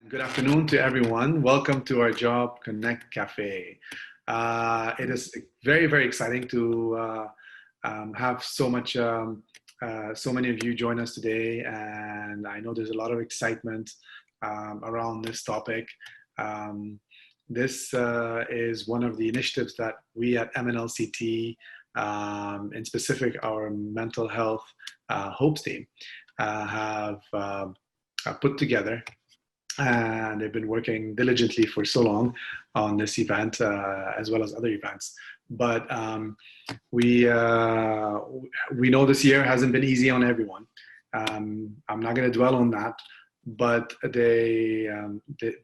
Good afternoon to everyone. Welcome to our Job Connect Cafe. It is very, very exciting to have so many of you join us today, and I know there's a lot of excitement around this topic. Um, this is one of the initiatives that we at MNLCT, in specific our mental health hopes team, have put together, and they've been working diligently for so long on this event, as well as other events. But we know this year hasn't been easy on everyone. I'm not going to dwell on that, but but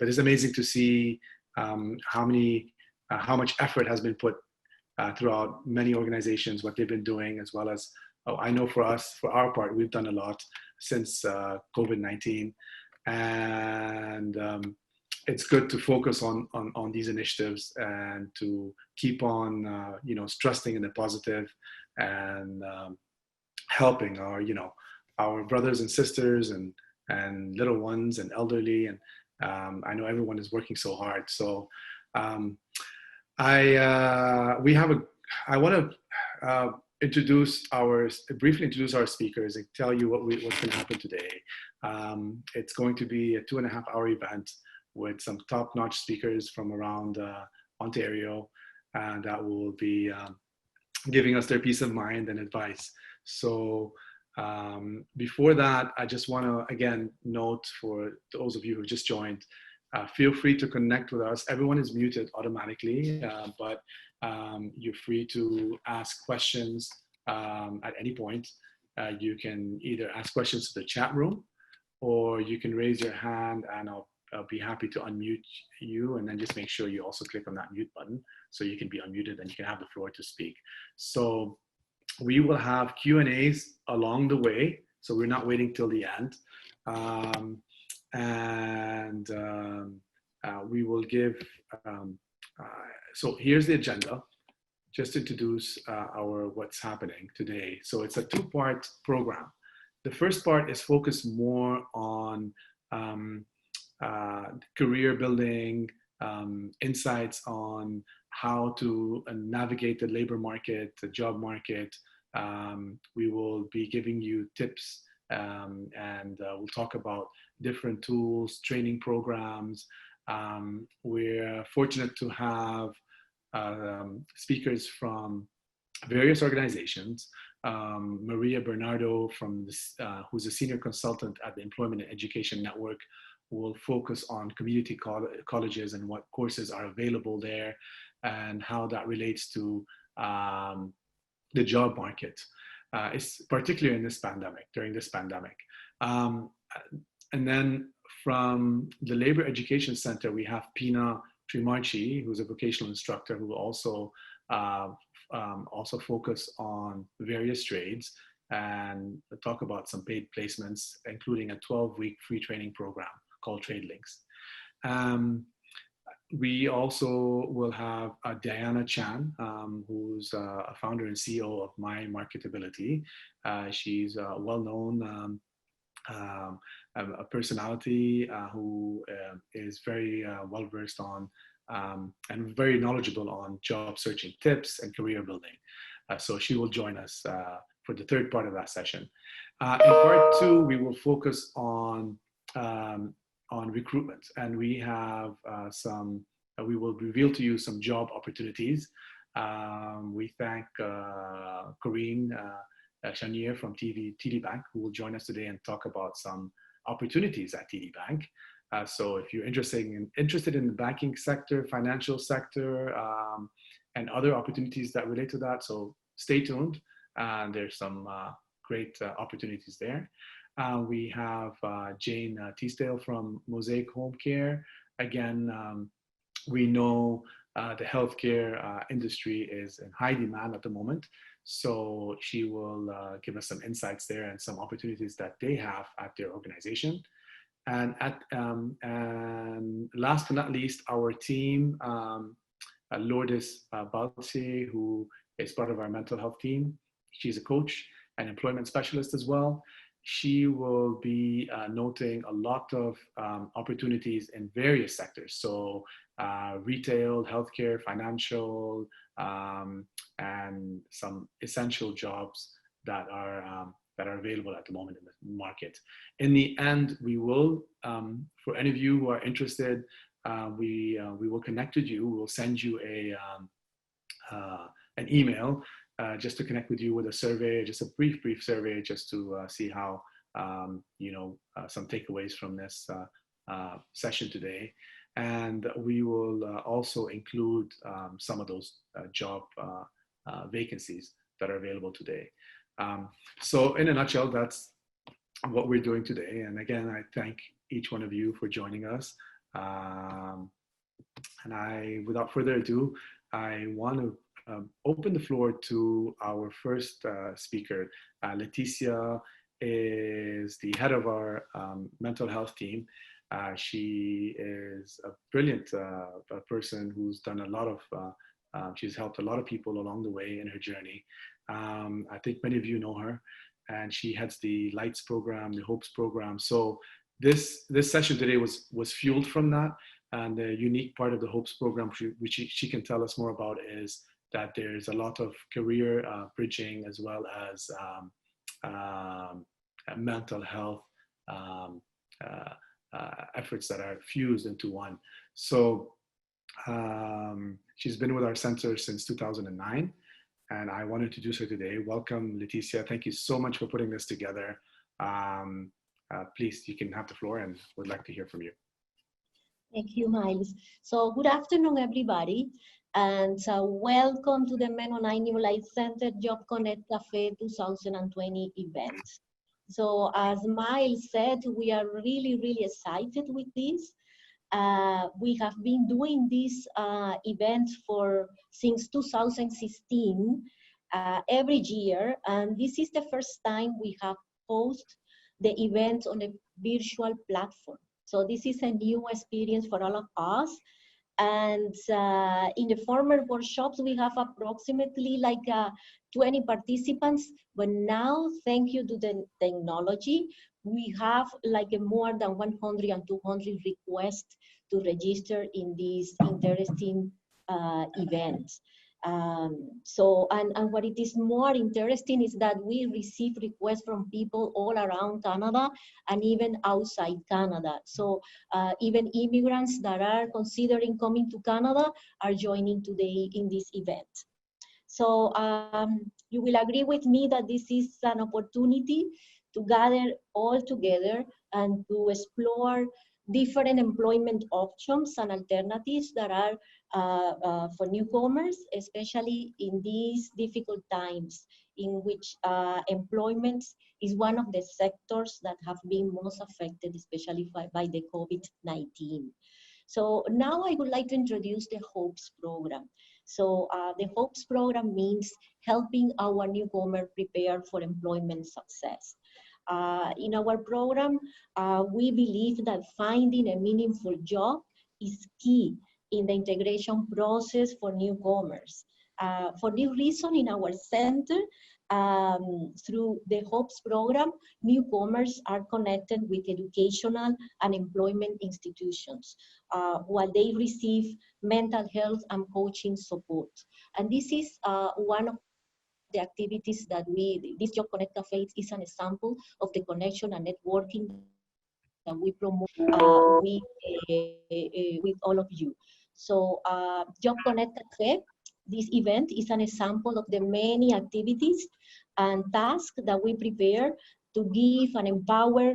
it's amazing to see how much effort has been put throughout many organizations, what they've been doing, as well as, I know for us, for our part, we've done a lot since COVID-19. And it's good to focus on these initiatives and to keep on trusting in the positive, and helping our brothers and sisters and little ones and elderly. And I know everyone is working so hard. So I want to briefly introduce our speakers and tell you what's going to happen today. It's going to be a 2.5-hour event with some top-notch speakers from around Ontario, and that will be giving us their peace of mind and advice. So before that, I just want to again note for those of you who just joined, feel free to connect with us. Everyone is muted automatically, but you're free to ask questions at any point. You can either ask questions to the chat room, or you can raise your hand and I'll be happy to unmute you, and then just make sure you also click on that mute button so you can be unmuted and you can have the floor to speak. So we will have Q&As along the way, so we're not waiting till the end. We will give, so here's the agenda, just to introduce what's happening today. So it's a 2-part program. The first part is focused more on career building, insights on how to navigate the labor market, the job market. We will be giving you tips, and we'll talk about different tools, training programs. We're fortunate to have speakers from various organizations. Maria Bernardo, who's a senior consultant at the Employment and Education Network, will focus on community colleges and what courses are available there and how that relates to the job market, particularly during this pandemic. And then from the Labor Education Center, we have Pina Trimarchi, who's a vocational instructor, who will also focus on various trades and talk about some paid placements, including a 12-week free training program called Trade Links. We also will have Diana Chan, who's a founder and CEO of Marketability. She's a well-known a personality who is very well-versed on and very knowledgeable on job searching tips and career building. So she will join us for the third part of that session. In part 2, we will focus on recruitment, and we have we will reveal to you some job opportunities. We thank Corinne Chanier from TD Bank, who will join us today and talk about some opportunities at TD Bank. So if you're interested in the banking sector, financial sector, and other opportunities that relate to that, so stay tuned. There's some great opportunities there. We have Jane Teasdale from Mosaic Home Care. Again, we know the healthcare industry is in high demand at the moment, so she will give us some insights there and some opportunities that they have at their organization. And last but not least, our team, Lourdes Balse, who is part of our mental health team. She's a coach and employment specialist as well. she will be noting a lot of opportunities in various sectors. So retail, healthcare, financial, and some essential jobs that are available at the moment in the market. In the end, we will, for any of you who are interested, we will connect with you. We'll send you an email just to connect with you with a survey, just a brief survey, just to see how, some takeaways from this session today. And we will also include some of those job vacancies that are available today. So in a nutshell, that's what we're doing today. And again, I thank each one of you for joining us. And without further ado, I want to open the floor to our first speaker. Leticia is the head of our mental health team. She is a brilliant person who's done a lot of, she's helped a lot of people along the way in her journey. I think many of you know her, and she heads the Lights program, the Hopes program. So this session today was fueled from that. And the unique part of the Hopes program, which she can tell us more about, is that there's a lot of career bridging as well as mental health efforts that are fused into one. So she's been with our center since 2009, and I want to introduce her today. Welcome, Leticia. Thank you so much for putting this together. Please, you can have the floor, and would like to hear from you. Thank you, Miles. So good afternoon, everybody, and welcome to the Men New Life Center Job Connect Cafe 2020 event. So as Miles said, we are really excited with this. We have been doing this event since 2016 every year, and this is the first time we have hosted the event on a virtual platform. So this is a new experience for all of us. And in the former workshops, we have approximately like 20 participants. But now, thank you to the technology, we have like more than 100 and 200 requests to register in these interesting events. And what it is more interesting is that we receive requests from people all around Canada and even outside Canada. So even immigrants that are considering coming to Canada are joining today in this event. So you will agree with me that this is an opportunity to gather all together and to explore different employment options and alternatives that are for newcomers, especially in these difficult times in which employment is one of the sectors that have been most affected, especially by the COVID-19. So now I would like to introduce the HOPES program. So the HOPES program means helping our newcomer prepare for employment success. In our program, we believe that finding a meaningful job is key in the integration process for newcomers. For this reason, in our center, through the HOPES program, newcomers are connected with educational and employment institutions while they receive mental health and coaching support. And this is one of the activities that this Job Connect Cafe is an example of the connection and networking that we promote with all of you. So Job Connect Cafe, this event is an example of the many activities and tasks that we prepare to give and empower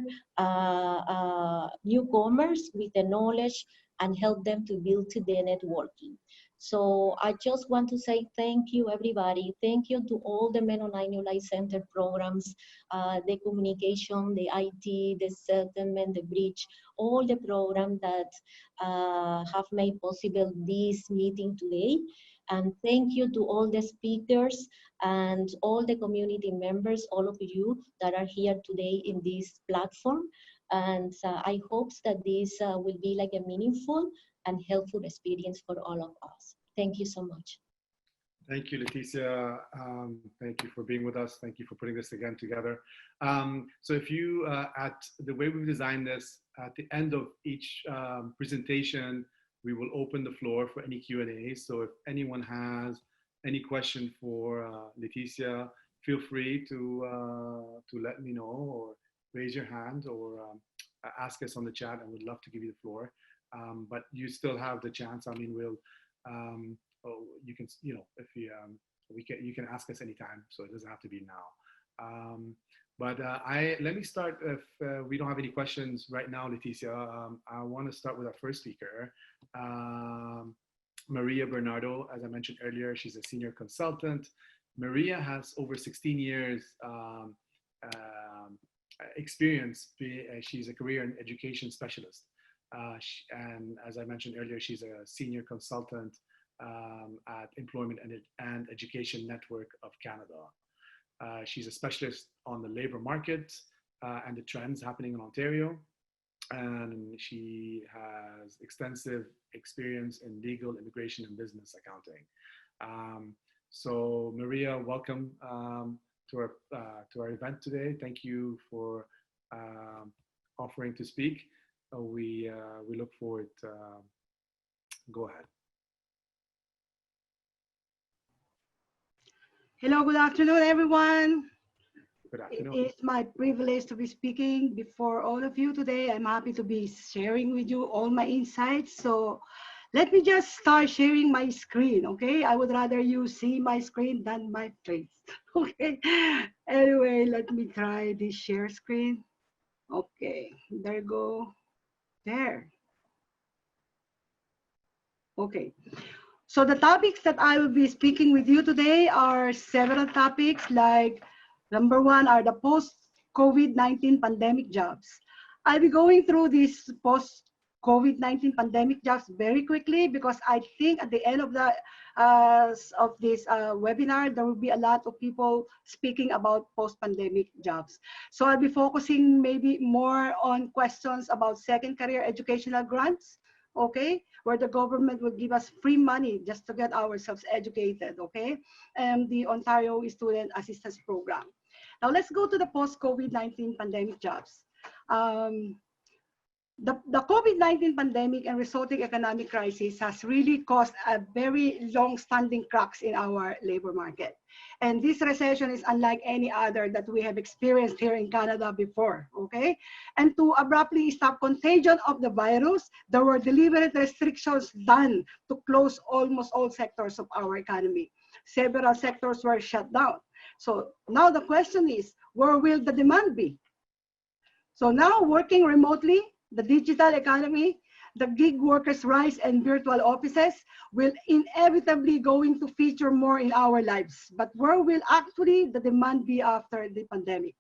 newcomers with the knowledge and help them to build the networking. So I just want to say thank you, everybody. Thank you to all the Men New Life Center programs, the communication, the IT, the settlement, the bridge, all the programs that have made possible this meeting today. And thank you to all the speakers and all the community members, all of you that are here today in this platform. And I hope that this will be like a meaningful and helpful experience for all of us. Thank you so much. Thank you, Leticia. Thank you for being with us. Thank you for putting this again together. So if you, at the way we've designed this, at the end of each presentation, we will open the floor for any Q&A. So if anyone has any question for Leticia, feel free to let me know, or raise your hand, or ask us on the chat, and we'd love to give you the floor. But you still have the chance. I mean, we'll, you can, you know, if you, you can ask us anytime, so it doesn't have to be now. But let me start. If we don't have any questions right now, Leticia, I want to start with our first speaker, Maria Bernardo. As I mentioned earlier, she's a senior consultant. Maria has over 16 years experience. She's a career and education specialist. And as I mentioned earlier, she's a senior consultant at Employment and Education Network of Canada. She's a specialist on the labor market and the trends happening in Ontario. And she has extensive experience in legal, immigration, and business accounting. So Maria, welcome to our event today. Thank you for offering to speak. We look forward to, go ahead. Hello, good afternoon, everyone. Good afternoon. It's my privilege to be speaking before all of you today. I'm happy to be sharing with you all my insights. So let me just start sharing my screen, okay? I would rather you see my screen than my face, okay? Anyway, let me try this share screen. Okay, there you go. There. Okay. So the topics that I will be speaking with you today are several topics, like number one are the post-COVID-19 pandemic jobs. I'll be going through these post-COVID-19 pandemic jobs very quickly, because I think at the end of this webinar, there will be a lot of people speaking about post-pandemic jobs. So I'll be focusing maybe more on questions about second career educational grants, okay, where the government will give us free money just to get ourselves educated, okay, and the Ontario Student Assistance Program. Now let's go to the post-COVID-19 pandemic jobs. The COVID-19 pandemic and resulting economic crisis has really caused a very long-standing cracks in our labor market. And this recession is unlike any other that we have experienced here in Canada before, okay? And to abruptly stop contagion of the virus, there were deliberate restrictions done to close almost all sectors of our economy. Several sectors were shut down. So now the question is, where will the demand be? So now working remotely, the digital economy, the gig workers' rise, and virtual offices will inevitably going to feature more in our lives. But where will actually the demand be after the pandemic?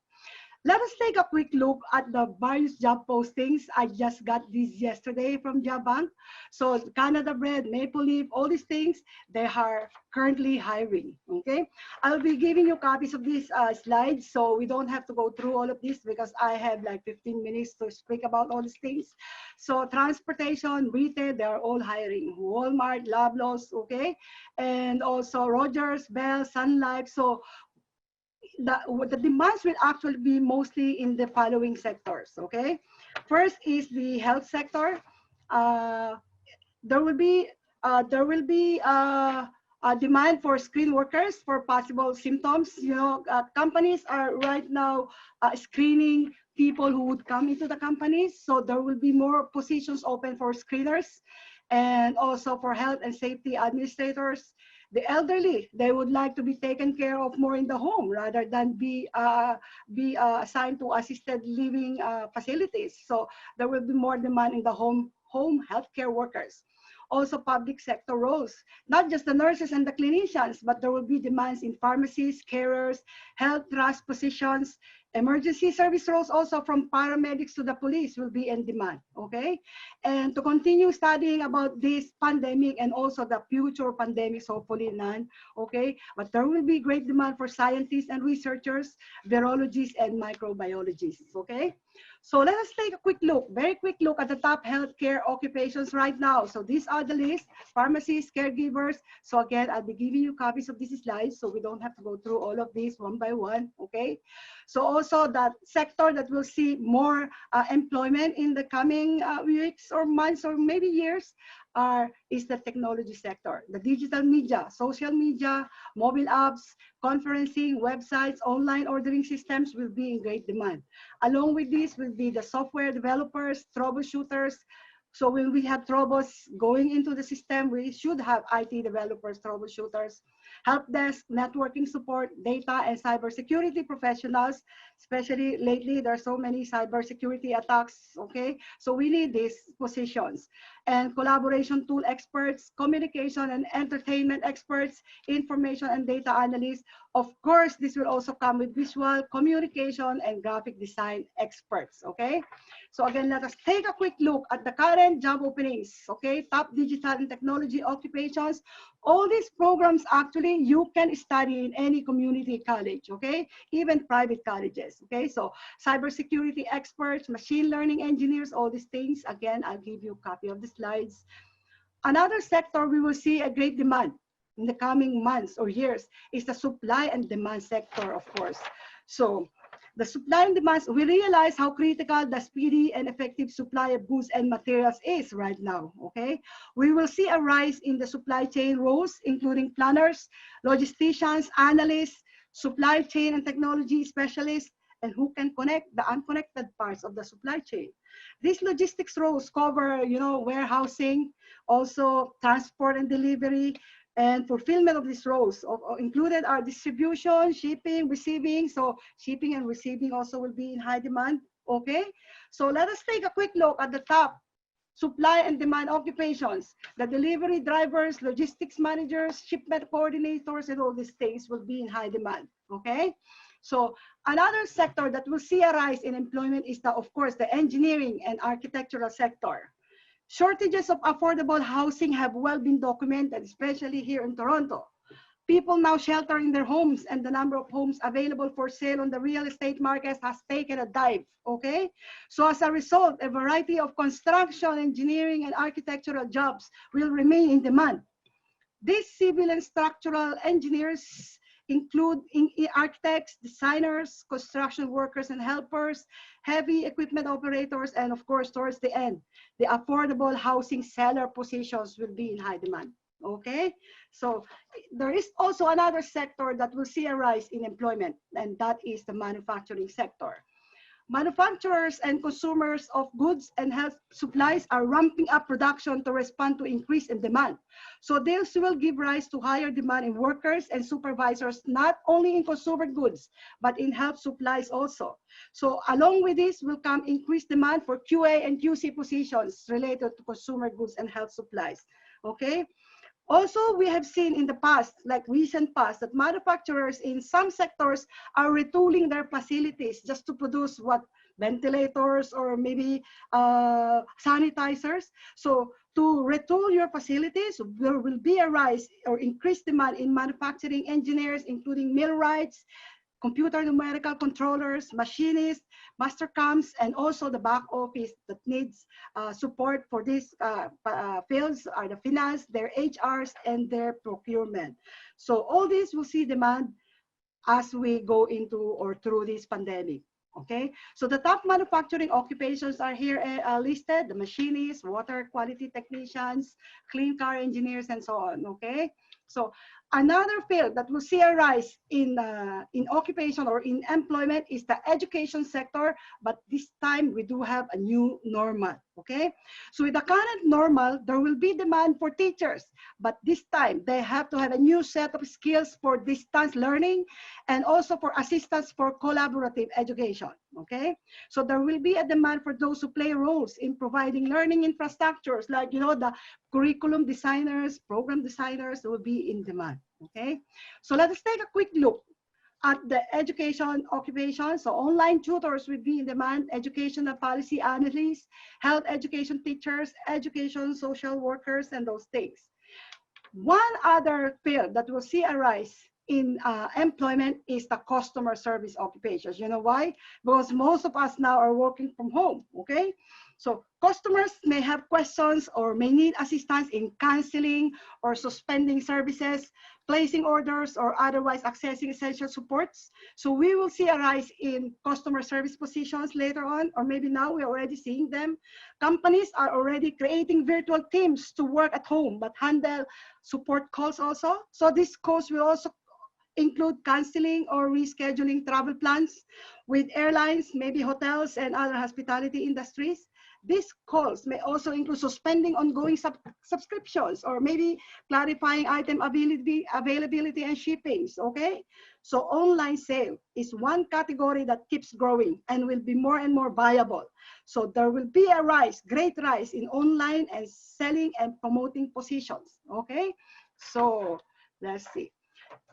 Let us take a quick look at the various job postings. I just got these yesterday from Job Bank. So Canada Bread, Maple Leaf, all these things, they are currently hiring, okay? I'll be giving you copies of these slides, so we don't have to go through all of this, because I have like 15 minutes to speak about all these things. So transportation, retail, they are all hiring. Walmart, Loblaws, okay? And also Rogers, Bell, Sun Life. So the demands will actually be mostly in the following sectors, okay? First is the health sector. There will be a demand for screen workers for possible symptoms. You know, companies are right now screening people who would come into the companies. So there will be more positions open for screeners, and also for health and safety administrators. The elderly, they would like to be taken care of more in the home rather than be assigned to assisted living facilities. So there will be more demand in the home healthcare workers. Also public sector roles, not just the nurses and the clinicians, but there will be demands in pharmacies, carers, health trust positions, Emergency service roles also from paramedics to the police will be in demand, okay? And to continue studying about this pandemic and also the future pandemics, hopefully none, okay? But there will be great demand for scientists and researchers, virologists and microbiologists, okay? So let us take a quick look, very quick look at the top healthcare occupations right now. So these are the list: pharmacists, caregivers. So again, I'll be giving you copies of these slides so we don't have to go through all of these one by one, okay? So also that sector that will see more employment in the coming weeks or months or maybe years is the technology sector. The digital media, social media, mobile apps, conferencing, websites, online ordering systems will be in great demand. Along with this will be the software developers, troubleshooters. So when we have troubles going into the system, we should have IT developers, troubleshooters, help desk, networking support, data and cybersecurity professionals. Especially lately, there are so many cybersecurity attacks, okay? So we need these positions. And collaboration tool experts, communication and entertainment experts, information and data analysts. Of course, this will also come with visual communication and graphic design experts, okay? So again, let us take a quick look at the current job openings, okay? Top digital and technology occupations. All these programs, actually, you can study in any community college, okay? Even private colleges, okay? So cybersecurity experts, machine learning engineers, all these things. Again, I'll give you a copy of the slides. Another sector we will see a great demand in the coming months or years is the supply and demand sector, of course. So the supply and demand, we realize how critical the speedy and effective supply of goods and materials is right now, okay? We will see a rise in the supply chain roles, including planners, logisticians, analysts, supply chain and technology specialists, and who can connect the unconnected parts of the supply chain. These logistics roles cover, you know, warehousing, also transport and delivery, and fulfillment of these roles. Included are distribution, shipping, receiving. So shipping and receiving also will be in high demand, okay? So let us take a quick look at the top supply and demand occupations. The delivery drivers, logistics managers, shipment coordinators, and all these things will be in high demand, okay? So another sector that will see a rise in employment is, of course, the engineering and architectural sector. Shortages of affordable housing have well been documented, especially here in Toronto. People now shelter in their homes, and the number of homes available for sale on the real estate market has taken a dive, okay? So as a result, a variety of construction, engineering, and architectural jobs will remain in demand. These civil and structural engineers include architects, designers, construction workers and helpers, heavy equipment operators, and of course, towards the end, the affordable housing seller positions will be in high demand, okay? So there is also another sector that will see a rise in employment, and that is the manufacturing sector. Manufacturers and consumers of goods and health supplies are ramping up production to respond to increase in demand. So this will give rise to higher demand in workers and supervisors, not only in consumer goods, but in health supplies also. So along with this will come increased demand for QA and QC positions related to consumer goods and health supplies, okay? Also, we have seen in the past, like recent past, that manufacturers in some sectors are retooling their facilities just to produce what, ventilators or maybe sanitizers. So to retool your facilities, there will be a rise or increased demand in manufacturing engineers, including millwrights, computer numerical controllers, machinists, master comms, and also the back office that needs support for these fields are the finance, their HRs, and their procurement. So all this will see demand as we go into or through this pandemic. Okay, so the top manufacturing occupations are here listed: the machinists, water quality technicians, clean car engineers, and so on. Okay, so another field that will see a rise in occupation or in employment is the education sector, but this time we do have a new normal. Okay, so with the current normal, there will be demand for teachers, but this time they have to have a new set of skills for distance learning and also for assistance for collaborative education. Okay, so there will be a demand for those who play roles in providing learning infrastructures, like, you know, the curriculum designers, program designers will be in demand. Okay, so let us take a quick look. at the education occupation. So online tutors will be in demand, educational policy analysts, health education teachers, education social workers, and those things. One other field that will see a rise in employment is the customer service occupations. You know why? Because most of us now are working from home, okay? So customers may have questions or may need assistance in canceling or suspending services, placing orders, or otherwise accessing essential supports. So we will see a rise in customer service positions later on, or maybe now we're already seeing them. Companies are already creating virtual teams to work at home, but handle support calls also. So this course will also include canceling or rescheduling travel plans with airlines, maybe hotels and other hospitality industries. These calls may also include suspending ongoing subscriptions or maybe clarifying item availability and shippings, okay? So online sale is one category that keeps growing and will be more and more viable. So there will be a rise, great rise in online and selling and promoting positions, okay? So let's see.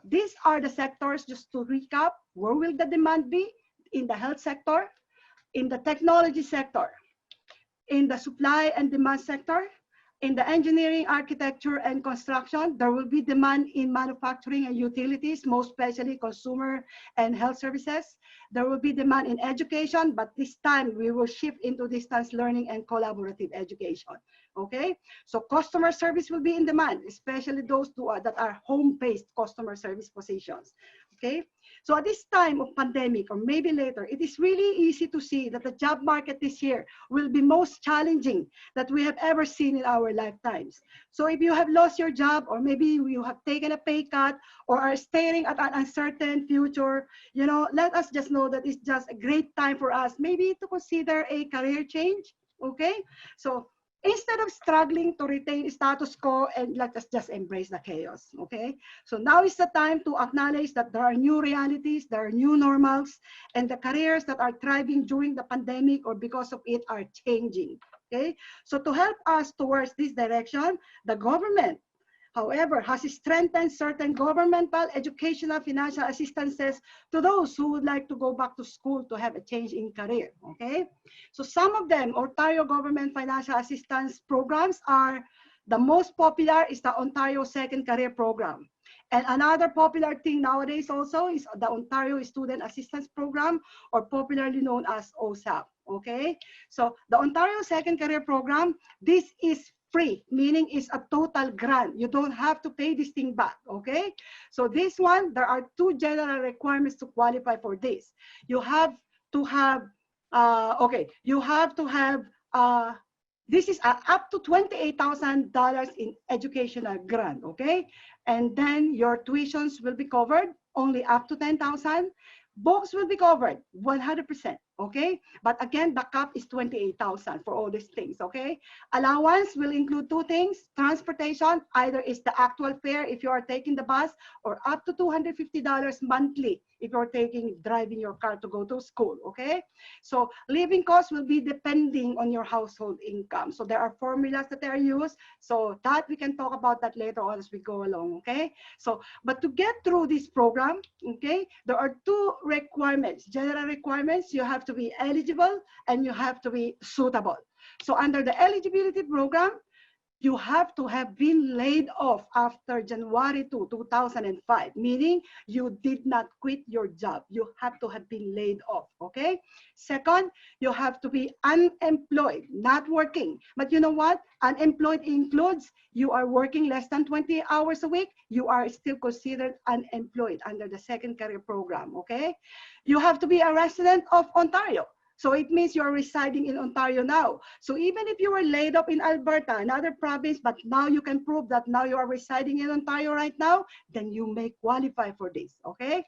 These are the sectors, just to recap, where will the demand be? In the health sector, in the technology sector, in the supply and demand sector, in the engineering, architecture, and construction. There will be demand in manufacturing and utilities, most especially consumer and health services. There will be demand in education, but this time we will shift into distance learning and collaborative education. Okay, so customer service will be in demand, especially those that are home-based customer service positions. Okay, so at this time of pandemic or maybe later, it is really easy to see that the job market this year will be most challenging that we have ever seen in our lifetimes. So if you have lost your job, or maybe you have taken a pay cut or are staring at an uncertain future, you know, let us just know that it's just a great time for us maybe to consider a career change. Okay, so instead of struggling to retain status quo, and let us just embrace the chaos, okay? So now is the time to acknowledge that there are new realities, there are new normals, and the careers that are thriving during the pandemic or because of it are changing, okay? So to help us towards this direction, the government, however, has strengthened certain governmental, educational, financial assistances to those who would like to go back to school to have a change in career, okay? So some of them, Ontario government financial assistance programs are, the most popular is the Ontario Second Career Program. And another popular thing nowadays also is the Ontario Student Assistance Program, or popularly known as OSAP, okay? So the Ontario Second Career Program, this is free, meaning it's a total grant. You don't have to pay this thing back, okay? So this one, there are two general requirements to qualify for this. You have to have, this is up to $28,000 in educational grant, okay? And then your tuitions will be covered, only up to $10,000. Books will be covered 100%, okay? But again, the cap is $28,000 for all these things, okay? Allowance will include two things: transportation, either is the actual fare if you are taking the bus, or up to $250 monthly if you're driving your car to go to school, okay? So living costs will be depending on your household income. So there are formulas that are used, so that we can talk about that later on as we go along, okay? So, but to get through this program, okay, there are two requirements, general requirements. You have to be eligible and you have to be suitable. So under the eligibility program, you have to have been laid off after January 2, 2005, meaning you did not quit your job. You have to have been laid off, okay? Second, you have to be unemployed, not working. But you know what? Unemployed includes you are working less than 20 hours a week, you are still considered unemployed under the Second Career Program, okay? You have to be a resident of Ontario. So it means you're residing in Ontario now. So even if you were laid off in Alberta, another province, but now you can prove that now you are residing in Ontario right now, then you may qualify for this, okay?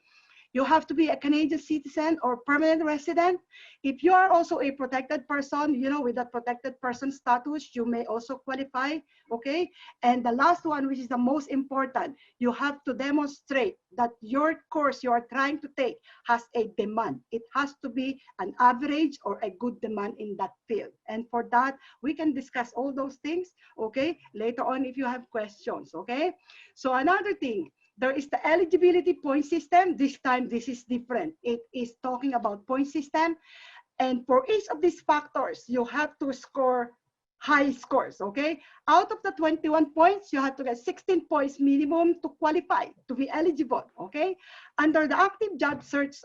You have to be a Canadian citizen or permanent resident. If you are also a protected person, you know, with that protected person status, you may also qualify, okay? And the last one, which is the most important, you have to demonstrate that your course you are trying to take has a demand. It has to be an average or a good demand in that field. And for that, we can discuss all those things, okay? Later on if you have questions, okay? So another thing, There is the eligibility point system. This time, this is different. It is talking about point system. And for each of these factors, you have to score high scores, okay? Out of the 21 points, you have to get 16 points minimum to qualify, to be eligible, okay? Under the active job search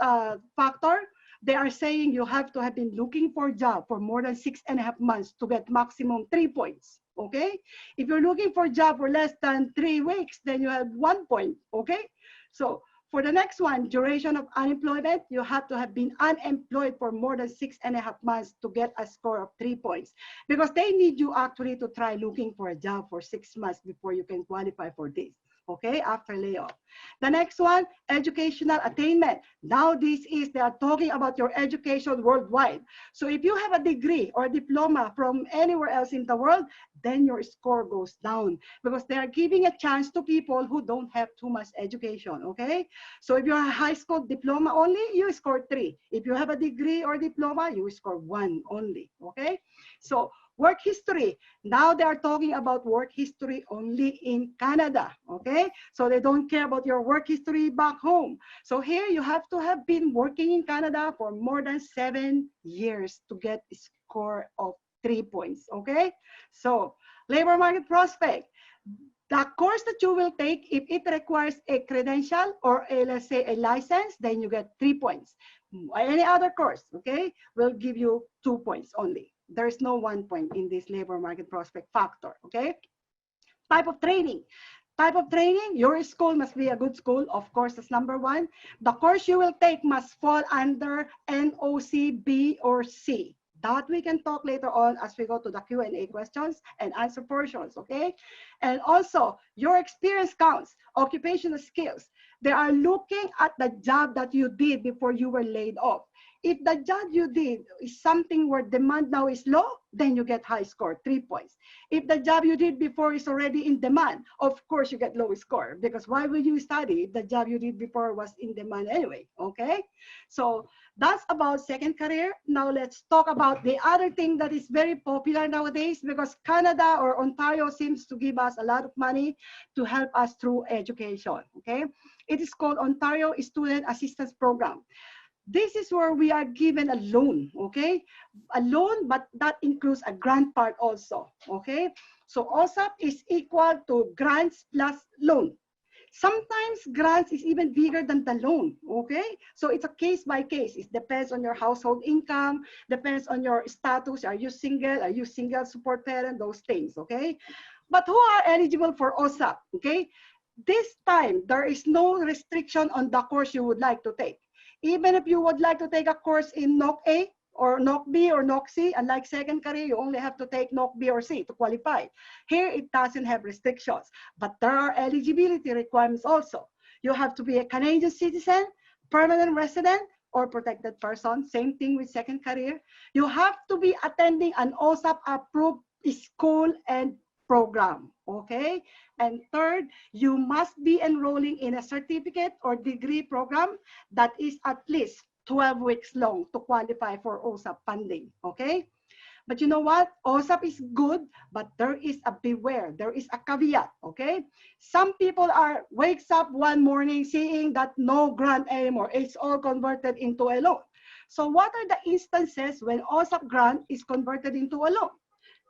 factor, they are saying you have to have been looking for a job for more than 6.5 months to get maximum 3 points, okay? If you're looking for a job for less than 3 weeks, then you have 1 point, okay? So for the next one, duration of unemployment, you have to have been unemployed for more than 6.5 months to get a score of 3 points, because they need you actually to try looking for a job for 6 months before you can qualify for this, okay, after layoff. The next one, educational attainment. Now they are talking about your education worldwide. So if you have a degree or a diploma from anywhere else in the world, then your score goes down, because they are giving a chance to people who don't have too much education, okay? So if you're a high school diploma only, you score 3. If you have a degree or diploma, you score 1 only, okay? So work history. Now they are talking about work history only in Canada, okay? So they don't care about your work history back home. So here you have to have been working in Canada for more than 7 years to get a score of 3 points, okay? So labor market prospect. The course that you will take, if it requires a credential or let's say a license, then you get 3 points. Any other course, okay, will give you 2 points only. There is no 1 point in this labor market prospect factor, okay? Type of training. Type of training, your school must be a good school. Of course, that's number 1. The course you will take must fall under NOC, B, or C. That we can talk later on as we go to the Q&A questions and answer portions, okay? And also, your experience counts, occupational skills. They are looking at the job that you did before you were laid off. If the job you did is something where demand now is low, then you get high score, 3 points. If the job you did before is already in demand, of course you get low score, because why would you study if the job you did before was in demand anyway, okay? So that's about second career. Now let's talk about the other thing that is very popular nowadays, because Canada or Ontario seems to give us a lot of money to help us through education, okay? It is called Ontario Student Assistance Program. This is where we are given a loan, okay? A loan, but that includes a grant part also, okay? So OSAP is equal to grants plus loan. Sometimes grants is even bigger than the loan, okay? So it's a case by case. It depends on your household income, depends on your status. Are you single support parent, those things, okay? But who are eligible for OSAP, okay? This time, there is no restriction on the course you would like to take. Even if you would like to take a course in NOC A or NOC B or NOC C, unlike second career, you only have to take NOC B or C to qualify. Here, it doesn't have restrictions, but there are eligibility requirements also. You have to be a Canadian citizen, permanent resident, or protected person. Same thing with second career. You have to be attending an OSAP approved school and program, okay? And third, you must be enrolling in a certificate or degree program that is at least 12 weeks long to qualify for OSAP funding, okay? But you know what? OSAP is good, but there is a beware. There is a caveat, okay? Some people wakes up one morning seeing that no grant anymore. It's all converted into a loan. So what are the instances when OSAP grant is converted into a loan?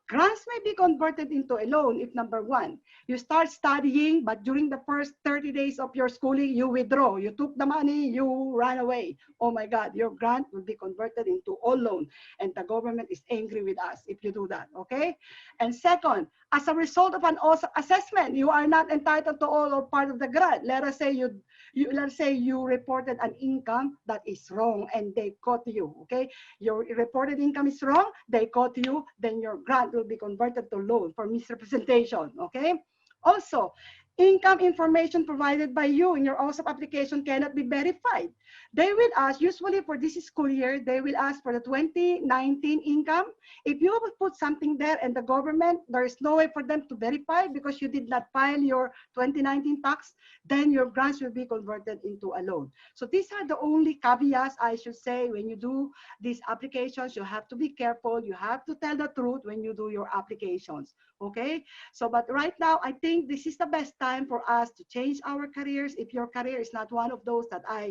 Grants may be converted into a loan if, number 1, you start studying, but during the first 30 days of your schooling, you withdraw. You took the money, you ran away. Oh my God, your grant will be converted into all loan. And the government is angry with us if you do that, okay? And second, as a result of an assessment, you are not entitled to all or part of the grant. Let us say you reported an income that is wrong and they caught you, okay? Your reported income is wrong, they caught you, then your grant will be converted to loan for misrepresentation, okay? Also, income information provided by you in your OSAP application cannot be verified. They will ask, usually for this school year, they will ask for the 2019 income. If you will put something there and the government, there is no way for them to verify because you did not file your 2019 tax, then your grants will be converted into a loan. So these are the only caveats, I should say, when you do these applications. You have to be careful. You have to tell the truth when you do your applications, okay? So, but right now, I think this is the best time time for us to change our careers if your career is not one of those that I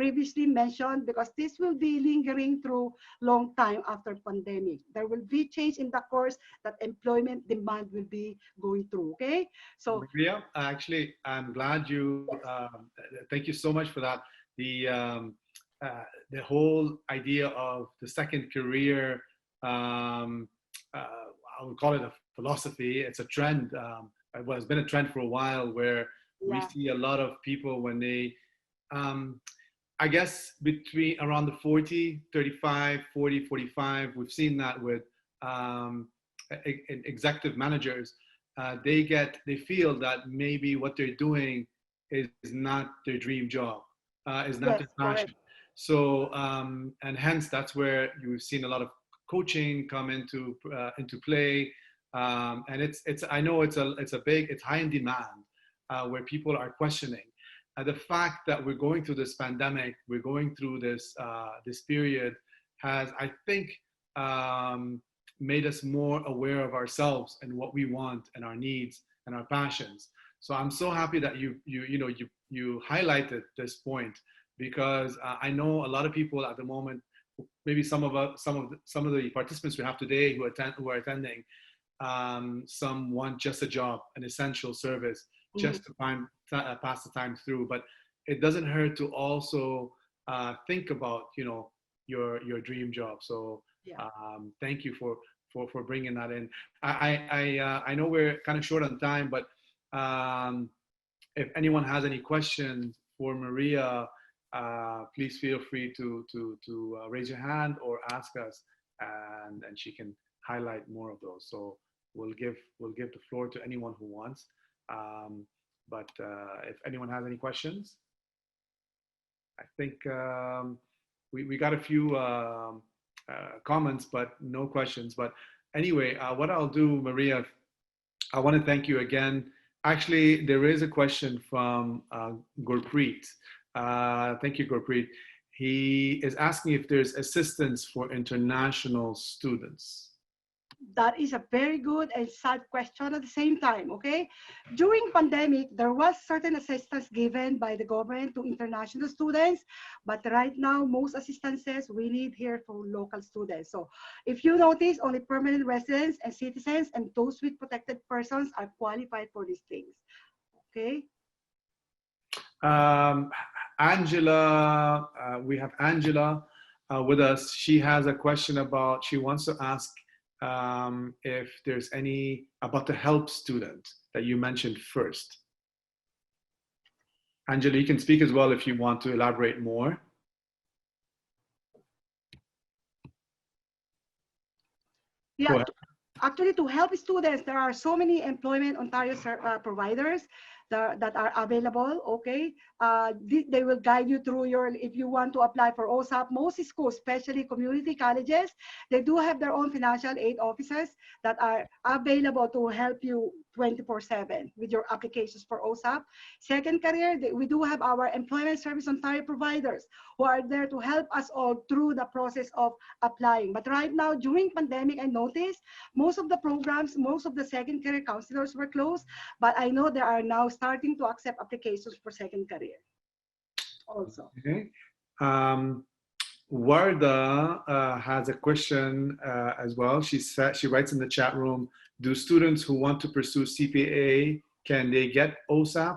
previously mentioned, because this will be lingering through long time after pandemic. There will be change in the course that employment demand will be going through, okay? So Maria, actually, I'm glad you, thank you so much for that. The whole idea of the second career, I would call it a philosophy. It's a trend. Well, it's been a trend for a while where we yeah, see a lot of people when they, I guess between around the 40, 35, 40, 45, we've seen that with executive managers. They feel that maybe what they're doing is not their dream job, is not yes, their correct. passion. So, and hence that's where you've seen a lot of coaching come into play. And I know it's high in demand, where people are questioning. The fact that we're going through this pandemic, we're going through this period, has, I think, made us more aware of ourselves and what we want and our needs and our passions. So I'm so happy that you highlighted this point, because I know a lot of people at the moment, maybe some of the participants we have today who are attending, some want just a job, an essential service, just to pass the time through. But it doesn't hurt to also think about your dream job. So Yeah. thank you for bringing that in. I know we're kind of short on time, but if anyone has any questions for Maria, please feel free to raise your hand or ask us, and she can highlight more of those. So we'll give the floor to anyone who wants. But if anyone has any questions, I think we got a few comments, but no questions. But anyway, what I'll do, Maria, I want to thank you again. Actually, there is a question from Gurpreet. Thank you, Gurpreet. He is asking if there's assistance for international students. That is a very good and sad question at the same time, okay? During pandemic, there was certain assistance given by the government to international students, but right now, most assistances we need here for local students. So if you notice, only permanent residents and citizens and those with protected persons are qualified for these things, okay? Angela, we have Angela with us. She has a question she wants to ask if there's any about the help student that you mentioned first. Angela, you can speak as well if you want to elaborate more. Yeah, actually, to help students, there are so many Employment Ontario providers that are available, okay? They will guide you through if you want to apply for OSAP. Most schools, especially community colleges, they do have their own financial aid officers that are available to help you 24/7 with your applications for OSAP. Second career, we do have our Employment Service Ontario providers who are there to help us all through the process of applying. But right now, during pandemic, I noticed most of the programs, most of the second career counselors were closed, but I know they are now starting to accept applications for second career also. Okay. Warda has a question as well. She writes in the chat room, do students who want to pursue CPA, can they get OSAP?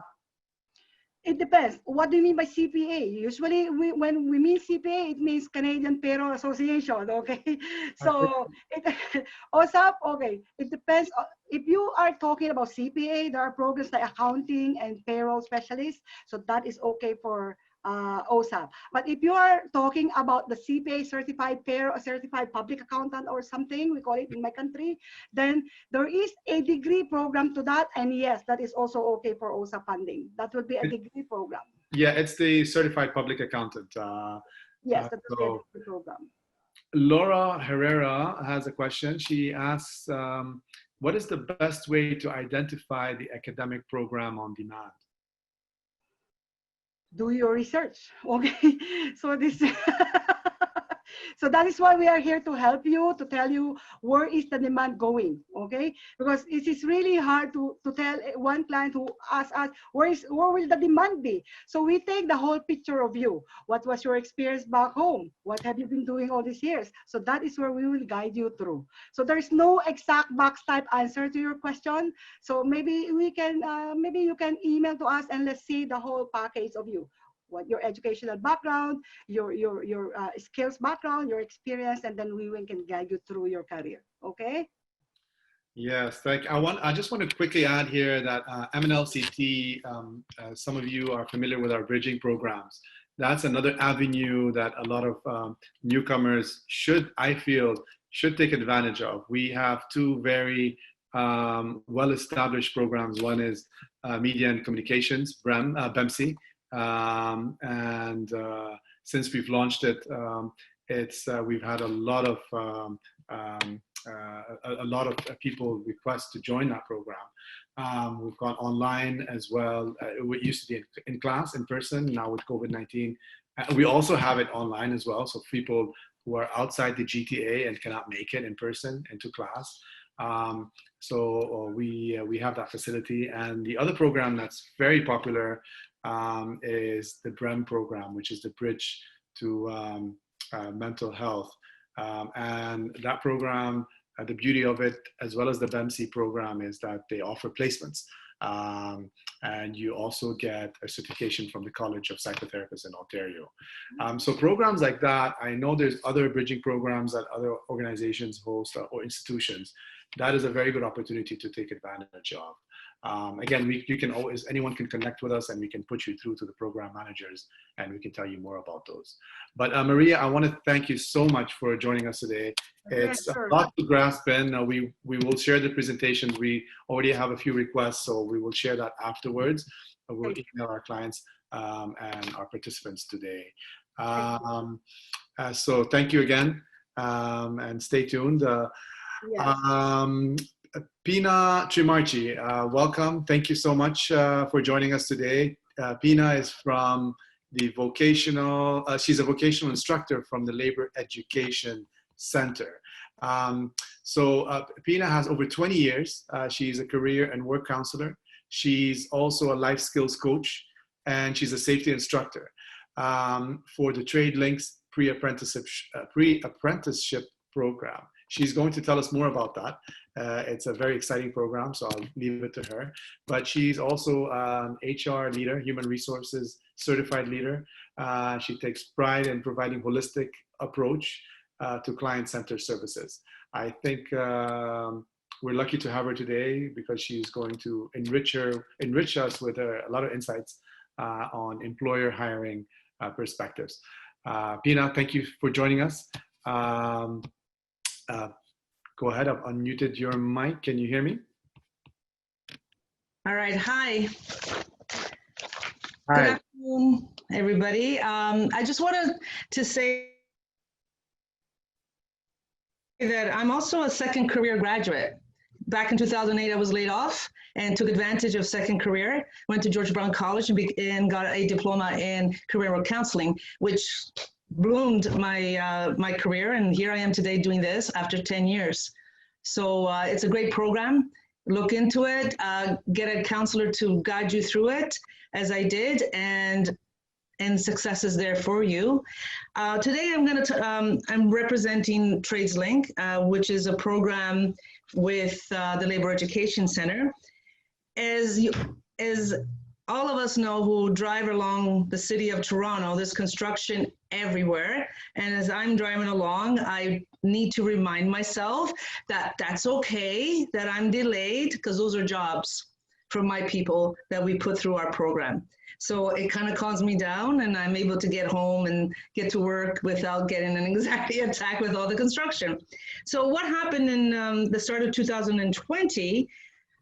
It depends. What do you mean by CPA? Usually, when we mean CPA, it means Canadian Payroll Association, okay? So, OSAP, okay, it depends. If you are talking about CPA, there are programs like accounting and payroll specialists, so that is okay for OSAP. But if you are talking about the CPA certified payroll, certified public accountant or something, we call it in my country, then there is a degree program to that. And yes, that is also okay for OSAP funding. That would be a degree program. Yeah, it's the certified public accountant. Yes, that would be a degree program. Laura Herrera has a question. She asks, what is the best way to identify the academic program on demand? Do your research, okay? So this So that is why we are here to help you, to tell you where is the demand going, okay? Because it is really hard to tell one client who asks us, where will the demand be? So we take the whole picture of you. What was your experience back home? What have you been doing all these years? So that is where we will guide you through. So there's no exact box type answer to your question. So maybe we can, maybe you can email to us and let's see the whole package of you. What your educational background, your skills background, your experience, and then we can guide you through your career. Okay. Yes, thank you. I just want to quickly add here that MNLCT, some of you are familiar with our bridging programs. That's another avenue that a lot of newcomers I feel, should take advantage of. We have two very well-established programs. One is Media and Communications, BEMC, and since we've launched it, we've had a lot of people request to join that program. We've gone online as well. It used to be in class, in person. Now with COVID-19, we also have it online as well. So people who are outside the GTA and cannot make it in person into class. So we have that facility. And the other program that's very popular is the BREM program, which is the Bridge to Mental Health. And that program, the beauty of it, as well as the BEMC program, is that they offer placements. And you also get a certification from the College of Psychotherapists in Ontario. So programs like that, I know there's other bridging programs that other organizations host or institutions. That is a very good opportunity to take advantage of. Again, you can always, anyone can connect with us and we can put you through to the program managers and we can tell you more about those. But Maria, I want to thank you so much for joining us today. It's a lot to grasp in. We will share the presentations. We already have a few requests, so we will share that afterwards. We'll email our clients and our participants today. So thank you again, and stay tuned. Pina Trimarchi, welcome. Thank you so much for joining us today. Pina is from the she's a vocational instructor from the Labor Education Center. So Pina has over 20 years. She's a career and work counselor. She's also a life skills coach, and she's a safety instructor for the Trade Links pre-apprenticeship program. She's going to tell us more about that. It's a very exciting program, so I'll leave it to her. But she's also an HR leader, human resources certified leader. She takes pride in providing holistic approach to client-centered services. I think we're lucky to have her today because she's going to enrich us with a lot of insights on employer hiring perspectives. Pina, thank you for joining us. Go ahead, I've unmuted your mic. Can you hear me? All right, hi. Hi. Good afternoon, everybody. I just wanted to say that I'm also a second career graduate. Back in 2008, I was laid off and took advantage of second career, went to George Brown College and got a diploma in career work counseling, which bloomed my career, and here I am today doing this after 10 years. So it's a great program. Look into it, get a counselor to guide you through it, as I did, and success is there for you. Today I'm representing TradesLink, which is a program with the Labor Education Center. As all of us know who drive along the city of Toronto, there's construction everywhere. And as I'm driving along, I need to remind myself that that's okay, that I'm delayed, because those are jobs for my people that we put through our program. So it kind of calms me down and I'm able to get home and get to work without getting an anxiety attack with all the construction. So what happened in the start of 2020,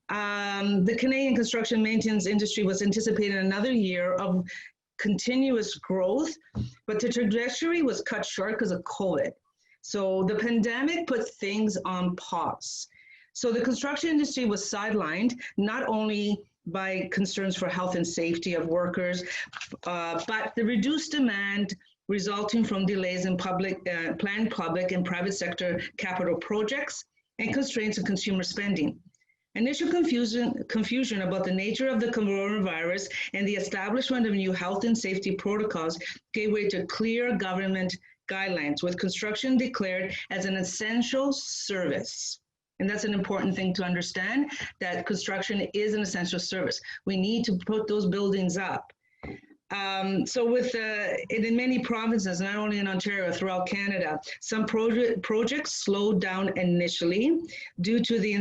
the Canadian construction maintenance industry was anticipating another year of continuous growth, but the trajectory was cut short because of COVID. So the pandemic put things on pause. So the construction industry was sidelined, not only by concerns for health and safety of workers, but the reduced demand resulting from delays in planned public and private sector capital projects and constraints in consumer spending. Initial confusion about the nature of the coronavirus and the establishment of new health and safety protocols gave way to clear government guidelines, with construction declared as an essential service. And that's an important thing to understand, that construction is an essential service. We need to put those buildings up. So in many provinces, not only in Ontario, throughout Canada, some projects slowed down initially due to the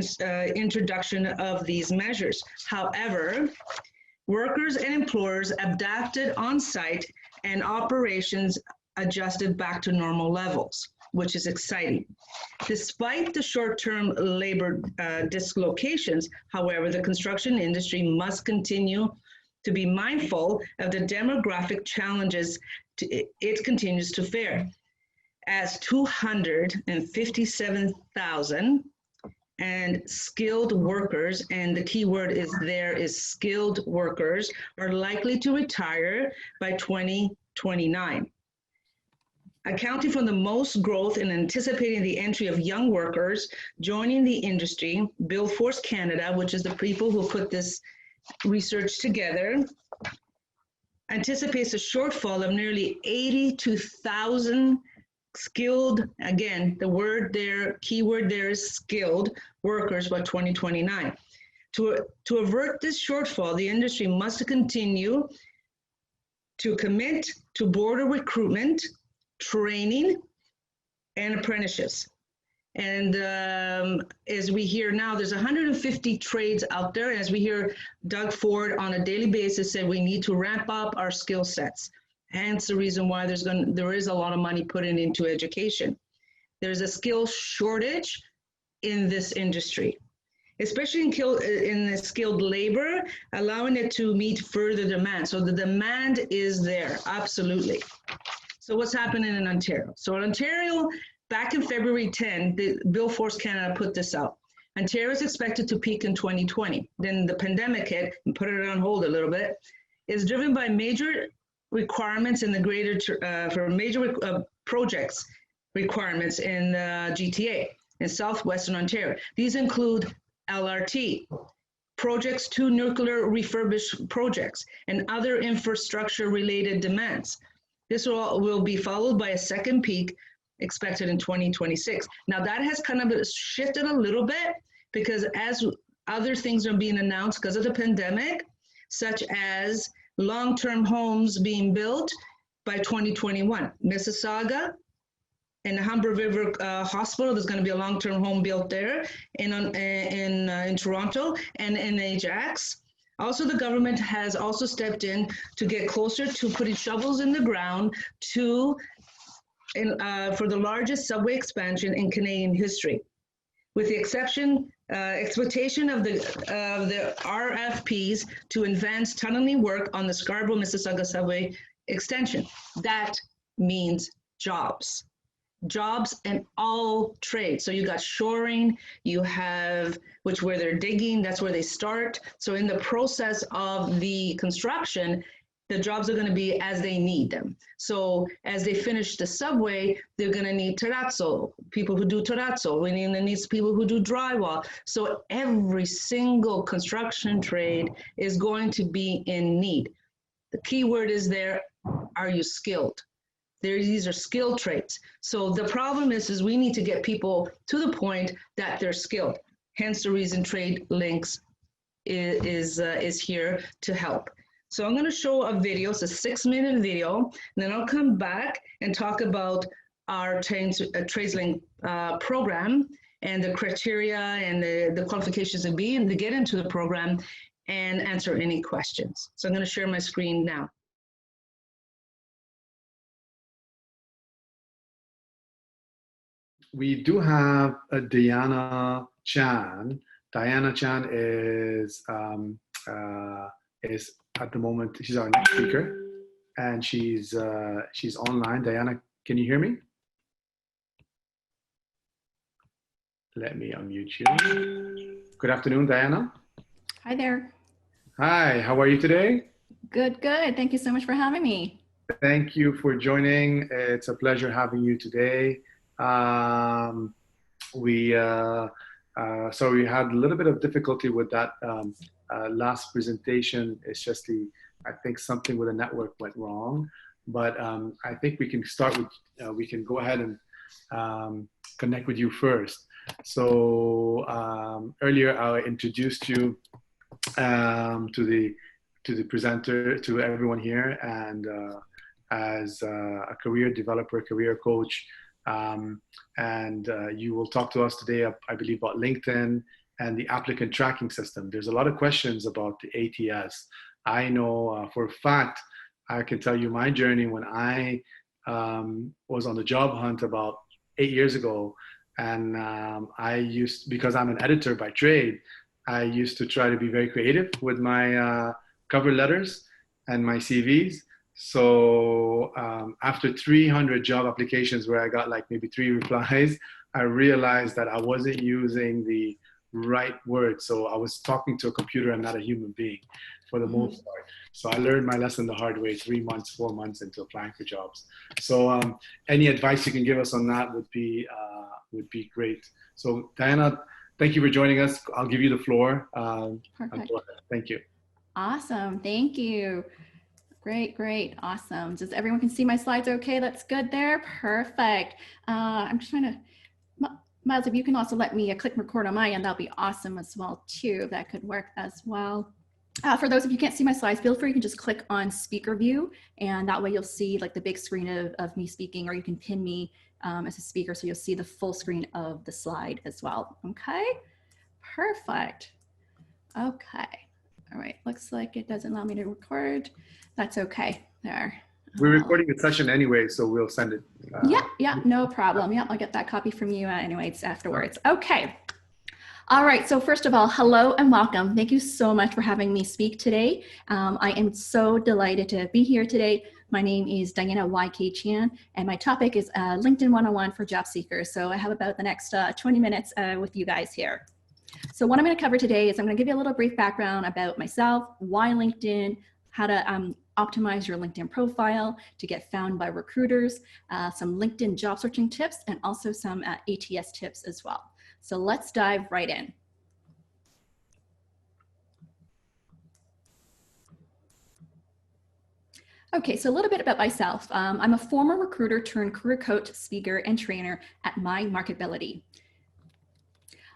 introduction of these measures. However, workers and employers adapted on site and operations adjusted back to normal levels, which is exciting. Despite the short-term labor dislocations, however, the construction industry must continue to be mindful of the demographic challenges it continues to fare, as 257,000 and skilled workers, and the key word is skilled workers, are likely to retire by 2029. Accounting for the most growth and anticipating the entry of young workers joining the industry, Build Force Canada, which is the people who put this research together, anticipates a shortfall of nearly 82,000 skilled, again, the word there, keyword there is skilled workers by 2029. To avert this shortfall, the industry must continue to commit to border recruitment, training, and apprenticeships. And as we hear now, there's 150 trades out there. As we hear Doug Ford on a daily basis say, we need to ramp up our skill sets. Hence the reason why there is a lot of money put into education. There's a skill shortage in this industry, especially in the skilled labor, allowing it to meet further demand. So the demand is there, absolutely. So what's happening in Ontario? So in Ontario, back in February 10, the Build Force Canada put this out. Ontario is expected to peak in 2020. Then the pandemic hit and put it on hold a little bit. It's driven by major requirements in the greater, for major projects requirements in the GTA in Southwestern Ontario. These include LRT, projects to nuclear refurbished projects, and other infrastructure related demands. This will be followed by a second peak expected in 2026. Now that has kind of shifted a little bit because as other things are being announced because of the pandemic, such as long-term homes being built by 2021. Mississauga and the Humber River Hospital, there's going to be a long-term home built there in Toronto and in Ajax. Also, the government has also stepped in to get closer to putting shovels in the ground for the largest subway expansion in Canadian history. With the expectation of the RFPs to advance tunneling work on the Scarborough-Mississauga subway extension. That means jobs. Jobs in all trades. So you got shoring, you have, where they're digging, that's where they start. So in the process of the construction, the jobs are going to be as they need them. So as they finish the subway, they're going to need terrazzo, people who do terrazzo. We need people who do drywall. So every single construction trade is going to be in need. The key word is there, are you skilled? These are skilled trades. So the problem is we need to get people to the point that they're skilled. Hence the reason Trade Links is here to help. So I'm going to show a video. It's a 6-minute video. And then I'll come back and talk about our TradesLink program and the criteria and the qualifications to get into the program and answer any questions. So I'm going to share my screen now. We do have a Diana Chan. Diana Chan is at the moment, she's our next speaker, and she's online. Diana, can you hear me? Let me unmute you. Good afternoon, Diana. Hi there. Hi, how are you today? Good, good. Thank you so much for having me. thank you for joining. It's a pleasure having you today. So we had a little bit of difficulty with that last presentation. It's just I think something with the network went wrong, but I think we can start with, we can go ahead and connect with you first. So earlier I introduced you to the presenter, to everyone here, and as a career developer, career coach. And you will talk to us today, I believe, about LinkedIn and the applicant tracking system. There's a lot of questions about the ATS. I know for a fact, I can tell you my journey when I was on the job hunt about 8 years ago. And because I'm an editor by trade, I used to try to be very creative with my cover letters and my CVs. So after 300 job applications where I got like maybe 3 replies, I realized that I wasn't using the right words. So I was talking to a computer and not a human being for the most part. So I learned my lesson the hard way, 3 months, 4 months into applying for jobs. So any advice you can give us on that would be great. So Diana, thank you for joining us. I'll give you the floor. Perfect. Thank you. Awesome. Thank you. Great, great. Awesome. Does everyone can see my slides okay? That's good there. Perfect. I'm just trying to, Miles, if you can also let me click record on my end, that'll be awesome as well too. That could work as well. For those of you who can't see my slides, feel free, you can just click on speaker view, and that way you'll see like the big screen of me speaking, or you can pin me as a speaker so you'll see the full screen of the slide as well. Okay, perfect. Okay, all right, looks like it doesn't allow me to record. That's okay, there. We're recording the session anyway, so we'll send it. Yeah, no problem. Yeah, I'll get that copy from you anyways afterwards. Okay. All right, so first of all, hello and welcome. Thank you so much for having me speak today. I am so delighted to be here today. My name is Diana YK Chan, and my topic is LinkedIn 101 for job seekers. So I have about the next 20 minutes with you guys here. So what I'm going to cover today is I'm going to give you a little brief background about myself, why LinkedIn, how to optimize your LinkedIn profile to get found by recruiters, some LinkedIn job searching tips, and also some ATS tips as well. So let's dive right in. Okay, so a little bit about myself. I'm a former recruiter turned career coach, speaker, and trainer at Marketability.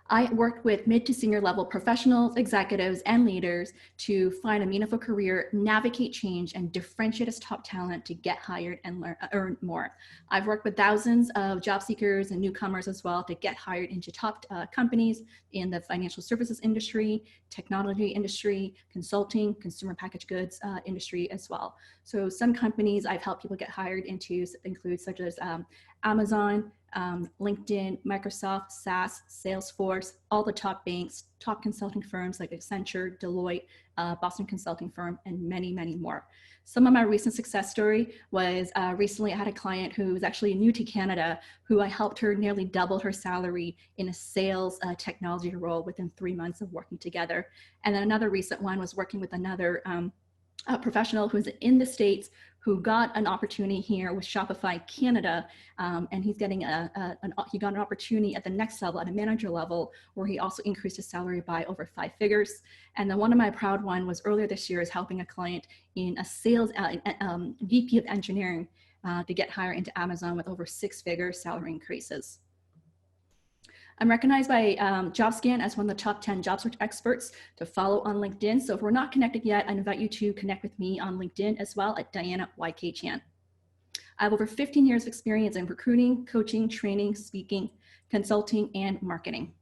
I worked with mid to senior level professionals, executives, and leaders to find a meaningful career, navigate change, and differentiate as top talent to get hired and earn more. I've worked with thousands of job seekers and newcomers as well to get hired into top companies in the financial services industry, technology industry, consulting, consumer packaged goods industry as well. So some companies I've helped people get hired into include such as Amazon, LinkedIn, Microsoft, SAS, Salesforce, all the top banks, top consulting firms like Accenture, Deloitte, Boston Consulting Firm, and many, many more. Some of my recent success story was recently I had a client who was actually new to Canada, who I helped her nearly double her salary in a sales technology role within 3 months of working together. And then another recent one was working with another professional who's in the States who got an opportunity here with Shopify Canada, and he's getting he got an opportunity at the next level, at a manager level, where he also increased his salary by over 5 figures. And then one of my proud one was earlier this year is helping a client in a sales VP of engineering to get hired into Amazon with over 6-figure salary increases. I'm recognized by JobScan as one of the top 10 job search experts to follow on LinkedIn. So if we're not connected yet, I invite you to connect with me on LinkedIn as well at Diana YK Chan. I have over 15 years of experience in recruiting, coaching, training, speaking, consulting, and marketing.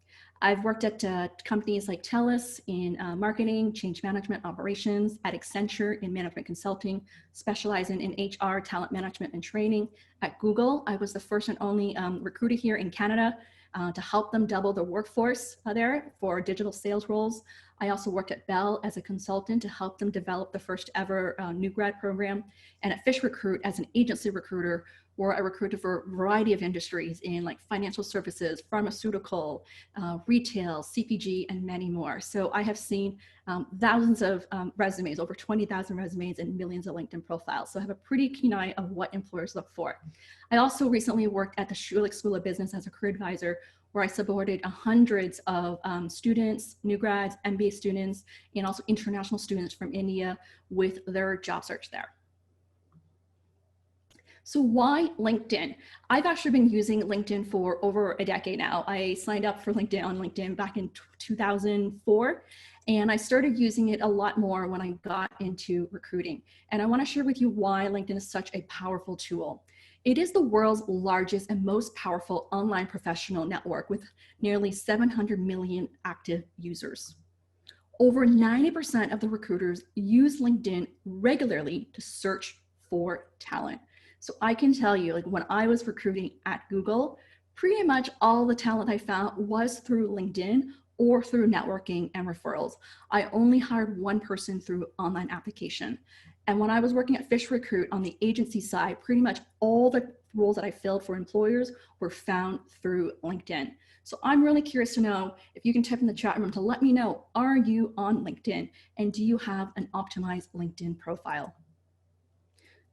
I've worked at companies like TELUS in marketing, change management, operations, at Accenture in management consulting, specializing in HR, talent management, and training. At Google, I was the first and only recruiter here in Canada to help them double their workforce there for digital sales roles. I also worked at Bell as a consultant to help them develop the first ever new grad program, and at Fish Recruit as an agency recruiter, where I recruited for a variety of industries in like financial services, pharmaceutical, retail, CPG, and many more. So I have seen thousands of resumes, over 20,000 resumes and millions of LinkedIn profiles. So I have a pretty keen eye of what employers look for. I also recently worked at the Schulich School of Business as a career advisor, where I supported hundreds of students, new grads, MBA students, and also international students from India with their job search there. So why LinkedIn? I've actually been using LinkedIn for over a decade now. I signed up for LinkedIn on LinkedIn back in 2004, and I started using it a lot more when I got into recruiting. And I want to share with you why LinkedIn is such a powerful tool. It is the world's largest and most powerful online professional network with nearly 700 million active users. Over 90% of the recruiters use LinkedIn regularly to search for talent. So I can tell you, like when I was recruiting at Google, pretty much all the talent I found was through LinkedIn or through networking and referrals. I only hired one person through online application. And when I was working at Fish Recruit on the agency side, pretty much all the roles that I filled for employers were found through LinkedIn. So I'm really curious to know if you can type in the chat room to let me know, are you on LinkedIn? And do you have an optimized LinkedIn profile?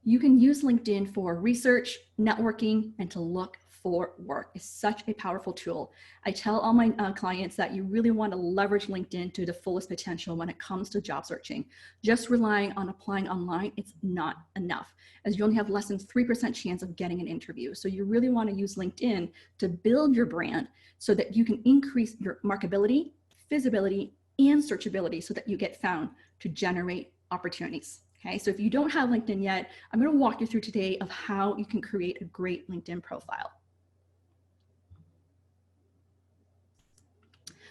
You can use LinkedIn for research, networking, and to look for work. It's such a powerful tool. I tell all my clients that you really want to leverage LinkedIn to the fullest potential when it comes to job searching. Just relying on applying online, it's not enough, as you only have less than 3% chance of getting an interview. So you really want to use LinkedIn to build your brand so that you can increase your marketability, visibility, and searchability so that you get found to generate opportunities. Okay, so if you don't have LinkedIn yet, I'm going to walk you through today of how you can create a great LinkedIn profile.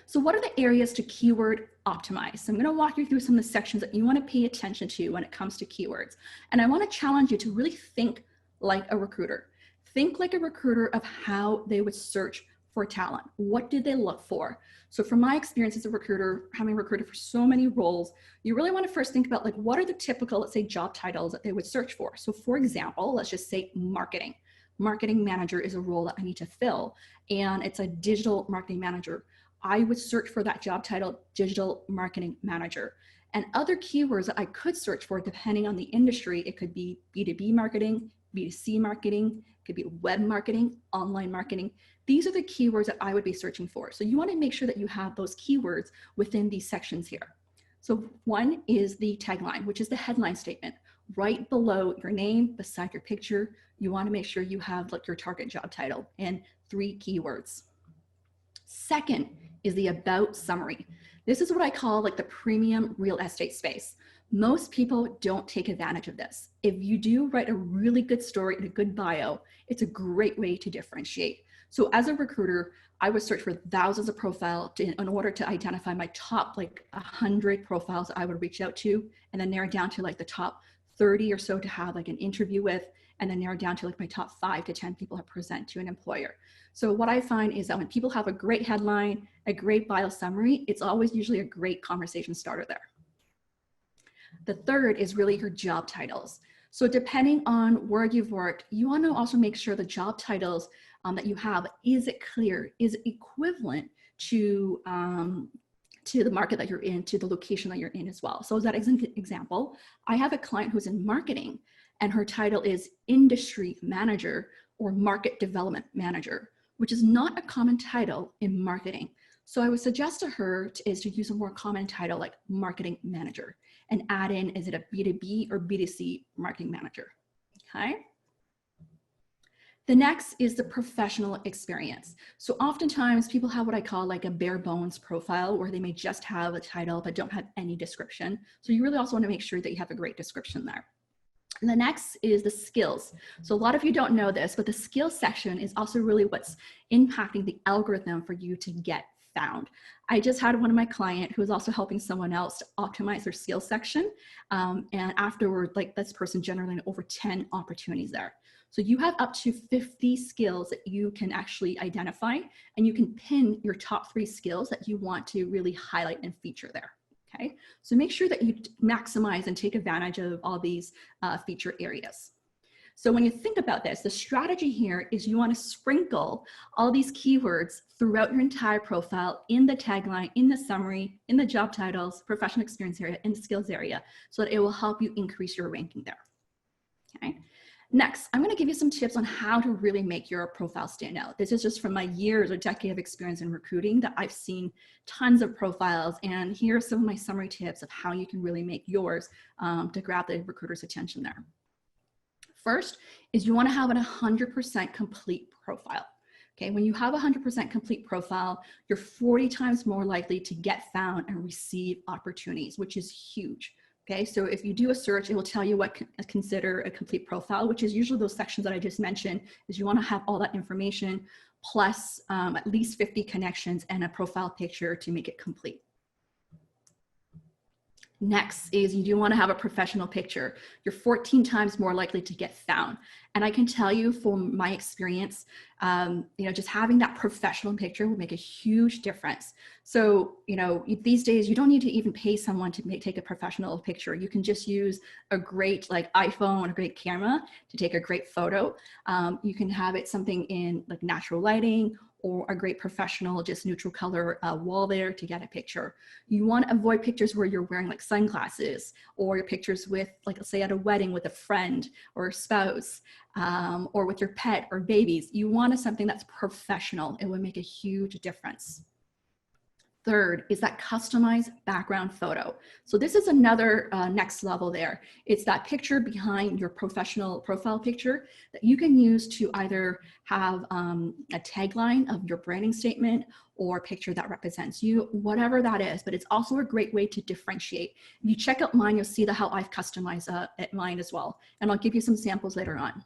So what are the areas to keyword optimize? So I'm going to walk you through some of the sections that you want to pay attention to when it comes to keywords. And I want to challenge you to really think like a recruiter. Think like a recruiter of how they would search for talent. What did they look for? So from my experience as a recruiter, having recruited for so many roles, you really want to first think about like, what are the typical, let's say, job titles that they would search for? So for example, let's just say marketing. Marketing manager is a role that I need to fill, and it's a digital marketing manager. I would search for that job title, digital marketing manager. And other keywords that I could search for, depending on the industry, it could be B2B marketing, B2C marketing, it could be web marketing, online marketing. These are the keywords that I would be searching for. So you want to make sure that you have those keywords within these sections here. So one is the tagline, which is the headline statement. Right below your name, beside your picture, you want to make sure you have like your target job title and 3 keywords. Second is the about summary. This is what I call like the premium real estate space. Most people don't take advantage of this. If you do write a really good story and a good bio, it's a great way to differentiate. So as a recruiter, I would search for thousands of profiles in order to identify my top like 100 profiles I would reach out to, and then narrow down to like the top 30 or so to have like an interview with, and then narrow down to like my top 5 to 10 people to present to an employer. So what I find is that when people have a great headline, a great bio summary, it's always usually a great conversation starter there. The third is really your job titles. So depending on where you've worked, you want to also make sure the job titles that you have, is it clear, is it equivalent to the market that you're in, to the location that you're in as well. So as that example, I have a client who's in marketing and her title is industry manager or market development manager, which is not a common title in marketing. So I would suggest to her is to use a more common title like marketing manager and add in, is it a B2B or B2C marketing manager, okay? The next is the professional experience. So oftentimes people have what I call like a bare bones profile where they may just have a title but don't have any description. So you really also want to make sure that you have a great description there. And the next is the skills. So a lot of you don't know this, but the skills section is also really what's impacting the algorithm for you to get found. I just had one of my clients who was also helping someone else to optimize their skills section. And afterward, like this person generated over 10 opportunities there. So you have up to 50 skills that you can actually identify, and you can pin your top 3 skills that you want to really highlight and feature there. Okay, so make sure that you maximize and take advantage of all these feature areas. So when you think about this, the strategy here is you want to sprinkle all these keywords throughout your entire profile, in the tagline, in the summary, in the job titles, professional experience area, in the skills area, so that it will help you increase your ranking there. Okay. Next, I'm going to give you some tips on how to really make your profile stand out. This is just from my years or decade of experience in recruiting that I've seen tons of profiles, and here are some of my summary tips of how you can really make yours to grab the recruiter's attention there. First is you want to have an 100% complete profile. Okay, when you have a 100% complete profile, you're 40 times more likely to get found and receive opportunities, which is huge. Okay, so if you do a search, it will tell you what consider a complete profile, which is usually those sections that I just mentioned, is you want to have all that information plus at least 50 connections and a profile picture to make it complete. Next is you do want to have a professional picture. You're 14 times more likely to get found. And I can tell you from my experience, just having that professional picture will make a huge difference. So, these days you don't need to even pay someone to take a professional picture. You can just use a great iPhone, a great camera to take a great photo. You can have it something in natural lighting, or a great professional, just neutral color wall there to get a picture. You want to avoid pictures where you're wearing sunglasses, or your pictures with let's say at a wedding with a friend or a spouse, or with your pet or babies. You want something that's professional. It would make a huge difference. Third is that customized background photo. So this is another next level there. It's that picture behind your professional profile picture that you can use to either have a tagline of your branding statement or a picture that represents you, whatever that is, but it's also a great way to differentiate. If you check out mine, you'll see how I've customized mine as well. And I'll give you some samples later on.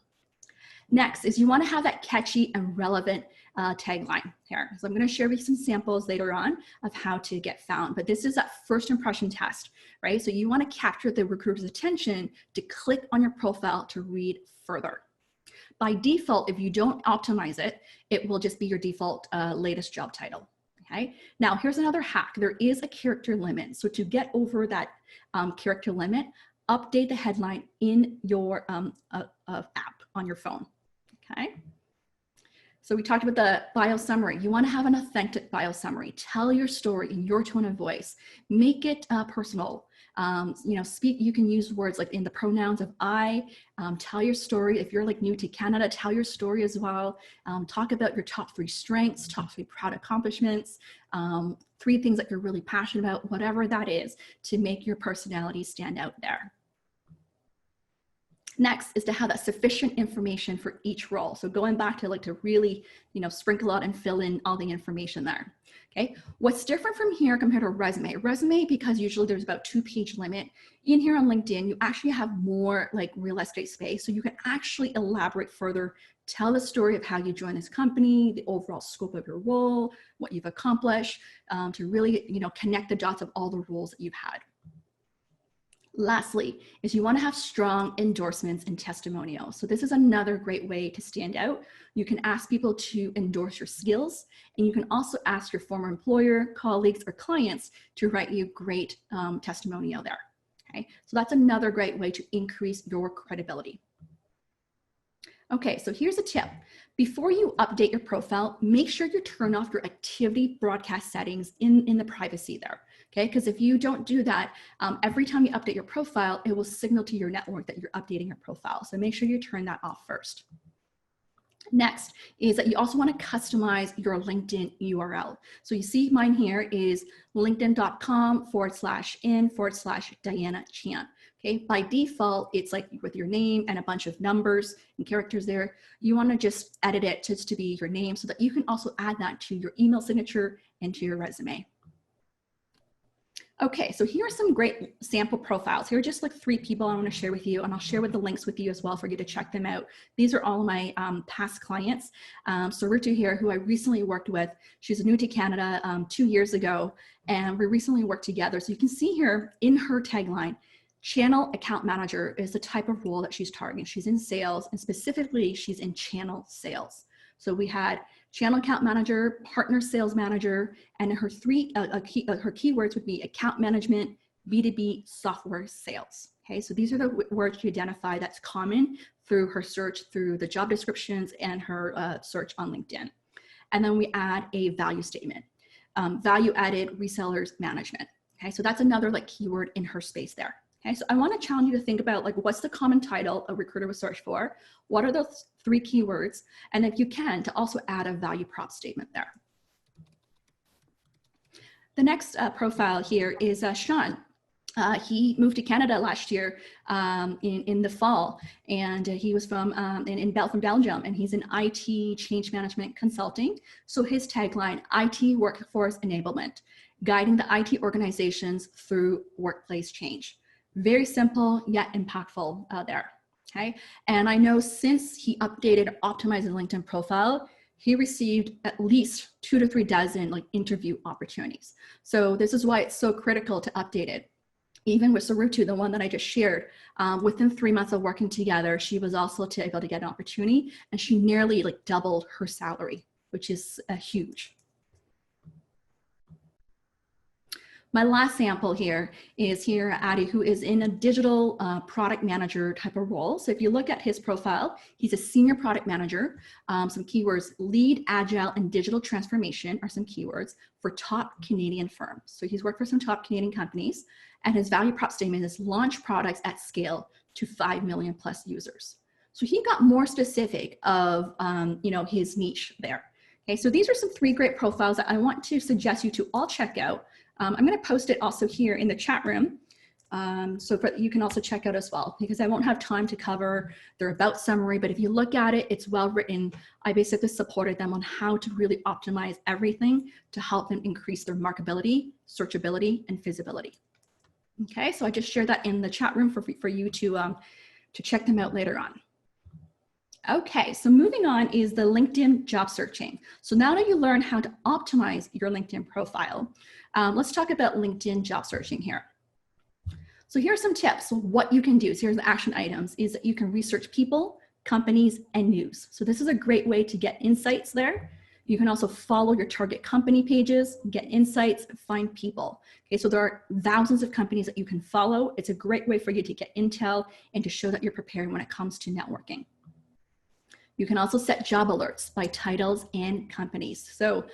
Next is you want to have that catchy and relevant tagline here. So I'm going to share with you some samples later on of how to get found, but this is that first impression test, right? So you want to capture the recruiter's attention to click on your profile to read further. By default, if you don't optimize it, it will just be your default latest job title. Okay. Now here's another hack. There is a character limit. So to get over that character limit, update the headline in your app on your phone. Okay. So we talked about the bio summary. You want to have an authentic bio summary. Tell your story in your tone of voice. Make it personal. Speak. You can use words like in the pronouns of I. Tell your story. If you're new to Canada, tell your story as well. Talk about your top 3 strengths, top 3 proud accomplishments, 3 things that you're really passionate about, whatever that is, to make your personality stand out there. Next is to have that sufficient information for each role. So going back to really, sprinkle out and fill in all the information there. Okay. What's different from here compared to a resume? Resume, because usually there's about 2-page limit. In here on LinkedIn, you actually have more real estate space. So you can actually elaborate further, tell the story of how you joined this company, the overall scope of your role, what you've accomplished, to really, connect the dots of all the roles that you've had. Lastly, is you want to have strong endorsements and testimonials. So this is another great way to stand out. You can ask people to endorse your skills, and you can also ask your former employer, colleagues, or clients to write you great testimonial there. Okay, so that's another great way to increase your credibility. Okay, so here's a tip. Before you update your profile, make sure you turn off your activity broadcast settings in the privacy there. Okay, because if you don't do that, every time you update your profile, it will signal to your network that you're updating your profile. So make sure you turn that off first. Next is that you also want to customize your LinkedIn URL. So you see mine here is linkedin.com/in/Diana Chan. Okay, by default, it's with your name and a bunch of numbers and characters there. You want to just edit it just to be your name so that you can also add that to your email signature and to your resume. Okay, so here are some great sample profiles. Here are just 3 people I want to share with you, and I'll share with the links with you as well for you to check them out. These are all my past clients. So Ritu here, who I recently worked with, she's new to Canada 2 years ago, and we recently worked together. So you can see here in her tagline, channel account manager is the type of role that she's targeting. She's in sales, and specifically she's in channel sales. So we had channel account manager, partner sales manager, and her her keywords would be account management, B2B software sales. Okay, so these are the words she identified that's common through her search through the job descriptions and her search on LinkedIn. And then we add a value statement, value added resellers management. Okay, so that's another like keyword in her space there. Okay, so I want to challenge you to think about like what's the common title a recruiter would search for? What are those 3 keywords? And if you can, to also add a value prop statement there. The next profile here is Sean. He moved to Canada last year in the fall, and he was from Belgium, and he's in IT change management consulting. So his tagline, IT workforce enablement, guiding the IT organizations through workplace change. Very simple yet impactful there, okay? And I know since he updated, optimized his LinkedIn profile, he received at least 2 to 3 dozen like interview opportunities. So this is why it's so critical to update it. Even with Sarutu, the one that I just shared, within 3 months of working together, she was also able to get an opportunity, and she nearly like doubled her salary, which is huge. My last sample here is Adi, who is in a digital product manager type of role. So if you look at his profile, he's a senior product manager. Some keywords, lead, agile, and digital transformation are some keywords for top Canadian firms. So he's worked for some top Canadian companies, and his value prop statement is launch products at scale to 5 million plus users. So he got more specific of his niche there. Okay, so these are some 3 great profiles that I want to suggest you to all check out. I'm going to post it also here in the chat room, so you can also check out as well, because I won't have time to cover their about summary, but if you look at it, it's well written. I basically supported them on how to really optimize everything to help them increase their marketability, searchability, and visibility. Okay, so I just shared that in the chat room for you to check them out later on. Okay, so moving on is the LinkedIn job searching. So now that you learn how to optimize your LinkedIn profile, let's talk about LinkedIn job searching here. So here are some tips. So what you can do, so here's the action items, is that you can research people, companies, and news. So this is a great way to get insights there. You can also follow your target company pages, get insights, find people. Okay, so there are thousands of companies that you can follow. It's a great way for you to get intel and to show that you're prepared when it comes to networking. You can also set job alerts by titles and companies. So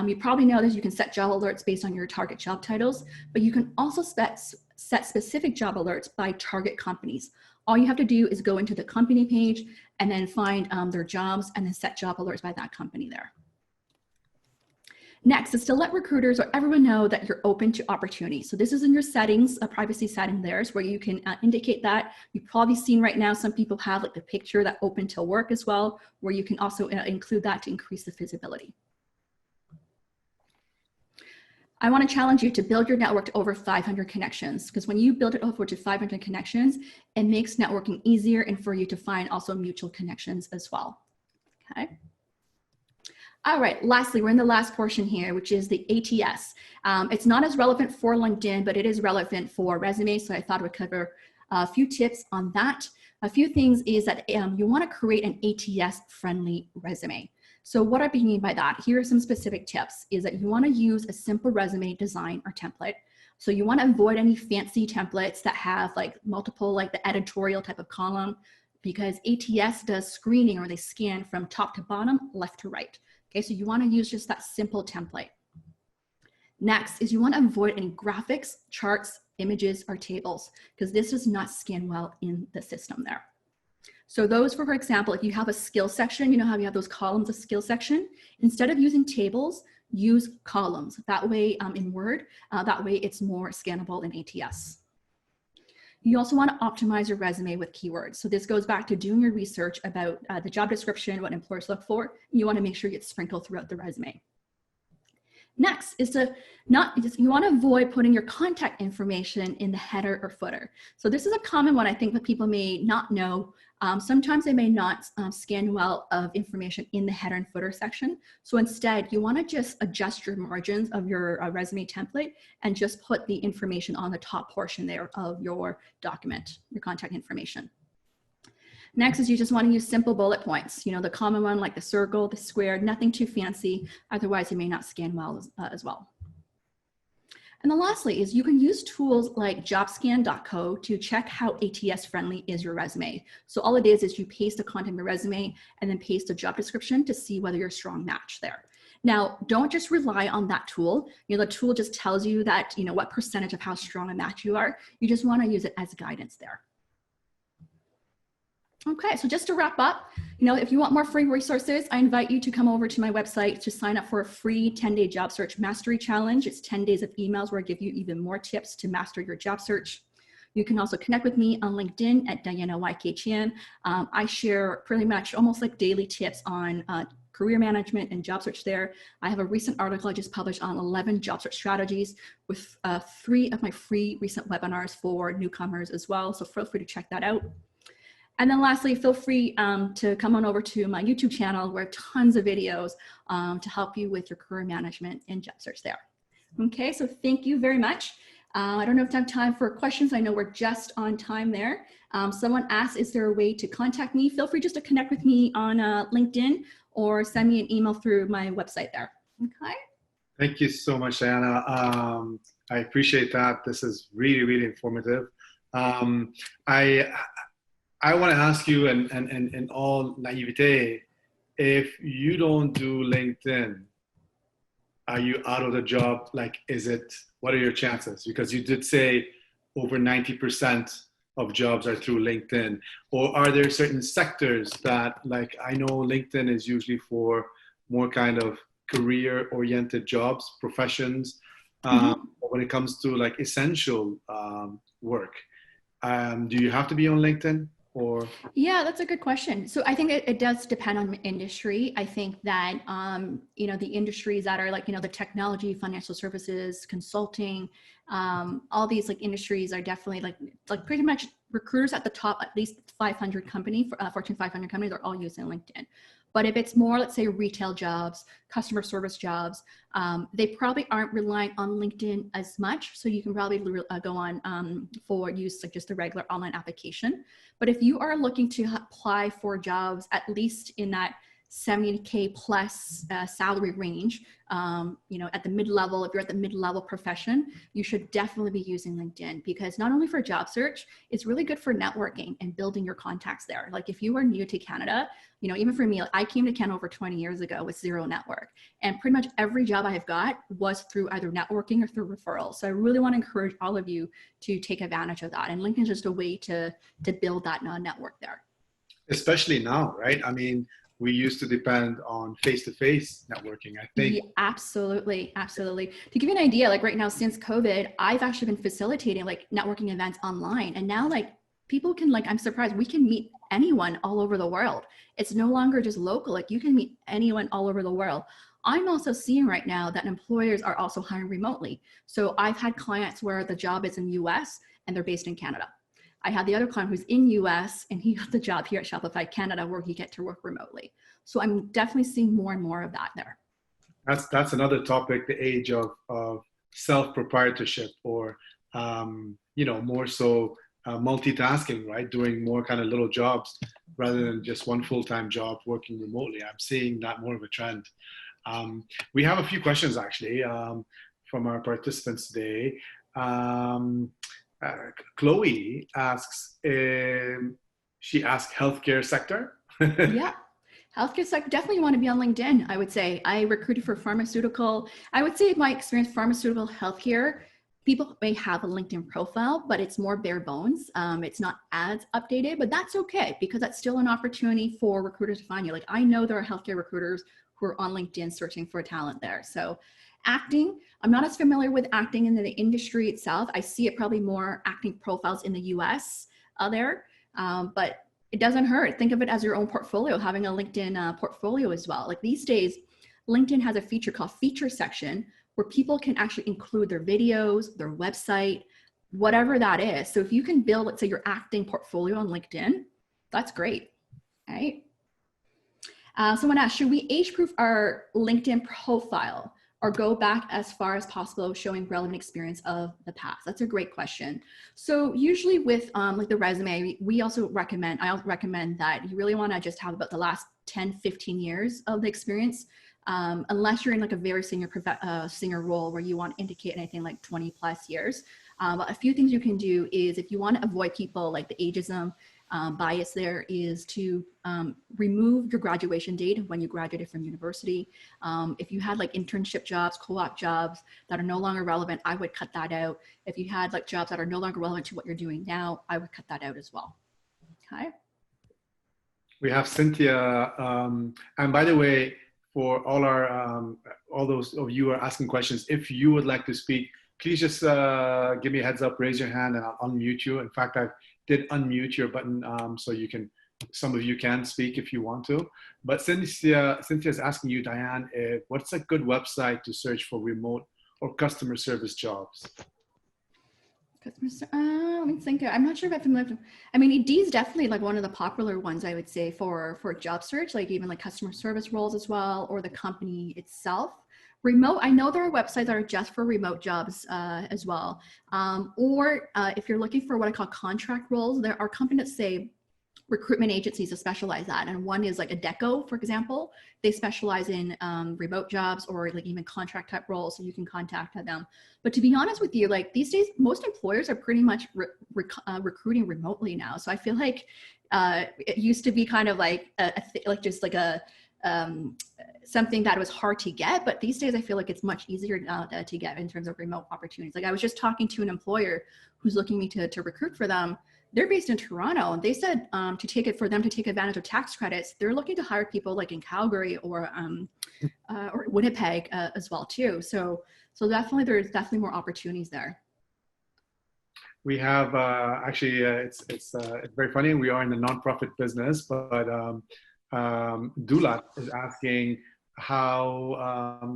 you probably know that you can set job alerts based on your target job titles, but you can also set specific job alerts by target companies. All you have to do is go into the company page and then find their jobs and then set job alerts by that company there. Next is to let recruiters or everyone know that you're open to opportunities. So this is in your settings, a privacy setting there is where you can indicate that. You've probably seen right now, some people have like the picture that open to work as well, where you can also include that to increase the visibility. I want to challenge you to build your network to over 500 connections, because when you build it over to 500 connections, it makes networking easier and for you to find also mutual connections as well, okay? All right, lastly, we're in the last portion here, which is the ATS. It's not as relevant for LinkedIn, but it is relevant for resumes, so I thought I would cover a few tips on that. A few things is that you want to create an ATS-friendly resume. So what I mean by that, here are some specific tips, is that you want to use a simple resume design or template. So you want to avoid any fancy templates that have like multiple, like the editorial type of column, because ATS does screening, or they scan from top to bottom, left to right. Okay, so you want to use just that simple template. Next is you want to avoid any graphics, charts, images, or tables, because this does not scan well in the system there. So those, for example, if you have a skill section, you know how you have those columns of skill section, instead of using tables, use columns. That way in Word, that way it's more scannable in ATS. You also want to optimize your resume with keywords. So this goes back to doing your research about the job description, what employers look for. You want to make sure it's sprinkled throughout the resume. Next is you want to avoid putting your contact information in the header or footer. So this is a common one I think that people may not know. Sometimes they may not scan well of information in the header and footer section. So instead, you want to just adjust your margins of your resume template and just put the information on the top portion there of your document, your contact information. Next is you just want to use simple bullet points, you know, the common one like the circle, the square, nothing too fancy, otherwise it may not scan well as well. And then lastly is you can use tools like jobscan.co to check how ATS friendly is your resume. So all it is you paste the content of your resume and then paste a job description to see whether you're a strong match there. Now, don't just rely on that tool. You know, the tool just tells you that, you know, what percentage of how strong a match you are. You just want to use it as guidance there. Okay, so just to wrap up, you know, if you want more free resources, I invite you to come over to my website to sign up for a free 10-day job search mastery challenge. It's 10 days of emails where I give you even more tips to master your job search. You can also connect with me on LinkedIn at Diana YK Chan. I share pretty much almost like daily tips on career management and job search there. I have a recent article I just published on 11 job search strategies with 3 of my free recent webinars for newcomers as well. So feel free to check that out. And then lastly, feel free to come on over to my YouTube channel where tons of videos to help you with your career management and job search there. Okay, so thank you very much. I don't know if I have time for questions. I know we're just on time there. Someone asked, is there a way to contact me? Feel free just to connect with me on LinkedIn or send me an email through my website there. Okay. Thank you so much, Diana. I appreciate that. This is really, really informative. I want to ask you, and in all naivete, if you don't do LinkedIn, are you out of the job? Like, what are your chances? Because you did say over 90% of jobs are through LinkedIn. Or are there certain sectors that, like, I know LinkedIn is usually for more kind of career-oriented jobs, professions, but when it comes to like essential work, do you have to be on LinkedIn? Or? Yeah, that's a good question. So I think it does depend on industry. I think that, you know, the industries that are like, you know, the technology, financial services, consulting, all these like industries are definitely like pretty much recruiters at the top, at least 500 company, Fortune 500 companies are all using LinkedIn. But if it's more, let's say retail jobs, customer service jobs, they probably aren't relying on LinkedIn as much. So you can probably go on for use like just a regular online application. But if you are looking to apply for jobs, at least in that 70K plus salary range, you know, at the mid-level, if you're at the mid-level profession, you should definitely be using LinkedIn because not only for job search, it's really good for networking and building your contacts there. Like if you are new to Canada, you know, even for me, I came to Canada over 20 years ago with zero network, and pretty much every job I have got was through either networking or through referrals. So I really want to encourage all of you to take advantage of that. And LinkedIn is just a way to build that network there. Especially now, right? I mean, we used to depend on face-to-face networking, I think. Yeah, absolutely. Absolutely. To give you an idea, like right now, since COVID, I've actually been facilitating like networking events online. And now like people can like, I'm surprised we can meet anyone all over the world. It's no longer just local. Like you can meet anyone all over the world. I'm also seeing right now that employers are also hiring remotely. So I've had clients where the job is in US and they're based in Canada. I had the other client who's in US and he got the job here at Shopify Canada where he get to work remotely. So I'm definitely seeing more and more of that there. That's another topic, the age of self-proprietorship or, you know, more so multitasking, right? Doing more kind of little jobs rather than just one full-time job working remotely. I'm seeing that more of a trend. We have a few questions actually from our participants today. Chloe asks, she asked healthcare sector. Yeah, healthcare sector, definitely want to be on LinkedIn, I would say. I recruited for pharmaceutical. I would say my experience, pharmaceutical healthcare, people may have a LinkedIn profile, but it's more bare bones. It's not as updated, but that's okay because that's still an opportunity for recruiters to find you. Like I know there are healthcare recruiters who are on LinkedIn searching for talent there. So acting, I'm not as familiar with acting in the industry itself. I see it probably more acting profiles in the US there, but it doesn't hurt. Think of it as your own portfolio, having a LinkedIn portfolio as well. Like these days, LinkedIn has a feature called feature section where people can actually include their videos, their website, whatever that is. So if you can build, let's say your acting portfolio on LinkedIn, that's great, right? Someone asked, should we age-proof our LinkedIn profile or go back as far as possible showing relevant experience of the past? That's a great question. So usually with like the resume, I also recommend that you really want to just have about the last 10, 15 years of the experience unless you're in like a very senior role where you want to indicate anything like 20 plus years. But a few things you can do is, if you want to avoid people like the ageism bias, there is to remove your graduation date when you graduated from university. If you had like internship jobs, co-op jobs that are no longer relevant, I would cut that out. If you had like jobs that are no longer relevant to what you're doing now, I would cut that out as well. Okay. We have Cynthia, and by the way, for all those of you who are asking questions, if you would like to speak, please just give me a heads up, raise your hand, and I'll unmute you. In fact, I did unmute your button, so you can, some of you can speak if you want to. But Cynthia is asking you, Diane, what's a good website to search for remote or customer service jobs? Let me think. I'm not sure if I'm familiar. I mean, Indeed is definitely like one of the popular ones, I would say, for job search, like even like customer service roles as well, or the company itself. Remote, I know there are websites that are just for remote jobs as well. Or if you're looking for what I call contract roles, there are companies that say recruitment agencies that specialize that. And one is like Adecco, for example. They specialize in remote jobs or like even contract type roles, so you can contact them. But to be honest with you, like these days, most employers are pretty much recruiting remotely now. So I feel like it used to be kind of like something that was hard to get, but these days I feel like it's much easier now to get in terms of remote opportunities. Like I was just talking to an employer who's looking me to recruit for them. They're based in Toronto, and they said for them to take advantage of tax credits, they're looking to hire people like in Calgary or Winnipeg as well too. So definitely there's definitely more opportunities there. We have actually it's very funny. We are in the nonprofit business, but Dula is asking how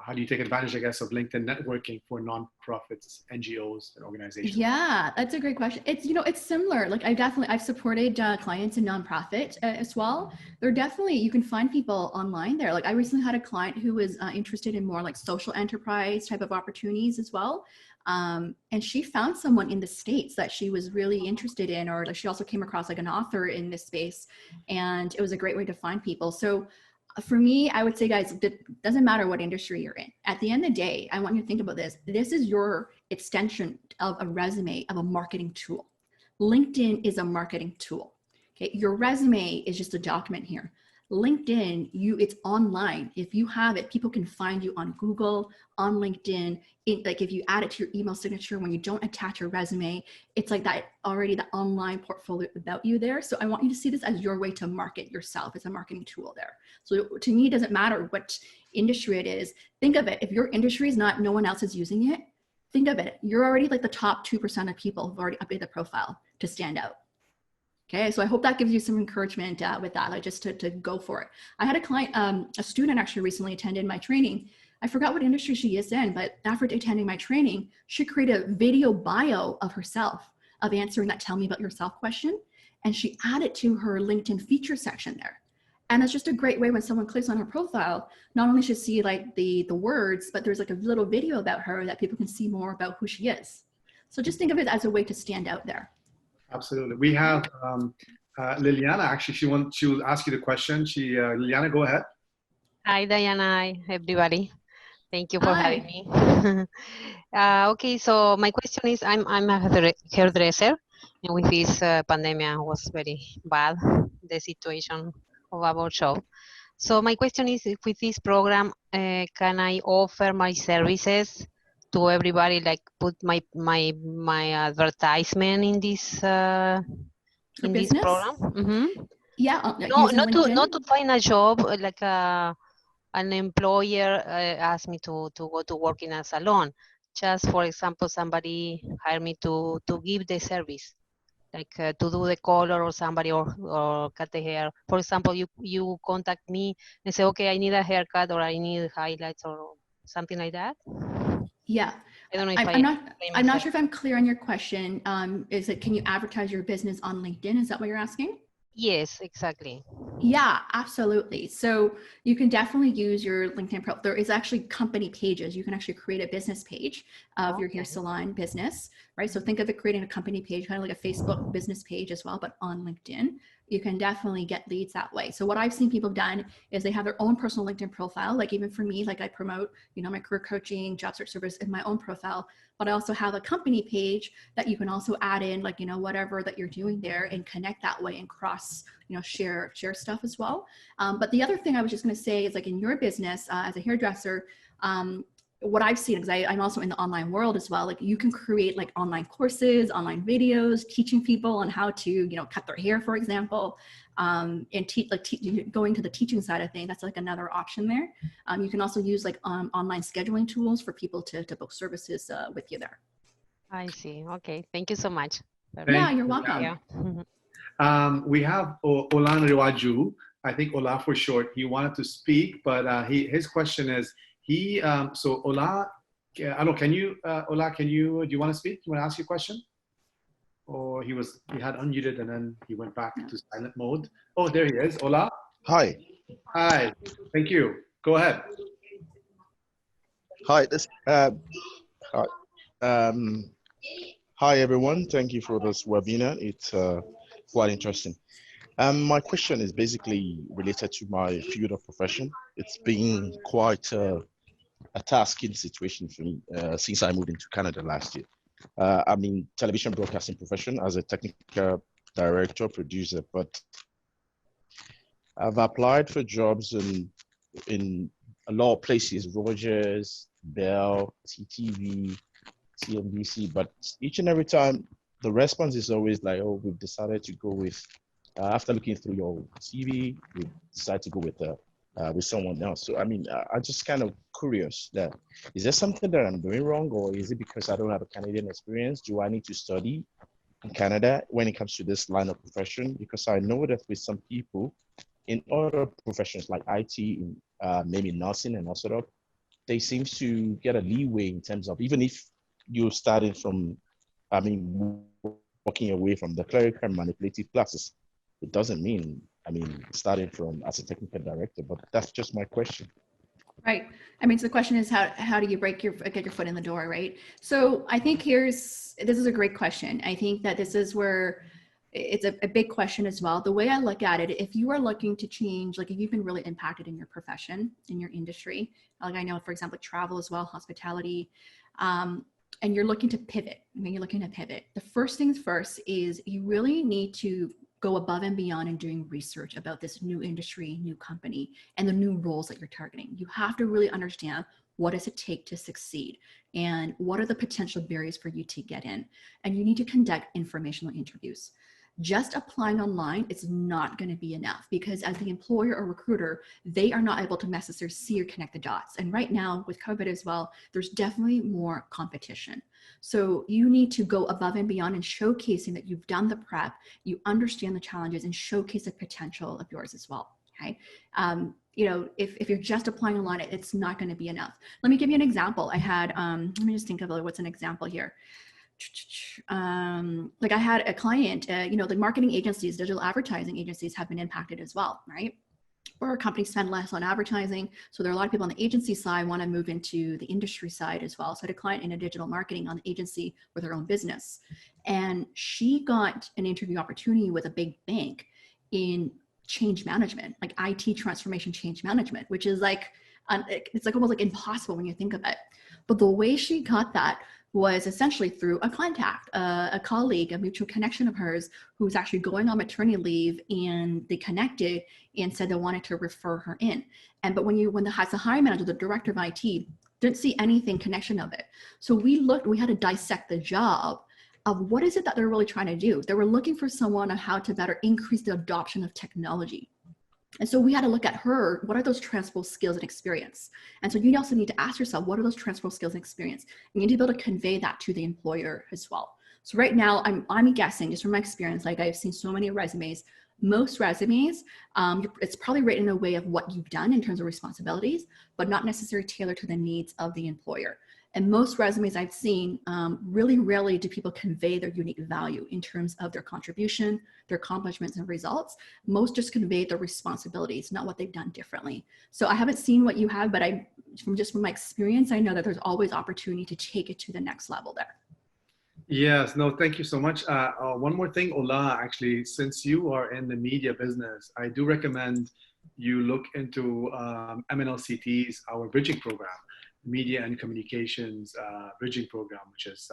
how do you take advantage, I guess, of LinkedIn networking for nonprofits, NGOs, and organizations? Yeah, that's a great question. It's similar. Like I've supported clients in nonprofit as well. You can find people online there. Like I recently had a client who was interested in more like social enterprise type of opportunities as well. And she found someone in the States that she was really interested in, or like she also came across like an author in this space, and it was a great way to find people. So for me, I would say, guys, it doesn't matter what industry you're in. At the end of the day, I want you to think about this. This is your extension of a resume, of a marketing tool. LinkedIn is a marketing tool. Okay, your resume is just a document here. LinkedIn, it's online. If you have it, people can find you on Google, on LinkedIn. Like if you add it to your email signature, when you don't attach your resume, it's like that already, the online portfolio about you there. So I want you to see this as your way to market yourself. It's a marketing tool there. So to me, it doesn't matter what industry it is. Think of it. If your industry is no one else is using it, think of it. You're already like the top 2% of people who've already updated the profile to stand out. Okay, so I hope that gives you some encouragement with that, like just to go for it. I had a client, a student actually recently attended my training. I forgot what industry she is in, but after attending my training, she created a video bio of herself, of answering that "tell me about yourself" question, and she added to her LinkedIn feature section there. And it's just a great way when someone clicks on her profile, not only should see like the words, but there's like a little video about her that people can see more about who she is. So just think of it as a way to stand out there. Absolutely. We have Liliana, actually, she will ask you the question. Liliana, go ahead. Hi, Diana. Hi, everybody. Thank you for having me. Okay, so my question is, I'm a hairdresser, and with this pandemic was very bad, the situation of our shop. So my question is, if with this program, can I offer my services to everybody, like put my advertisement in this program? Mm-hmm. Yeah. Not to find a job, like an employer asked me to go to work in a salon. Just for example, somebody hired me to give the service, like to do the color, or somebody or cut the hair. For example, you contact me and say, okay, I need a haircut, or I need highlights, or something like that. Yeah. I don't know if I'm not sure if I'm clear on your question. Is it, can you advertise your business on LinkedIn? Is that what you're asking? Yes, exactly. Yeah, absolutely. So you can definitely use your LinkedIn profile. There is actually company pages. You can actually create a business page of your hair salon business, right? So think of it creating a company page, kind of like a Facebook business page as well, but on LinkedIn. you can definitely get leads that way. So what I've seen people done is they have their own personal LinkedIn profile. Like even for me, like I promote, you know, my career coaching, job search service in my own profile, but I also have a company page that you can also add in, like, you know, whatever that you're doing there and connect that way and cross, you know, share stuff as well. But the other thing I was just going to say is, like, in your business as a hairdresser, what I've seen, because I'm also in the online world as well, like you can create like online courses, online videos, teaching people on how to, you know, cut their hair, for example, and going to the teaching side of things. That's like another option there. You can also use like online scheduling tools for people to book services with you there. I see. Okay. Thank you so much. Yeah, you're welcome. Yeah. We have Olan Riwaju. I think Ola for short. He wanted to speak, but his question is, so Ola, I don't know, Ola, do you want to speak? Do you want to ask your question? Or he had unmuted and then he went back to silent mode. Oh, there he is. Ola. Hi. Hi. Thank you. Go ahead. Hi. Hi everyone. Thank you for this webinar. It's quite interesting. My question is basically related to my field of profession. It's been quite a tasking situation for me since I moved into Canada last year. I'm in television broadcasting profession as a technical director, producer, but I've applied for jobs in a lot of places, Rogers, Bell, TTV, CNBC, but each and every time the response is always like, oh, we've decided to go with, after looking through your CV, we decided to go with someone else. So, I mean, I'm just kind of curious that, is there something that I'm doing wrong, or is it because I don't have a Canadian experience? Do I need to study in Canada when it comes to this line of profession? Because I know that with some people in other professions like IT, in, maybe nursing and also that, they seem to get a leeway in terms of, even if you started from, I mean, walking away from the clerical and manipulative classes, it doesn't mean, I mean, starting from as a technical director, but that's just my question. Right. I mean, so the question is, how do you get your foot in the door, right? So I think this is a great question. I think that this is where it's a big question as well. The way I look at it, if you are looking to change, like if you've been really impacted in your profession, in your industry, like I know, for example, travel as well, hospitality, and you're looking to pivot, the first things first is you really need to go above and beyond in doing research about this new industry, new company, and the new roles that you're targeting. You have to really understand what does it take to succeed and what are the potential barriers for you to get in. And you need to conduct informational interviews. Just applying online is not going to be enough, because as the employer or recruiter, they are not able to necessarily see or connect the dots. And right now with COVID as well, there's definitely more competition. So you need to go above and beyond in showcasing that you've done the prep, you understand the challenges, and showcase the potential of yours as well. Okay. You know, if you're just applying online, it's not going to be enough. Let me give you an example. I had, let me just think of what's an example here. Like I had a client, you know, the marketing agencies, digital advertising agencies have been impacted as well, right? Where companies spend less on advertising. So there are a lot of people on the agency side want to move into the industry side as well. So I had a client in a digital marketing on the agency with her own business. And she got an interview opportunity with a big bank in change management, like IT transformation change management, which is like, it's like almost like impossible when you think of it. But the way she got that was essentially through a contact, a colleague, a mutual connection of hers who was actually going on maternity leave, and they connected and said they wanted to refer her in. And but when the hiring manager, the director of IT, didn't see anything connection of it. So we had to dissect the job of what is it that they're really trying to do. They were looking for someone on how to better increase the adoption of technology. And so we had to look at her, what are those transferable skills and experience? And so you also need to ask yourself, what are those transferable skills and experience? And you need to be able to convey that to the employer as well. So right now, I'm guessing, just from my experience, like I've seen so many resumes, most resumes, it's probably written in a way of what you've done in terms of responsibilities, but not necessarily tailored to the needs of the employer. And most resumes I've seen, really rarely do people convey their unique value in terms of their contribution, their accomplishments and results. Most just convey their responsibilities, not what they've done differently. So I haven't seen what you have, but from my experience, I know that there's always opportunity to take it to the next level there. Yes, no, thank you so much. One more thing, Ola, actually, since you are in the media business, I do recommend you look into MNLCT's, our bridging program, Media and Communications Bridging Program, which is,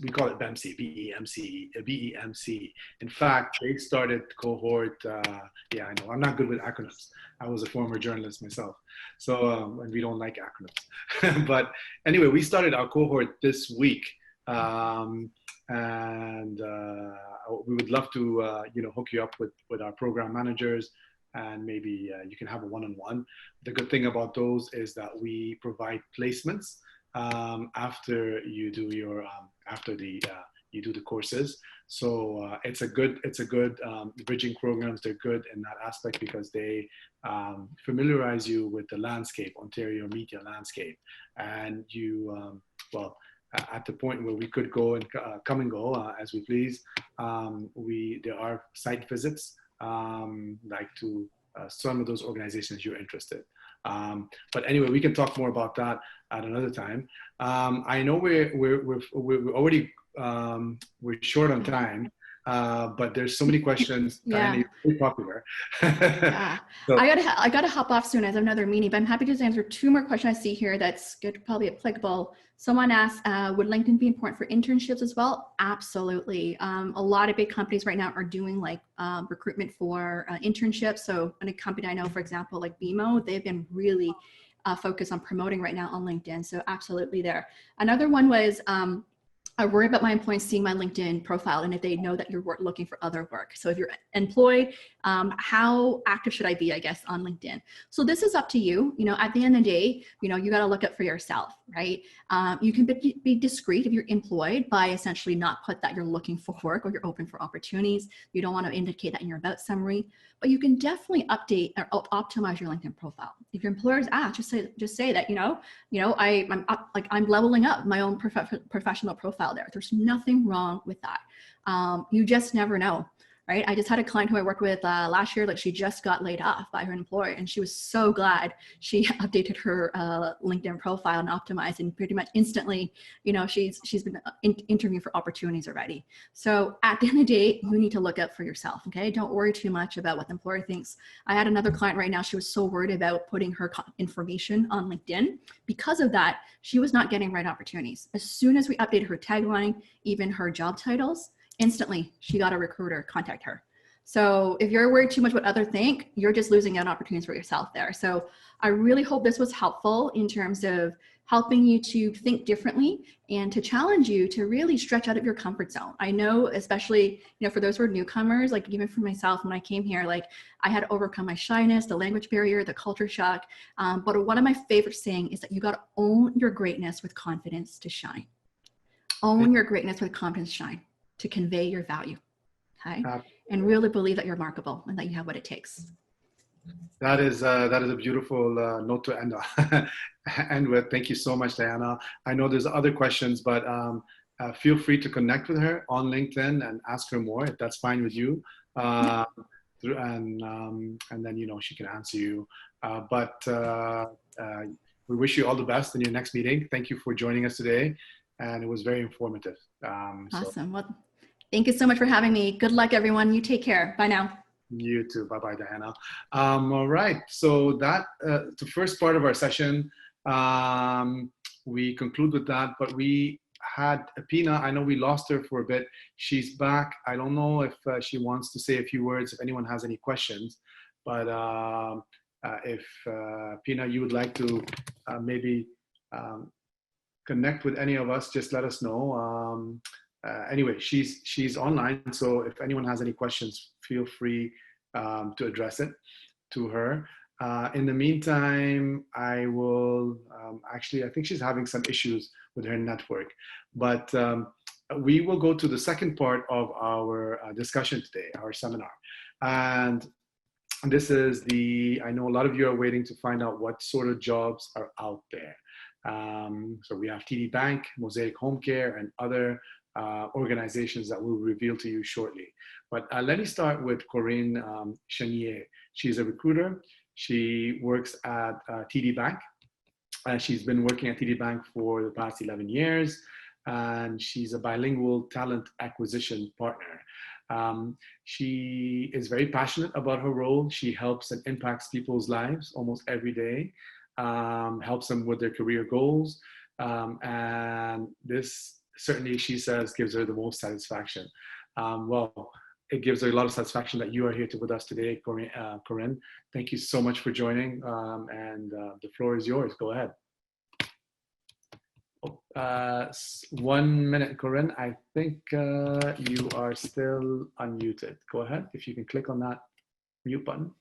we call it BEMC, B-E-M-C, B-E-M-C. In fact, they started cohort, yeah, I know, I'm not good with acronyms. I was a former journalist myself, so, and we don't like acronyms. But anyway, we started our cohort this week. And we would love to hook you up with our program managers, and maybe you can have a one-on-one. The good thing about those is that we provide placements after you do your you do the courses. So it's a good bridging programs. They're good in that aspect because they familiarize you with the landscape, Ontario media landscape, and you well, at the point where we could go and come and go as we please. There are site visits, like to some of those organizations you're interested. But anyway, we can talk more about that at another time. I know we're already we're short on time. But there's so many questions. Yeah. Diana, you're very popular. Yeah. So, I gotta hop off soon as I have another meeting, but I'm happy to answer two more questions I see here that's good, probably applicable. Someone asked, would LinkedIn be important for internships as well? Absolutely. A lot of big companies right now are doing like recruitment for internships. So in a company I know, for example, like BMO, they've been really focused on promoting right now on LinkedIn. So absolutely there. Another one was, I worry about my employees seeing my LinkedIn profile and if they know that you're looking for other work. So if you're employed, how active should I be, I guess, on LinkedIn? So this is up to you. You know, at the end of the day, you know, you got to look up for yourself, right? You can be discreet if you're employed by essentially not put that you're looking for work or you're open for opportunities. You don't want to indicate that in your about summary, but you can definitely update or optimize your LinkedIn profile. If your employers ask, just say that, I'm leveling up my own professional profile there. There's nothing wrong with that. You just never know, right? I just had a client who I worked with last year, like she just got laid off by her employer and she was so glad she updated her LinkedIn profile and optimized, and pretty much instantly, you know, she's been interviewing for opportunities already. So at the end of the day, you need to look up for yourself, okay? Don't worry too much about what the employer thinks. I had another client right now, she was so worried about putting her information on LinkedIn. Because of that, she was not getting right opportunities. As soon as we updated her tagline, even her job titles, instantly she got a recruiter contact her. So if you're worried too much what others think, you're just losing out on opportunities for yourself there. So I really hope this was helpful in terms of helping you to think differently and to challenge you to really stretch out of your comfort zone. I know, especially, you know, for those who are newcomers, like even for myself, when I came here, like I had to overcome my shyness, the language barrier, the culture shock. But one of my favorite saying is that you got to own your greatness with confidence to shine. Own your greatness with confidence to shine, to convey your value, okay? And really believe that you're remarkable and that you have what it takes. that is a beautiful note to end on. End with. Thank you so much, Diana. I know there's other questions, but feel free to connect with her on LinkedIn and ask her more if that's fine with you. And then, you know, she can answer you. But we wish you all the best in your next meeting. Thank you for joining us today. And it was very informative. Awesome. Well, thank you so much for having me. Good luck, everyone. You take care. Bye now. You too. Bye-bye, Diana. All right. So that the first part of our session, we conclude with that. But we had Pina. I know we lost her for a bit. She's back. I don't know if she wants to say a few words, if anyone has any questions. But if Pina, you would like to maybe connect with any of us, just let us know. Anyway, she's online, so if anyone has any questions, feel free to address it to her. In the meantime, I will actually, I think she's having some issues with her network, but we will go to the second part of our discussion today, our seminar. And this is I know a lot of you are waiting to find out what sort of jobs are out there. So we have TD Bank, Mosaic Home Care, and other organizations that we'll reveal to you shortly. But let me start with Corinne Chenier. She's a recruiter. She works at TD Bank. She's been working at TD Bank for the past 11 years. and she's a bilingual talent acquisition partner. She is very passionate about her role. She helps and impacts people's lives almost every day, helps them with their career goals. And this certainly, she says, gives her the most satisfaction. Well, it gives her a lot of satisfaction that you are here with us today, Corinne. Thank you so much for joining, and the floor is yours. Go ahead. 1 minute, Corinne. I think you are still unmuted. Go ahead. If you can click on that mute button.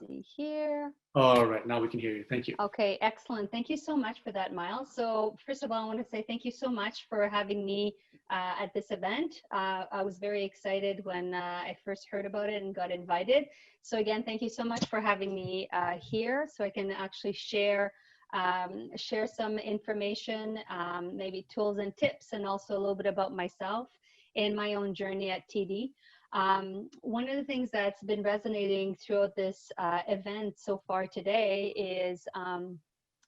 See here. All right, now we can hear you. Thank you. Okay, excellent. Thank you so much for that, Miles. So first of all, I want to say thank you so much for having me at this event. I was very excited when I first heard about it and got invited. So again, thank you so much for having me here so I can actually share some information, maybe tools and tips, and also a little bit about myself and my own journey at TD. One of the things that's been resonating throughout this event so far today is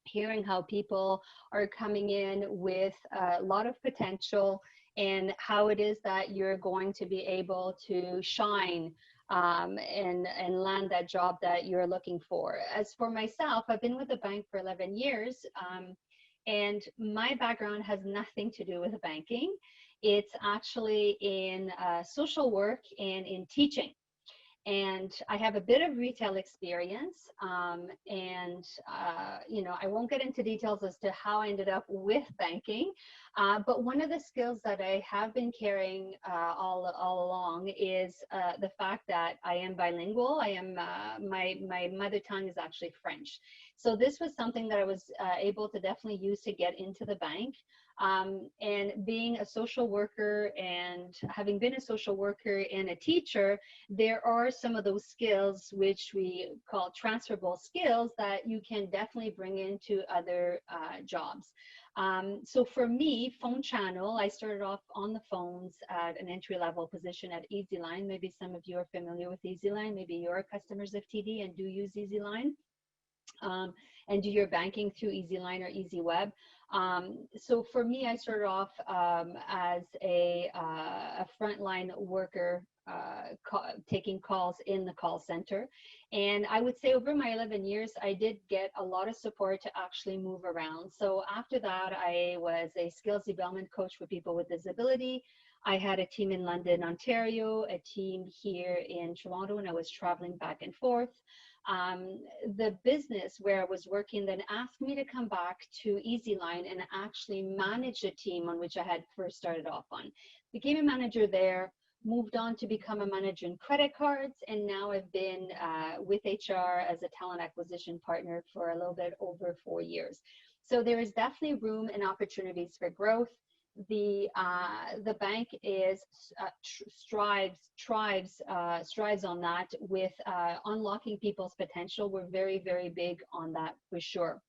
hearing how people are coming in with a lot of potential and how it is that you're going to be able to shine and land that job that you're looking for. As for myself, I've been with the bank for 11 years, and my background has nothing to do with banking. It's actually in social work and in teaching. And I have a bit of retail experience, you know, I won't get into details as to how I ended up with banking, but one of the skills that I have been carrying all along is the fact that I am bilingual. I am my mother tongue is actually French, so this was something that I was able to definitely use to get into the bank. And being a social worker and having been a social worker and a teacher, there are some of those skills which we call transferable skills that you can definitely bring into other jobs. So for me, phone channel, I started off on the phones at an entry-level position at EasyLine. Maybe some of you are familiar with EasyLine. Maybe you're customers of TD and do use EasyLine. And do your banking through EasyLine or EasyWeb. So for me, I started off as a frontline worker, taking calls in the call center. And I would say over my 11 years, I did get a lot of support to actually move around. So after that, I was a skills development coach for people with disability. I had a team in London, Ontario, a team here in Toronto, and I was traveling back and forth. The business where I was working then asked me to come back to EasyLine and actually manage a team on which I had first started off on. Became a manager there, moved on to become a manager in credit cards, and now I've been with HR as a talent acquisition partner for a little bit over 4 years. So there is definitely room and opportunities for growth. The bank is strives on that with unlocking people's potential. We're very, very big on that for sure.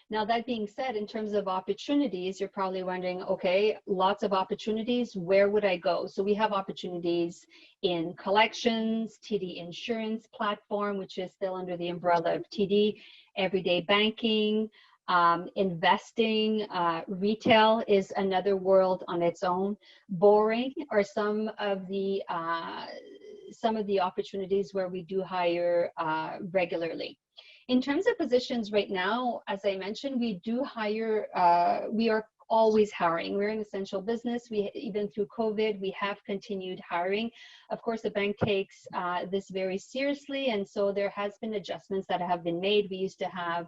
Now, that being said, in terms of opportunities, you're probably wondering, okay, lots of opportunities, where would I go? So we have opportunities in collections, TD Insurance Platform, which is still under the umbrella of TD, everyday banking, investing, retail is another world on its own. Boring are some of the opportunities where we do hire regularly. In terms of positions right now, as I mentioned, we do hire, we are always hiring. We're an essential business. Even through COVID, we have continued hiring. Of course, the bank takes this very seriously, and so there has been adjustments that have been made. We used to have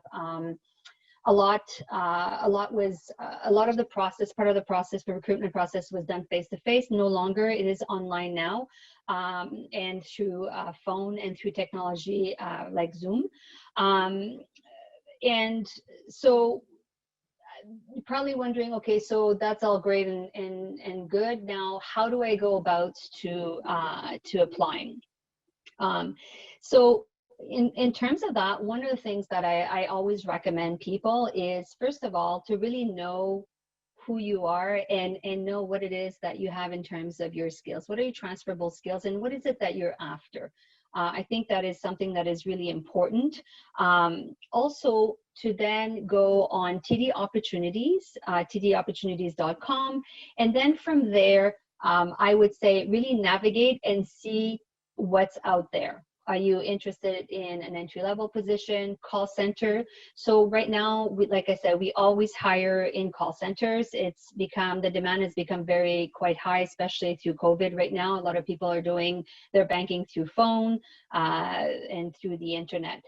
a lot of the process, part of the process, the recruitment process was done face-to-face. No longer, it is online now, and through phone and through technology like Zoom. And so you're probably wondering, okay, so that's all great and good. Now, how do I go about to applying? So in terms of that, one of the things that I always recommend people is, first of all, to really know who you are and know what it is that you have in terms of your skills. What are your transferable skills and what is it that you're after? I think that is something that is really important. Also, to then go on TD Opportunities, tdopportunities.com, and then from there, I would say really navigate and see what's out there. Are you interested in an entry-level position, call center? So right now, like I said, we always hire in call centers. It's become, the demand has become quite high, especially through COVID right now. A lot of people are doing their banking through phone and through the internet.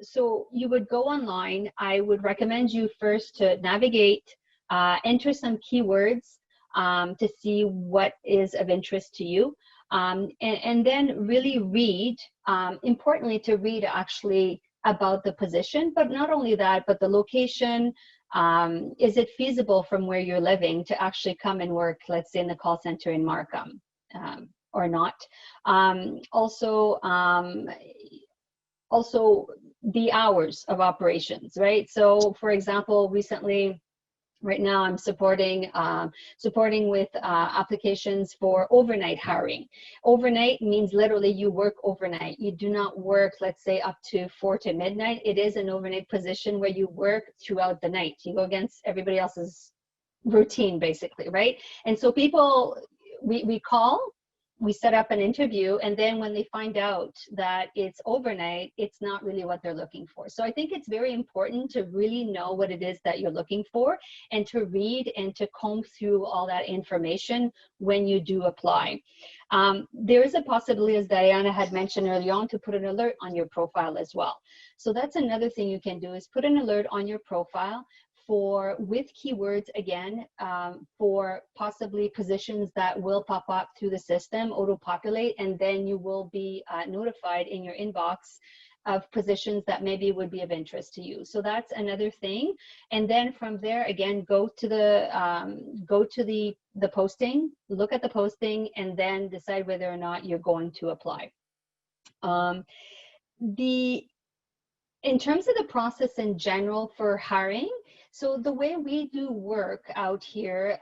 So you would go online. I would recommend you first to navigate, enter some keywords to see what is of interest to you. And then really read, importantly to read actually about the position, but not only that, but the location. Is it feasible from where you're living to actually come and work, let's say in the call center in Markham, or not? Also the hours of operations, right? So for example, recently, right now I'm supporting with applications for overnight hiring. Overnight means literally you work overnight. You do not work, let's say, up to 4 to midnight. It is an overnight position where you work throughout the night. You go against everybody else's routine, basically, right? And so people, we call, we set up an interview, and then when they find out that it's overnight, it's not really what they're looking for. So I think it's very important to really know what it is that you're looking for, and to read and to comb through all that information when you do apply. There is a possibility, as Diana had mentioned earlier on, to put an alert on your profile as well. So that's another thing you can do, is put an alert on your profile with keywords, again, for possibly positions that will pop up through the system, auto-populate, and then you will be notified in your inbox of positions that maybe would be of interest to you. So that's another thing. And then from there, again, go to the posting, look at the posting, and then decide whether or not you're going to apply. In terms of the process in general for hiring, so the way we do work out here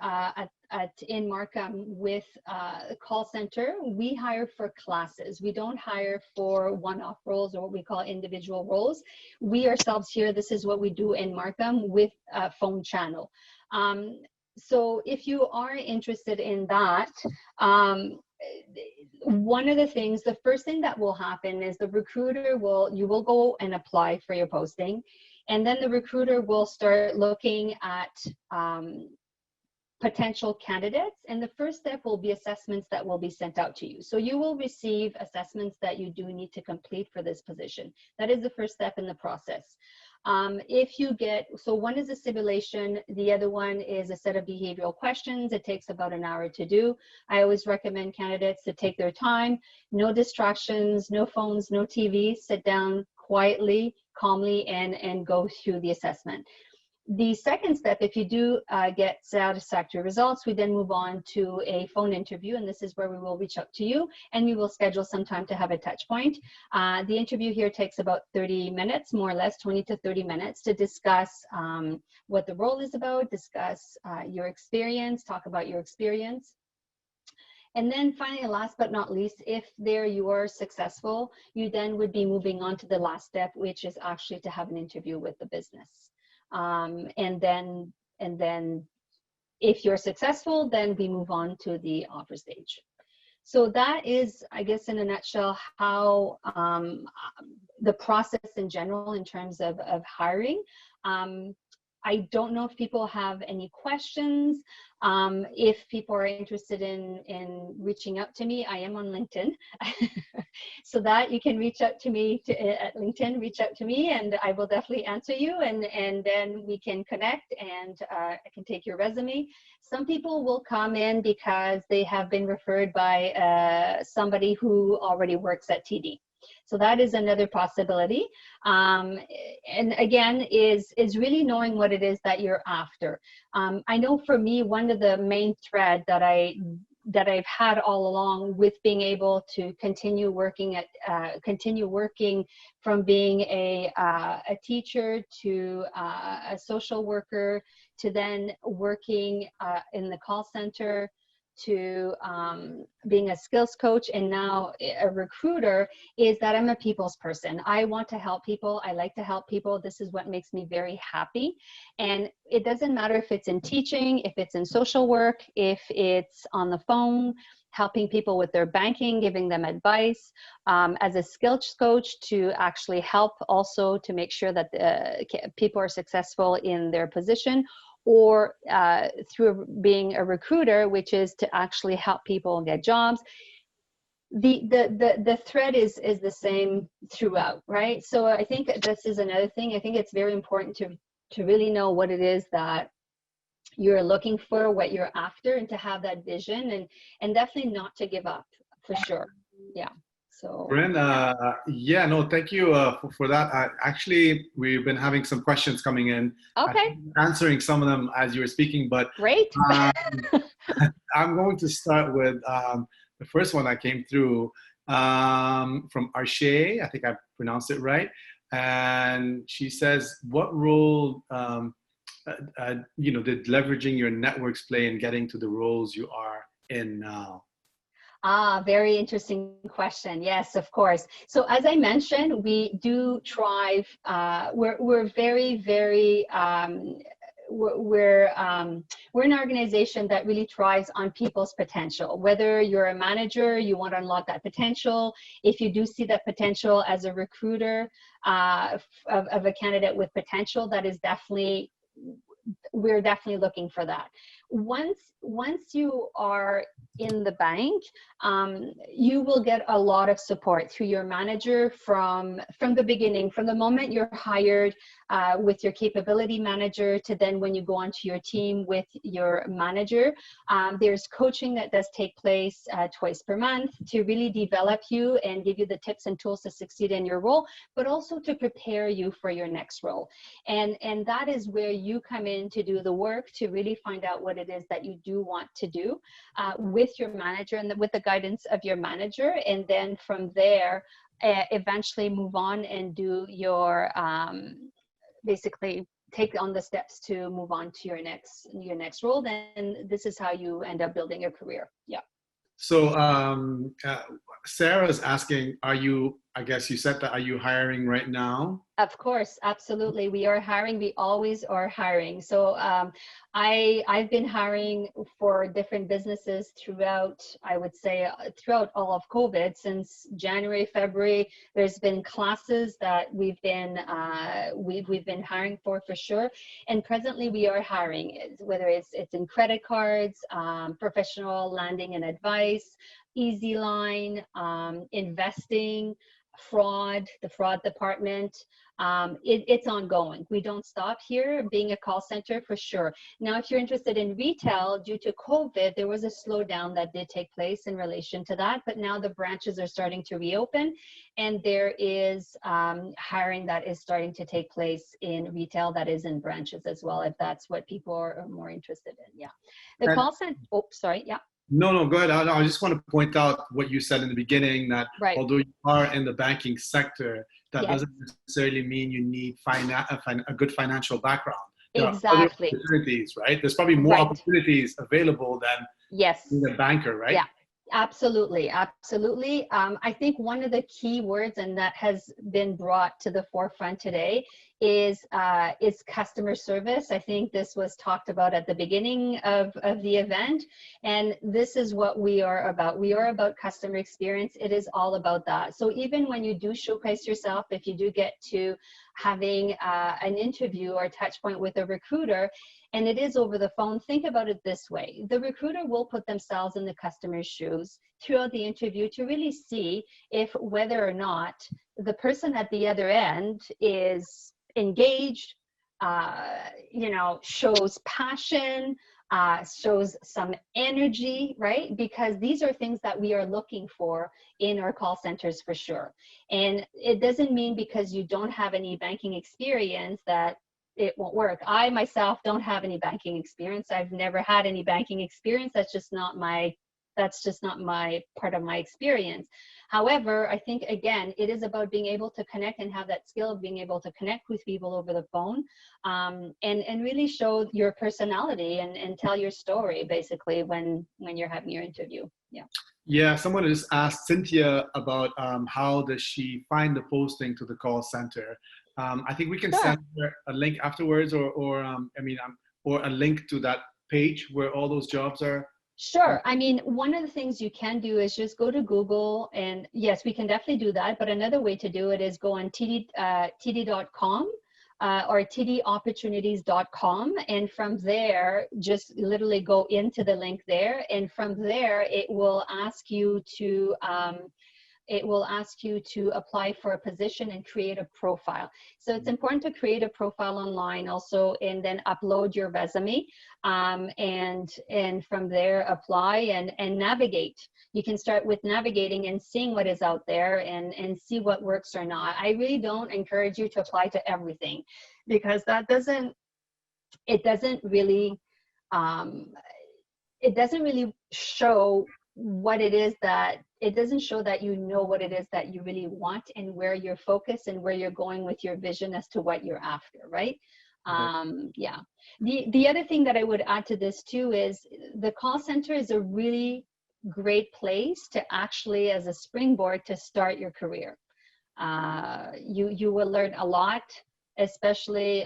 in Markham with call center, we hire for classes. We don't hire for one-off roles or what we call individual roles. We ourselves here, this is what we do in Markham with a phone channel. So if you are interested in that, one of the things, the first thing that will happen is the recruiter you will go and apply for your posting, and then the recruiter will start looking at potential candidates, and the first step will be assessments that will be sent out to you. So you will receive assessments that you do need to complete for this position. That is the first step in the process. So one is a simulation, the other one is a set of behavioral questions. It takes about an hour to do. I always recommend candidates to take their time, no distractions, no phones, no TV, sit down quietly, calmly, and go through the assessment. The second step, if you do get satisfactory results, we then move on to a phone interview, and this is where we will reach out to you and we will schedule some time to have a touch point. The interview here takes about 30 minutes, more or less 20 to 30 minutes, to discuss what the role is about, discuss your experience, talk about your experience. And then finally, last but not least, if there you are successful, you then would be moving on to the last step, which is actually to have an interview with the business. And then if you're successful, then we move on to the offer stage. So that is, I guess, in a nutshell, how the process in general in terms of hiring. I don't know if people have any questions. If people are interested in reaching out to me, I am on LinkedIn. So that you can reach out to me at LinkedIn, reach out to me, and I will definitely answer you, and then we can connect, and I can take your resume. Some people will come in because they have been referred by somebody who already works at TD. So that is another possibility. And again, is really knowing what it is that you're after. I know for me, one of the main thread that I've had all along with being able to continue working from being a teacher to a social worker, to then working in the call center, to being a skills coach and now a recruiter is that I'm a people's person. I want to help people. I like to help people. This is what makes me very happy. And it doesn't matter if it's in teaching, if it's in social work, if it's on the phone, helping people with their banking, giving them advice, as a skills coach to actually help also to make sure that people are successful in their position, or through being a recruiter, which is to actually help people get jobs. The thread is the same throughout, right? So I think this is another thing. I think it's very important to really know what it is that you're looking for, what you're after, and to have that vision, and definitely not to give up, for sure. Yeah. So Corinne, yeah, no, thank you for that. Actually, we've been having some questions coming in. okay, Answering some of them as you were speaking, but great. I'm going to start with the first one that came through from Arshay. I think I pronounced it right. And she says, what role did leveraging your networks play in getting to the roles you are in now? Very interesting question. Yes, of course. So as I mentioned, we do thrive. We're very, very, we're an organization that really thrives on people's potential. Whether you're a manager, you want to unlock that potential. If you do see that potential as a recruiter of a candidate with potential, that is definitely, we're definitely looking for that. Once you are in the bank, you will get a lot of support through your manager from the beginning, from the moment you're hired with your capability manager to then when you go onto your team with your manager. There's coaching that does take place twice per month to really develop you and give you the tips and tools to succeed in your role, but also to prepare you for your next role. And that is where you come in to do the work to really find out what it is that you do want to do with your manager and with the guidance of your manager. And then from there, eventually move on and do your, basically take on the steps to move on to your next role. Then this is how you end up building your career. Yeah. So Sarah's asking, I guess you said that, are you hiring right now? Of course, absolutely. We are hiring. We always are hiring. So I've been hiring for different businesses throughout, I would say, throughout all of COVID. Since January, February, there's been classes that we've been hiring for sure. And presently we are hiring, whether it's in credit cards, professional lending and advice, easy line, investing, fraud, the fraud department. It's ongoing. We don't stop here, being a call center for sure. Now, if you're interested in retail, due to COVID, there was a slowdown that did take place in relation to that, but now the branches are starting to reopen, and there is hiring that is starting to take place in retail that is in branches as well, if that's what people are more interested in. Yeah. The call center, oh, sorry, yeah. No, go ahead. I just want to point out what you said in the beginning, that right. Although you are in the banking sector, that yes. doesn't necessarily mean you need a good financial background. There exactly. Are other opportunities, right? There's probably more right. opportunities available than yes. being a banker, right? Yeah. Absolutely, absolutely. I think one of the key words, and that has been brought to the forefront today, is customer service. I think this was talked about at the beginning of the event, and this is what we are about. We are about customer experience. It is all about that. So even when you do showcase yourself, if you do get to having an interview or touch point with a recruiter, and it is over the phone, think about it this way. The recruiter will put themselves in the customer's shoes throughout the interview to really see if whether or not the person at the other end is engaged, shows passion, shows some energy, right? Because these are things that we are looking for in our call centers for sure. And it doesn't mean because you don't have any banking experience that it won't work. I myself don't have any banking experience. I've never had any banking experience. That's just not my That's just not my part of my experience. However, I think, again, it is about being able to connect and have that skill of being able to connect with people over the phone, and really show your personality and tell your story, basically, when you're having your interview. Yeah. Yeah, someone just asked Cynthia about how does she find the posting to the call center. I think we can Sure. send her a link afterwards, or a link to that page where all those jobs are. Sure. I mean, one of the things you can do is just go to Google, and yes, we can definitely do that. But another way to do it is go on td.com or tdopportunities.com. And from there, just literally go into the link there. And from there, it will ask you to apply for a position and create a profile. So it's important to create a profile online also, and then upload your resume, and from there apply and navigate. You can start with navigating and seeing what is out there and see what works or not. I really don't encourage you to apply to everything, because it doesn't really show what it is that, it doesn't show that you know what it is that you really want and where you're focused and where you're going with your vision as to what you're after, right? Yeah. The other thing that I would add to this too is the call center is a really great place to actually, as a springboard, to start your career. You will learn a lot, especially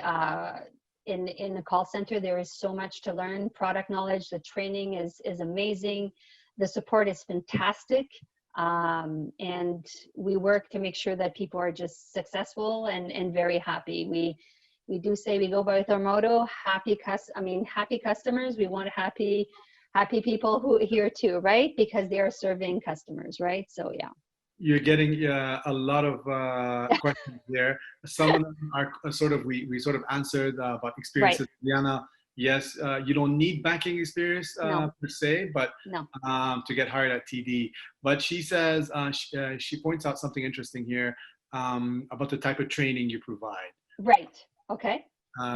in the call center. There is so much to learn. Product knowledge, the training is amazing. The support is fantastic, and we work to make sure that people are just successful and very happy. We do say, we go by with our motto, happy customers. We want happy people who here too, right? Because they are serving customers, right? So yeah. You're getting a lot of questions there. Some of them are we sort of answered about experiences. Right. Diana, yes, you don't need banking experience No. per se, but No. to get hired at TD. But she says, she points out something interesting here about the type of training you provide. Right. Okay.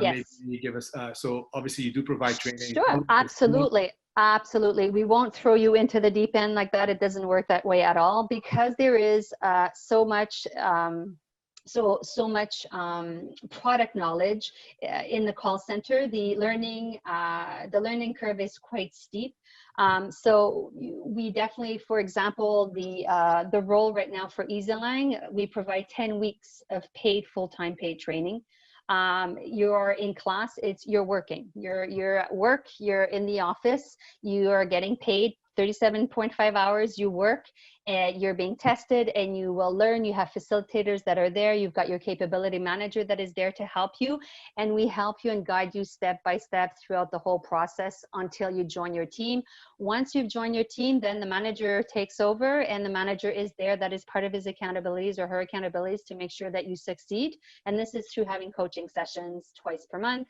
Yes. Maybe give us, so obviously you do provide training. Sure, absolutely. Absolutely. We won't throw you into the deep end like that. It doesn't work that way at all, because there is so much product knowledge in the call center. The learning curve is quite steep. So we definitely, for example, the role right now for EasyLang, we provide 10 weeks of full-time paid training. You're in class, you're working, you're at work, you're in the office, you are getting paid 37.5 hours, you work, and you're being tested, and you will learn. You have facilitators that are there. You've got your capability manager that is there to help you, and we help you and guide you step by step throughout the whole process until you join your team. Once you've joined your team, then the manager takes over, and the manager is there. That is part of his accountabilities or her accountabilities to make sure that you succeed. And this is through having coaching sessions twice per month,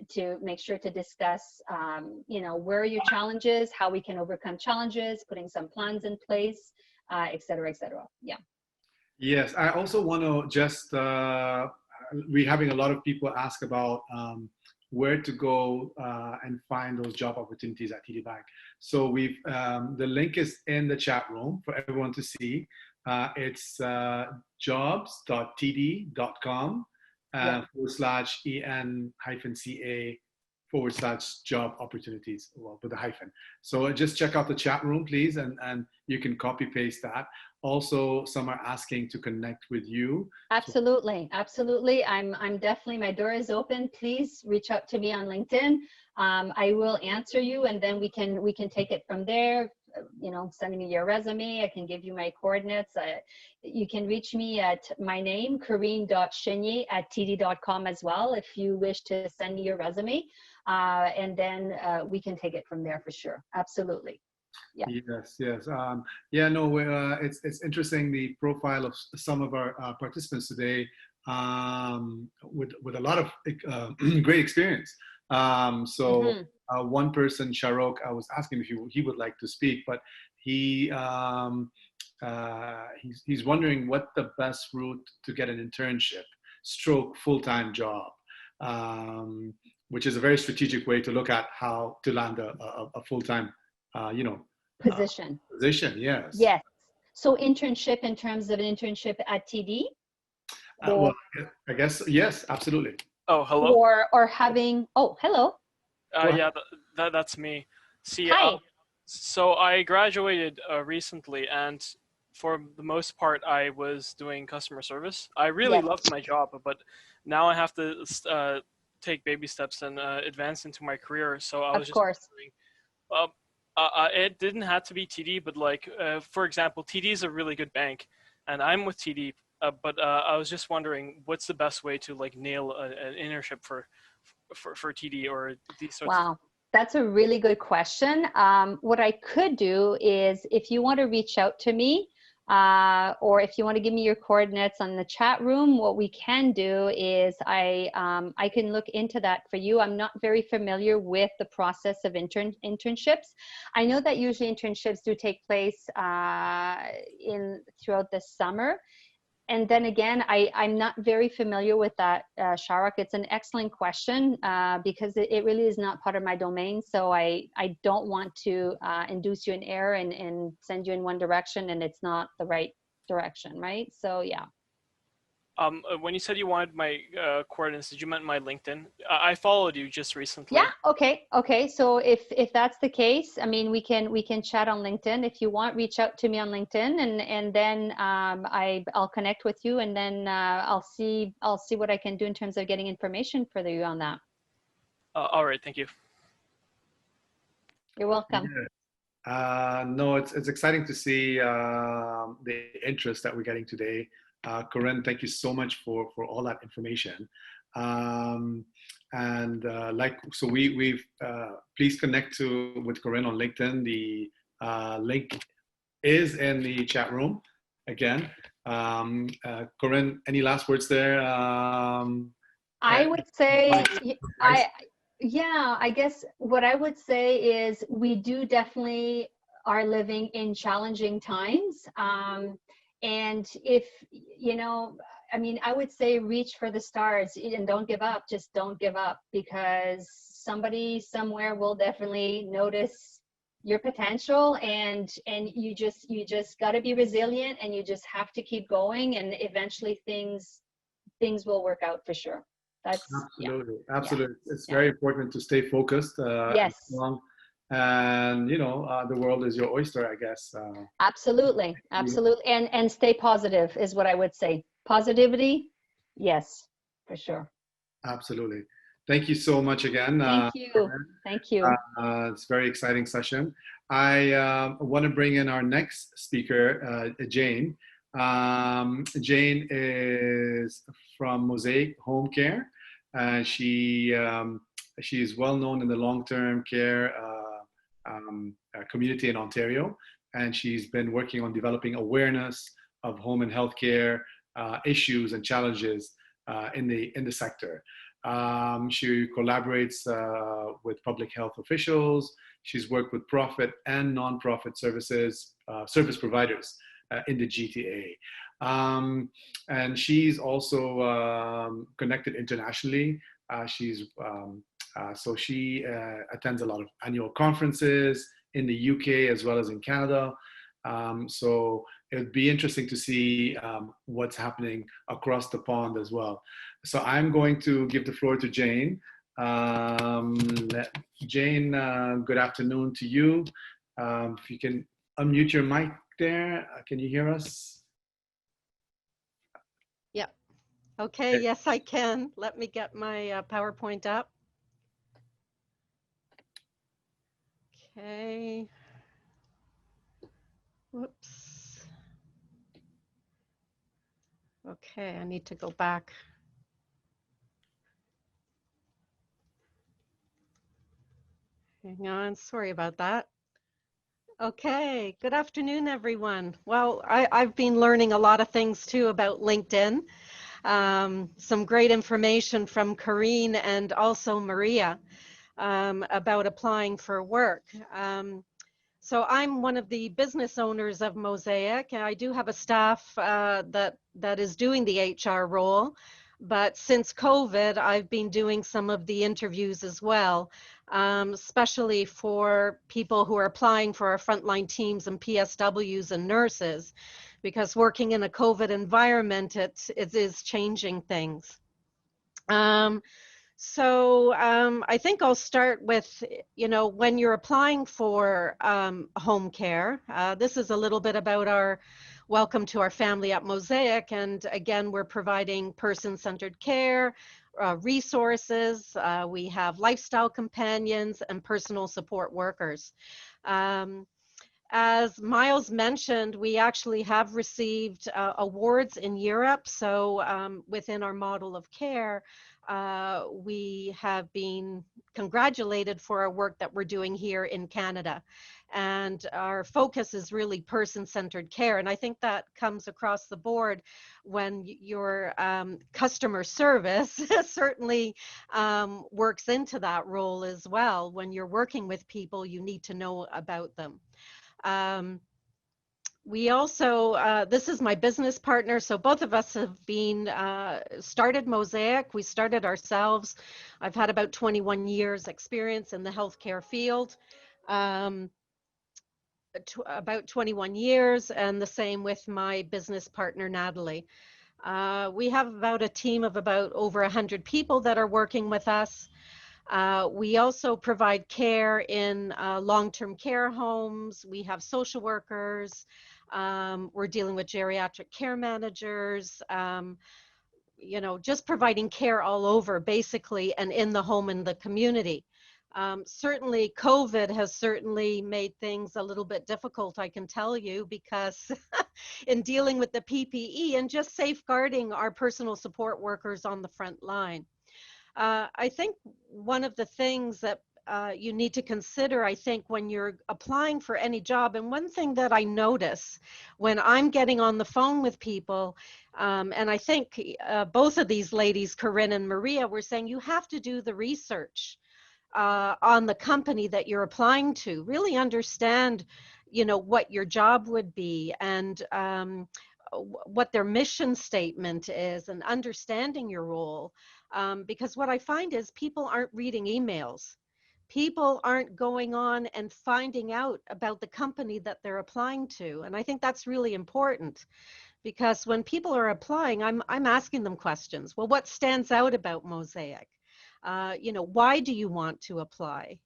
to make sure to discuss, where are your challenges, how we can overcome challenges, putting some plans in place, et cetera, et cetera. Yeah. Yes, I also want to just, we're having a lot of people ask about where to go and find those job opportunities at TD Bank. So we've, the link is in the chat room for everyone to see. It's jobs.td.com. /en-ca/job opportunities, well, with a hyphen. So just check out the chat room, please, and you can copy paste that. Also, some are asking to connect with you. Absolutely, absolutely. I'm definitely, my door is open. Please reach out to me on LinkedIn. I will answer you, and then we can take it from there. Sending me your resume. I can give you my coordinates. You can reach me at my name, Corinne.Chenier@td.com as well, if you wish to send me your resume. And then we can take it from there for sure. Absolutely. Yeah. Yes. It's interesting, the profile of some of our participants today, with a lot of great experience. One person, Sharok, I was asking if he would like to speak, but he's wondering what the best route to get an internship / full-time job, which is a very strategic way to look at how to land a full-time you know, Position. position. Yes. Yes. So internship in terms of an internship at TD? Well, I guess, yes, absolutely. Oh, hello. Or having, oh, hello. Yeah, that's me. See, Hi. so I graduated recently, and for the most part, I was doing customer service. I really Yes. loved my job, but now I have to take baby steps and advance into my career. So I was Of just course. wondering, it didn't have to be TD, but like, for example, TD is a really good bank, and I'm with TD. But I was just wondering, what's the best way to like nail an internship for TD or these sorts of. Wow. That's a really good question. What I could do is, if you want to reach out to me, or if you want to give me your coordinates on the chat room, what we can do is I can look into that for you. I'm not very familiar with the process of internships. I know that usually internships do take place throughout the summer. And then again, I'm not very familiar with that, Sharak. It's an excellent question because it really is not part of my domain. So I don't want to induce you in error and send you in one direction and it's not the right direction, right? So yeah. When you said you wanted my coordinates, did you mean my LinkedIn? I followed you just recently. Yeah. Okay. So if that's the case, I mean, we can chat on LinkedIn if you want. Reach out to me on LinkedIn, and then I'll connect with you, and then I'll see what I can do in terms of getting information for you on that. All right. Thank you. You're welcome. Yeah. No, it's exciting to see the interest that we're getting today. Corinne, thank you so much for all that information. So we've please connect with Corinne on LinkedIn. The link is in the chat room again. Corinne, any last words there? I would say, I guess what I would say is we do definitely are living in challenging times. And if, I mean, I would say reach for the stars and don't give up. Just don't give up, because somebody somewhere will definitely notice your potential, and you just got to be resilient, and you just have to keep going, and eventually things will work out for sure. That's absolutely. Yeah. It's very important to stay focused. Yes. And the world is your oyster, I guess. Absolutely. And stay positive is what I would say. Positivity, yes, for sure. Absolutely. Thank you so much again. Thank you. It's a very exciting session. I want to bring in our next speaker, Jane. Jane is from Mosaic Home Care. She is well known in the long-term care community in Ontario, and she's been working on developing awareness of home and healthcare issues and challenges in the sector. She collaborates with public health officials. She's worked with profit and non-profit service providers in the GTA. And she's also connected internationally. So she attends a lot of annual conferences in the UK as well as in Canada. So it would be interesting to see what's happening across the pond as well. So I'm going to give the floor to Jane. Jane, good afternoon to you. If you can unmute your mic there, can you hear us? Yep. Okay, yes, I can. Let me get my PowerPoint up. Okay. Whoops. Okay, I need to go back. Hang on, sorry about that. Okay, good afternoon, everyone. Well, I've been learning a lot of things too about LinkedIn. Some great information from Corrine and also Maria about applying for work. So I'm one of the business owners of Mosaic, and I do have a staff that is doing the HR role. But since COVID, I've been doing some of the interviews as well, especially for people who are applying for our frontline teams and PSWs and nurses, because working in a COVID environment, it is changing things. I think I'll start with, when you're applying for home care, this is a little bit about our welcome to our family at Mosaic. And again, we're providing person-centered care, resources. We have lifestyle companions and personal support workers. As Miles mentioned, we actually have received awards in Europe. So within our model of care, we have been congratulated for our work that we're doing here in Canada. And our focus is really person-centered care. And I think that comes across the board when your customer service certainly works into that role as well. When you're working with people, you need to know about them. We also, this is my business partner, so both of us have been, started Mosaic. We started ourselves. I've had about 21 years experience in the healthcare field, about 21 years, and the same with my business partner, Natalie. We have about a team of about over 100 people that are working with us. We also provide care in long-term care homes. We have social workers. We're dealing with geriatric care managers, just providing care all over, basically, and in the home and the community. Certainly, COVID has certainly made things a little bit difficult, I can tell you, because in dealing with the PPE and just safeguarding our personal support workers on the front line. I think one of the things that you need to consider, I think, when you're applying for any job, and one thing that I notice when I'm getting on the phone with people, and I think both of these ladies, Corinne and Maria, were saying you have to do the research on the company that you're applying to, really understand, what your job would be and what their mission statement is, and understanding your role. Because what I find is people aren't reading emails. People aren't going on and finding out about the company that they're applying to. And I think that's really important, because when people are applying, I'm asking them questions. Well, what stands out about Mosaic? Why do you want to apply?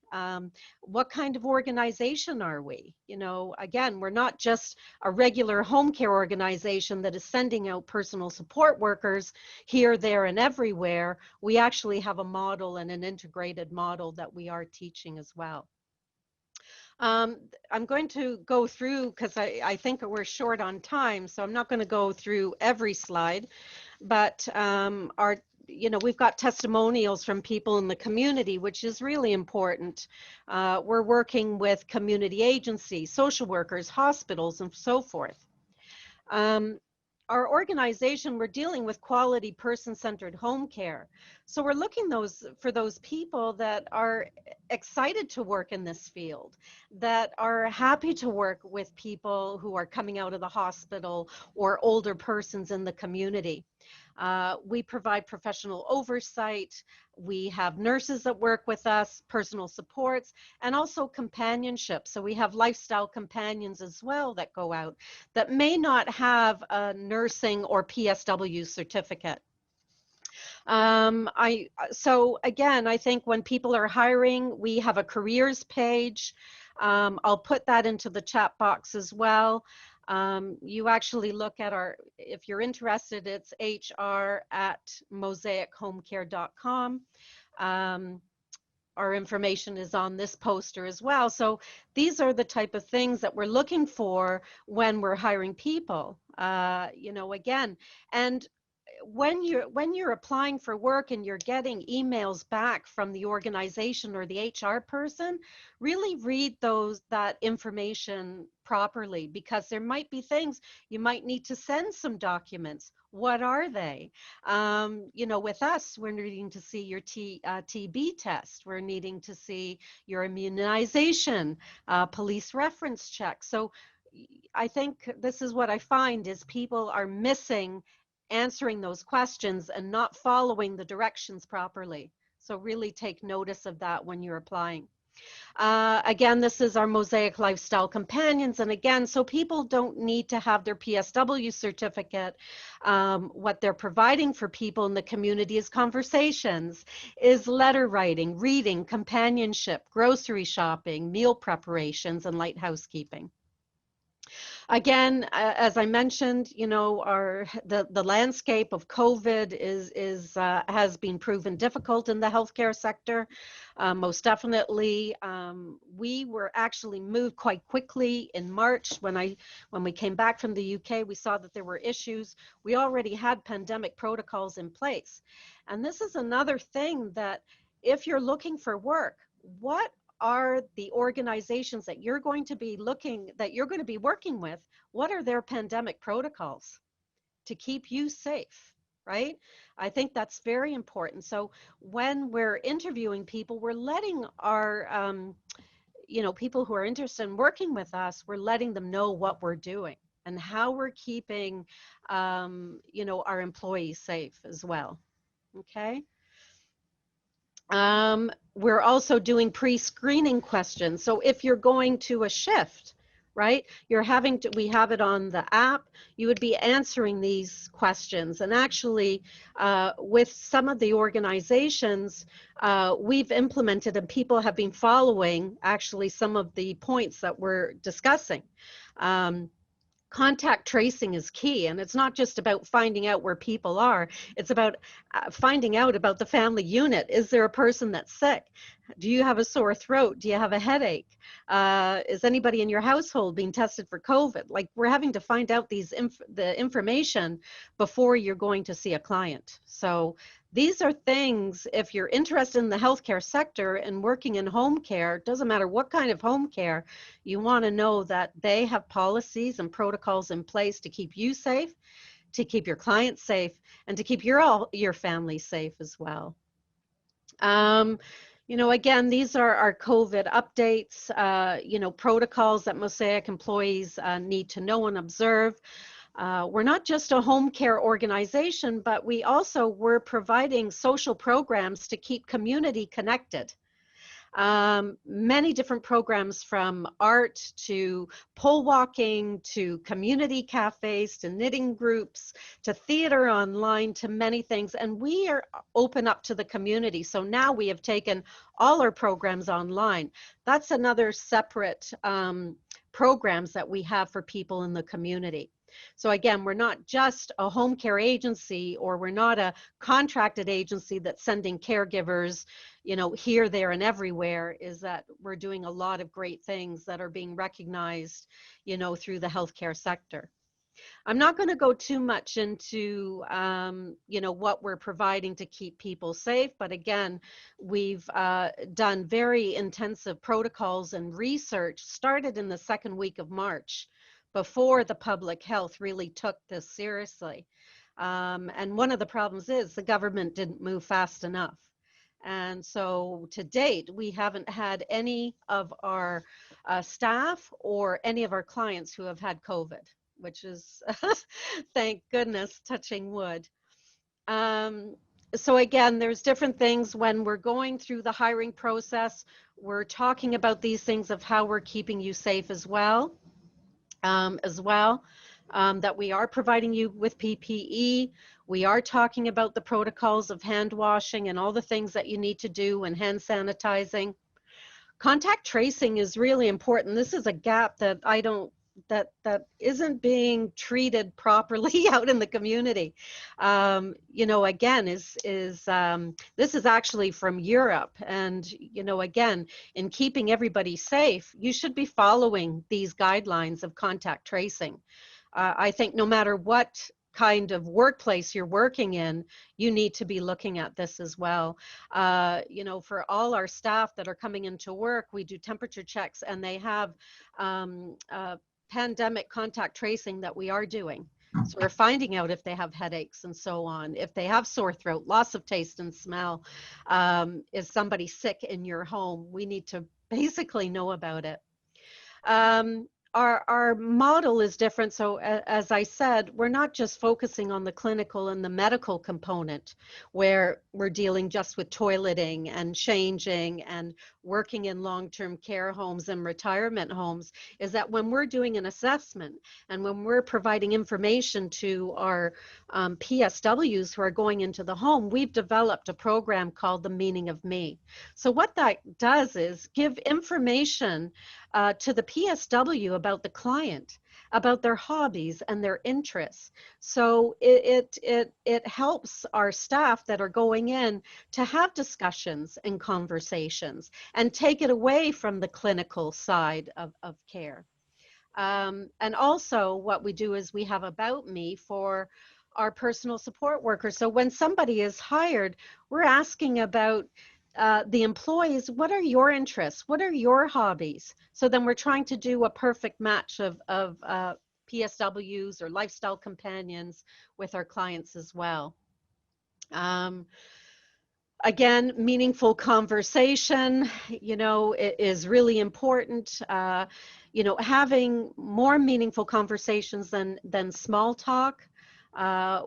What kind of organization are we? Again, we're not just a regular home care organization that is sending out personal support workers here, there, and everywhere. We actually have a model and an integrated model that we are teaching as well. I'm going to go through, because I think we're short on time, so I'm not going to go through every slide, but we've got testimonials from people in the community, which is really important. We're working with community agencies, social workers, hospitals, and so forth. Our organization, we're dealing with quality person-centered home care. So we're looking for those people that are excited to work in this field, that are happy to work with people who are coming out of the hospital or older persons in the community. We provide professional oversight. We have nurses that work with us, personal supports, and also companionship. So we have lifestyle companions as well that go out that may not have a nursing or PSW certificate. So again, I think when people are hiring, we have a careers page. I'll put that into the chat box as well. You actually look at if you're interested, it's hr@mosaichomecare.com. Our information is on this poster as well. So these are the type of things that we're looking for when we're hiring people, again, and when you're applying for work and you're getting emails back from the organization or the HR person, really read that information properly, because there might be things you might need to send some documents. What are they? With us, we're needing to see your TB test. We're needing to see your immunization, police reference check. So I think this is what I find is people are missing answering those questions and not following the directions properly. So really take notice of that when you're applying. Again, this is our Mosaic Lifestyle Companions. And again, so people don't need to have their PSW certificate. What they're providing for people in the community is conversations, is letter writing, reading, companionship, grocery shopping, meal preparations, and light housekeeping. Again, as I mentioned, you know, the landscape of COVID has been proven difficult in the healthcare sector. Most definitely, we were actually moved quite quickly in March when we came back from the UK. We saw that there were issues. We already had pandemic protocols in place, and this is another thing that if you're looking for work, what are the organizations that you're going to be working with? What are their pandemic protocols to keep you safe, right? I think that's very important. So when we're interviewing people, we're letting our, you know, people who are interested in working with us, we're letting them know what we're doing and how we're keeping, you know, our employees safe as well, okay? We're also doing pre-screening questions. So if you're going to a shift, right, we have it on the app, you would be answering these questions. And actually, with some of the organizations, we've implemented and people have been following actually some of the points that we're discussing. Contact tracing is key, and it's not just about finding out where people are. It's about finding out about the family unit. Is there a person that's sick? Do you have a sore throat? Do you have a headache? Is anybody in your household being tested for COVID? Like, we're having to find out the information before you're going to see a client. So these are things, if you're interested in the healthcare sector and working in home care, doesn't matter what kind of home care, you want to know that they have policies and protocols in place to keep you safe, to keep your clients safe, and to keep your family safe as well. You know, again, these are our COVID updates, you know, protocols that Mosaic employees need to know and observe. We're not just a home care organization, but we're providing social programs to keep community connected. Many different programs, from art to pole walking to community cafes to knitting groups to theater online to many things. And we are open up to the community. So now we have taken all our programs online. That's another separate programs that we have for people in the community. So again, we're not just a home care agency, or we're not a contracted agency that's sending caregivers, you know, here, there, and everywhere. Is that we're doing a lot of great things that are being recognized, you know, through the healthcare sector. I'm not going to go too much into, you know, what we're providing to keep people safe. But again, we've done very intensive protocols and research, started in the second week of March, before the public health really took this seriously. And one of the problems is the government didn't move fast enough. And so to date, we haven't had any of our staff or any of our clients who have had COVID, which is, thank goodness, touching wood. So again, there's different things when we're going through the hiring process. We're talking about these things of how we're keeping you safe as well. That we are providing you with PPE. We are talking about the protocols of hand washing and all the things that you need to do, and hand sanitizing. Contact tracing is really important. This is a gap that that isn't being treated properly out in the community. You know, again, this is actually from Europe, and you know, again, in keeping everybody safe, you should be following these guidelines of contact tracing. I think no matter what kind of workplace you're working in, you need to be looking at this as well. You know, for all our staff that are coming into work, we do temperature checks, and they have pandemic contact tracing that we are doing. So we're finding out if they have headaches and so on, if they have sore throat, loss of taste and smell, is somebody sick in your home, we need to basically know about it. our model is different. So as I said, we're not just focusing on the clinical and the medical component where we're dealing just with toileting and changing and working in long-term care homes and retirement homes. Is that when we're doing an assessment and when we're providing information to our PSWs who are going into the home, we've developed a program called The Meaning of Me. So what that does is give information to the PSW about the client, about their hobbies and their interests. So it helps our staff that are going in to have discussions and conversations and take it away from the clinical side of care. And also what we do is we have About Me for our personal support workers. So when somebody is hired, we're asking about the employees, what are your interests? What are your hobbies? So then we're trying to do a perfect match of PSWs or lifestyle companions with our clients as well. Again, meaningful conversation, is really important. Having more meaningful conversations than small talk.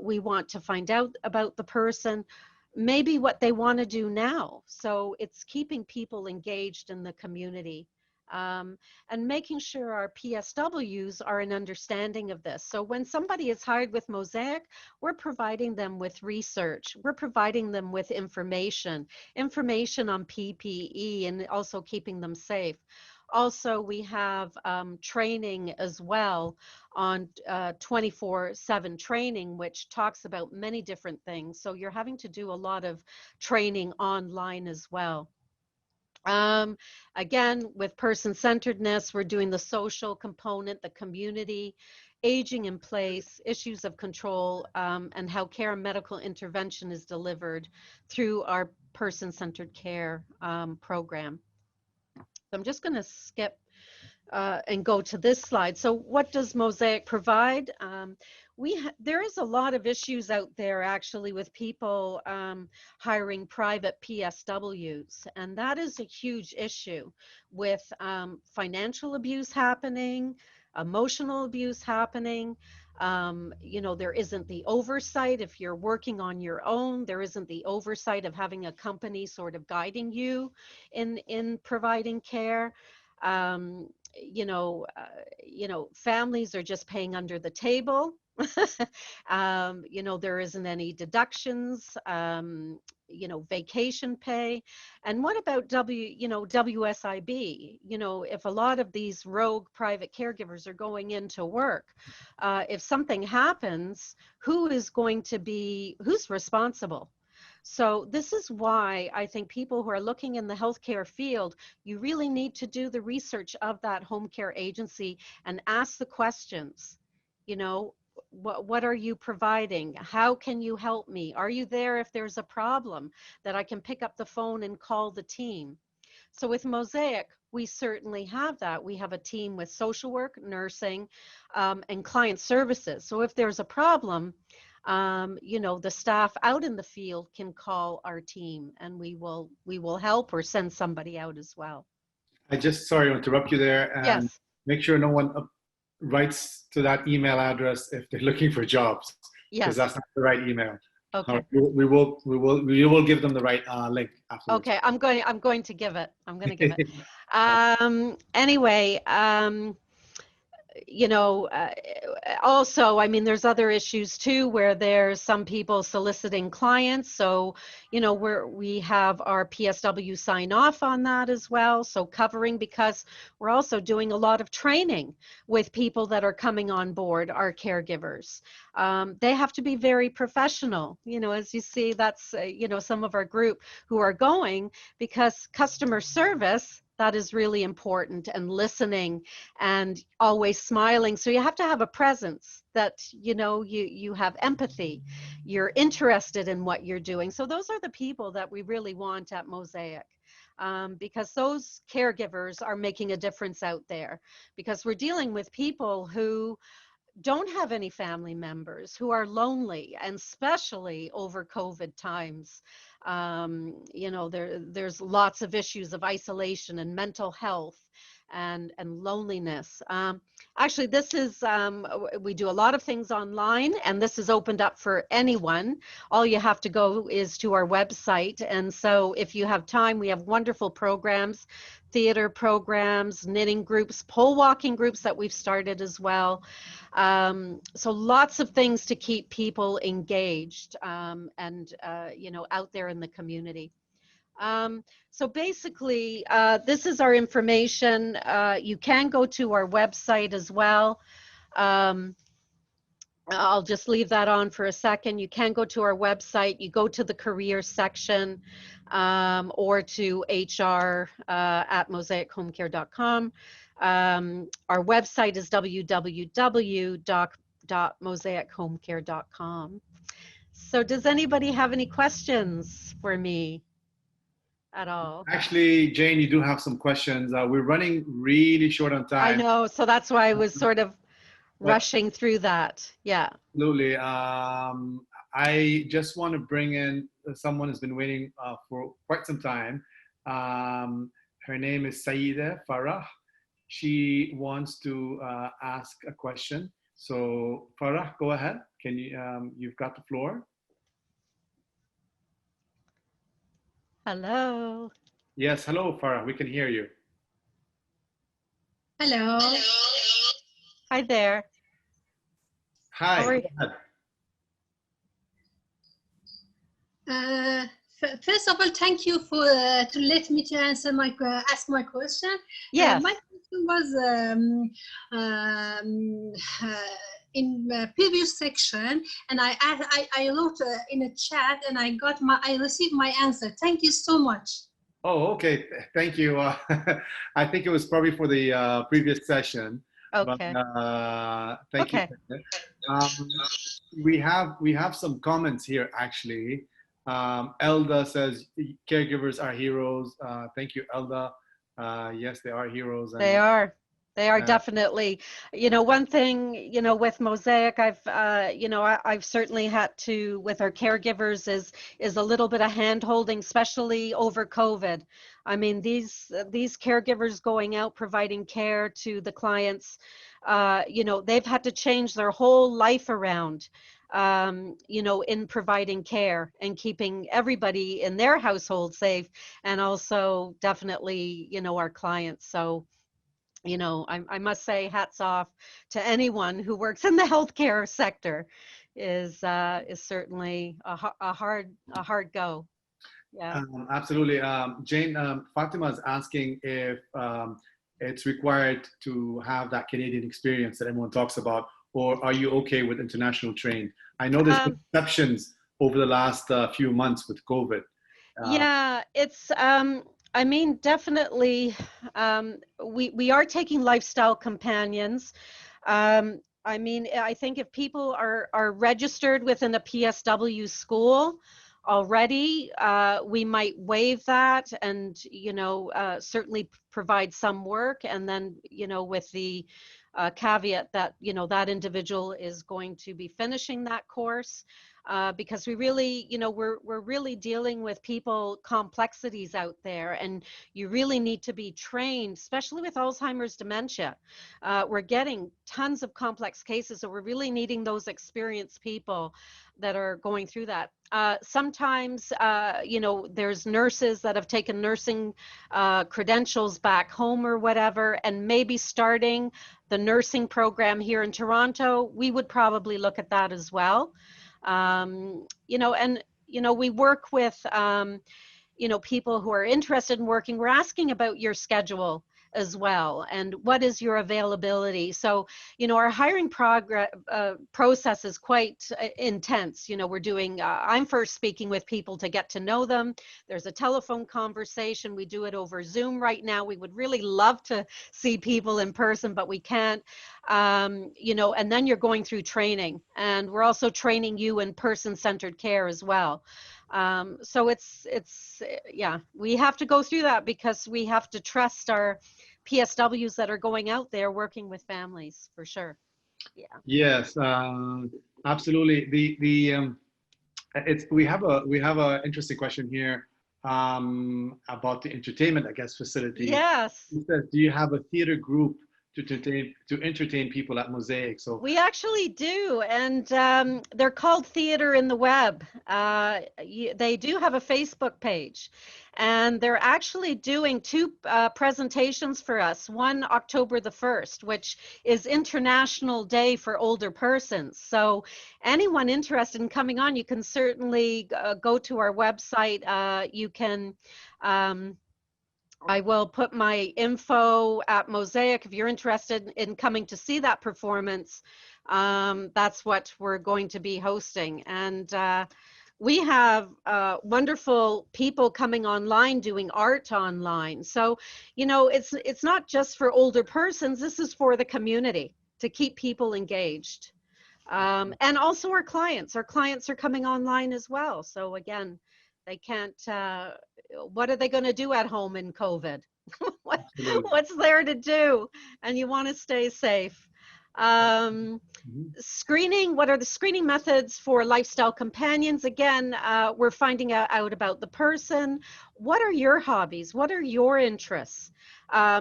We want to find out about the person, maybe what they want to do now. So it's keeping people engaged in the community. And making sure our PSWs are an understanding of this. So when somebody is hired with Mosaic, we're providing them with research. We're providing them with information on PPE and also keeping them safe. Also, we have training as well on 24/7 training, which talks about many different things. So you're having to do a lot of training online as well. Again, with person-centeredness, we're doing the social component, the community, aging in place, issues of control, and how care and medical intervention is delivered through our person-centered care program. So I'm just going to skip and go to this slide. So what does Mosaic provide? There is a lot of issues out there actually with people hiring private PSWs, and that is a huge issue with financial abuse happening, emotional abuse happening. There isn't the oversight if you're working on your own. There isn't the oversight of having a company sort of guiding you in providing care. Families are just paying under the table. There isn't any deductions, vacation pay. And what about WSIB? If a lot of these rogue private caregivers are going into work, if something happens, who's responsible? So this is why I think people who are looking in the healthcare field, you really need to do the research of that home care agency and ask the questions. What are you providing? How can you help me? Are you there if there's a problem that I can pick up the phone and call the team? So with Mosaic, we certainly have that. We have a team with social work, nursing, and client services. So if there's a problem, the staff out in the field can call our team and we will help or send somebody out as well. Sorry to interrupt you there, and yes. Make sure no one writes to that email address if they're looking for jobs, because that's not the right email. Okay. We will give them the right link afterwards. Okay, I'm going to give it. Anyway, also, I mean, there's other issues too, where there's some people soliciting clients. So, we have our PSW sign off on that as well. So covering, because we're also doing a lot of training with people that are coming on board, our caregivers. They have to be very professional. As you see, that's, some of our group who are going, because customer service, that is really important, and listening and always smiling. So you have to have a presence that, you have empathy, you're interested in what you're doing. So those are the people that we really want at Mosaic, because those caregivers are making a difference out there, because we're dealing with people who don't have any family members, who are lonely, and especially over COVID times. There's lots of issues of isolation and mental health and loneliness. Actually, this is, we do a lot of things online, and this is opened up for anyone. All you have to go is to our website. And so if you have time, we have wonderful programs, theater programs, knitting groups, pole walking groups that we've started as well. So lots of things to keep people engaged and, you know, out there in the community. So basically, this is our information. You can go to our website as well. I'll just leave that on for a second. You can go to our website. You go to the career section or to HR at mosaichomecare.com. Our website is www.mosaichomecare.com. So does anybody have any questions for me at all? Actually, Jane, you do have some questions. We're running really short on time. I know, so that's why I was sort of rushing through that. Yeah. Absolutely. I just want to bring in someone who's been waiting for quite some time. Her name is Saida Farah. She wants to ask a question. So Farah, go ahead. Can you? You've got the floor. Hello. Yes, hello, Farah. We can hear you. Hello. Hi there. Hi. How are you? First of all, thank you for to let me to answer my ask my question. Yes. My question was in the previous section, and I wrote in a chat, and I received my answer. Thank you so much. Oh, okay. Thank you. I think it was probably for the previous session. Okay. But, thank you. We have some comments here actually. Elda says caregivers are heroes. Thank you, Elda. Yes, they are heroes. They are. They are definitely. You know, one thing, you know, with Mosaic, you know, I've certainly had to, with our caregivers, is a little bit of hand-holding, especially over COVID. I mean, these caregivers going out providing care to the clients, you know, they've had to change their whole life around, you know, in providing care and keeping everybody in their household safe, and also definitely, you know, our clients. So, you know, I must say hats off to anyone who works in the healthcare sector. Is certainly a hard go. Yeah. Absolutely. Jane, Fatima is asking if it's required to have that Canadian experience that everyone talks about, or are you okay with international trained? I know there's been exceptions over the last few months with COVID. Yeah, it's, I mean, definitely, we are taking lifestyle companions. I mean, I think if people are registered within a PSW school already, we might waive that and, you know, certainly provide some work. And then, you know, with the caveat that, you know, that individual is going to be finishing that course. Because we really, you know, we're really dealing with people complexities out there, and you really need to be trained, especially with Alzheimer's dementia. We're getting tons of complex cases, so we're really needing those experienced people that are going through that. Sometimes, you know, there's nurses that have taken nursing credentials back home or whatever, and maybe starting the nursing program here in Toronto, we would probably look at that as well. You know, and, you know, we work with, you know, people who are interested in working. We're asking about your schedule as well, and what is your availability. So, you know, our hiring process is quite intense. You know, we're doing, I'm first speaking with people to get to know them. There's a telephone conversation. We do it over Zoom right now. We would really love to see people in person, but we can't. You know, and then you're going through training, and we're also training you in person-centered care as well. So it's yeah, we have to go through that because we have to trust our PSWs that are going out there working with families, for sure. Yeah. Yes, absolutely. We have a interesting question here about the entertainment, I guess, facility. Yes. He says, do you have a theater group to entertain people at Mosaic? So we actually do, and they're called Theater in the Web. They do have a Facebook page, and they're actually doing two presentations for us. One October the 1st, which is International Day for Older Persons. So anyone interested in coming on, you can certainly go to our website. You can I will put my info at Mosaic if you're interested in coming to see that performance. That's what we're going to be hosting. And we have wonderful people coming online doing art online. So, you know, it's not just for older persons. This is for the community to keep people engaged. And also our clients. Our clients are coming online as well. So again, they can't, what are they going to do at home in COVID? What's there to do? And you want to stay safe. Screening, what are the screening methods for lifestyle companions? Again, we're finding out about the person. What are your hobbies? What are your interests?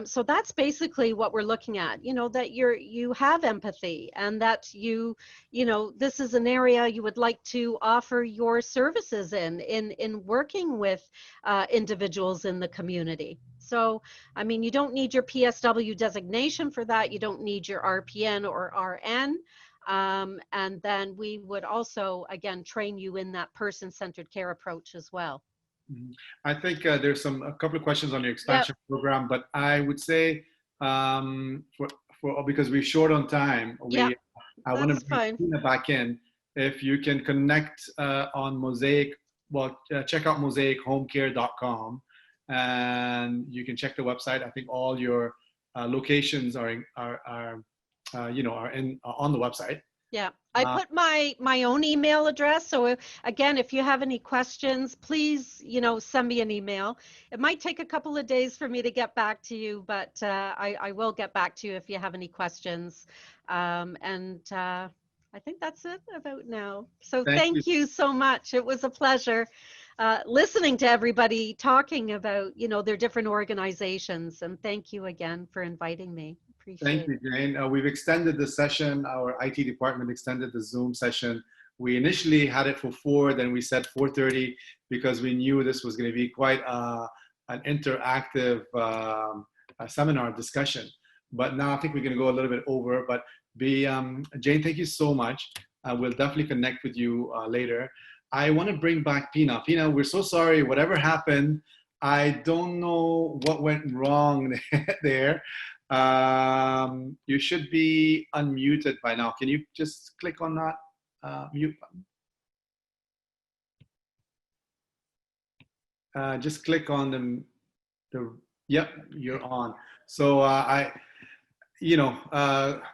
So that's basically what we're looking at, you know, that you have empathy, and that you know, this is an area you would like to offer your services in working with individuals in the community. So, I mean, you don't need your PSW designation for that. You don't need your RPN or RN. And then we would also, again, train you in that person-centered care approach as well. I think there's a couple of questions on your expansion program, but I would say because we're short on time, I want to bring Tina back in. If you can connect on Mosaic, well, check out mosaichomecare.com, and you can check the website. I think all your locations are on the website. Yeah, I put my own email address. So again, if you have any questions, please, you know, send me an email. It might take a couple of days for me to get back to you, but I will get back to you if you have any questions. I think that's it about now. So thank you so much. It was a pleasure listening to everybody talking about, you know, their different organizations. And thank you again for inviting me. Thank you, Jane. We've extended the session. Our IT department extended the Zoom session. We initially had it for 4, then we said 4:30 because we knew this was going to be quite an interactive seminar discussion. But now I think we're going to go a little bit over. But Jane, thank you so much. We'll definitely connect with you later. I want to bring back Pina. Pina, we're so sorry. Whatever happened, I don't know what went wrong there. You should be unmuted by now. Can you just click on that mute button? Just click on yep, you're on. So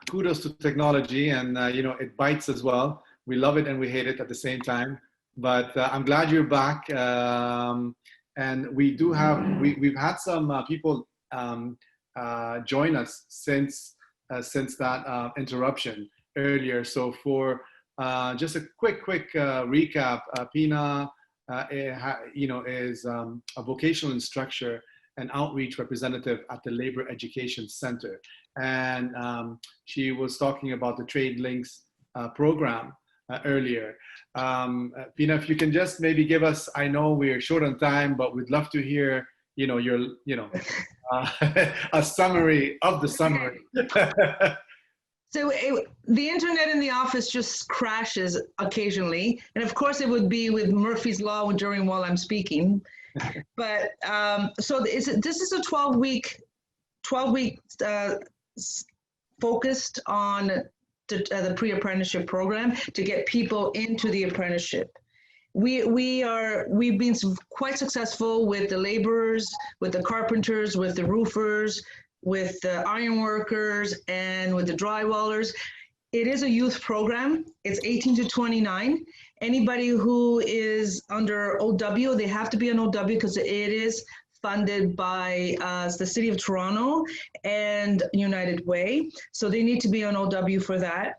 kudos to technology, and it bites as well. We love it and we hate it at the same time. But I'm glad you're back. And we've had some people join us since that interruption earlier. So for just a quick recap, Pina is a vocational instructor and outreach representative at the Labor Education Center, and she was talking about the Trade Links program earlier. Pina, if you can just maybe give us, I know we're short on time, but we'd love to hear a summary of the summary. So the internet in the office just crashes occasionally. And of course it would be with Murphy's Law while I'm speaking. But so this is a 12-week focused on the pre-apprenticeship program to get people into the apprenticeship. We've been quite successful with the laborers, with the carpenters, with the roofers, with the iron workers, and with the drywallers. It is a youth program. It's 18 to 29. Anybody who is under OW, they have to be an OW because it is funded by the City of Toronto and United Way. So they need to be on OW for that.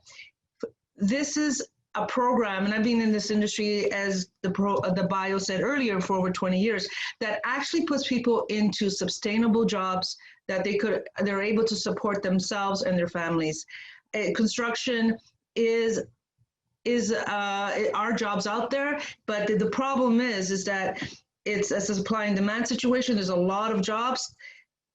This is a program, and I've been in this industry, as the bio said earlier, for over 20 years, that actually puts people into sustainable jobs that they're able to support themselves and their families. Construction is our jobs out there, but the problem is that it's a supply and demand situation. There's a lot of jobs,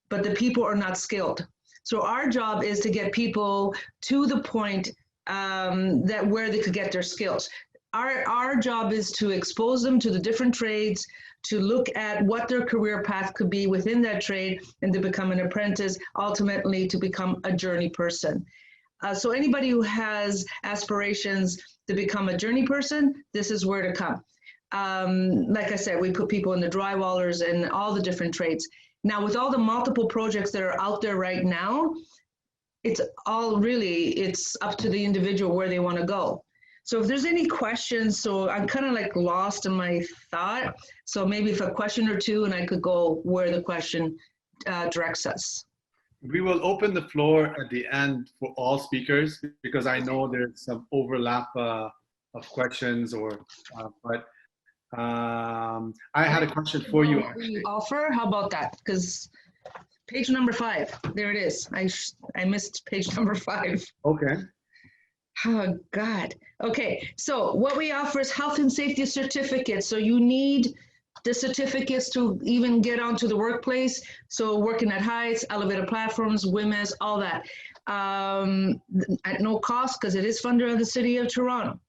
but the people are not skilled. So our job is to get people to the point that where they could get their skills. Our job is to expose them to the different trades, to look at what their career path could be within that trade, and to become an apprentice, ultimately to become a journey person. So anybody who has aspirations to become a journey person, this is where to come. Like I said, we put people in the drywallers and all the different trades. Now, with all the multiple projects that are out there right now, it's up to the individual where they want to go. So if there's any questions, so I'm kind of like lost in my thought. So maybe if a question or two, and I could go where the question directs us. We will open the floor at the end for all speakers, because I know there's some overlap of questions, but I had a question for you. Offer, how about that? Because page number 5, there it is. I missed page number 5. Okay. Oh, God. Okay, so what we offer is health and safety certificates. So you need the certificates to even get onto the workplace. So working at heights, elevator platforms, women's, all that. At no cost, because it is funded by the City of Toronto.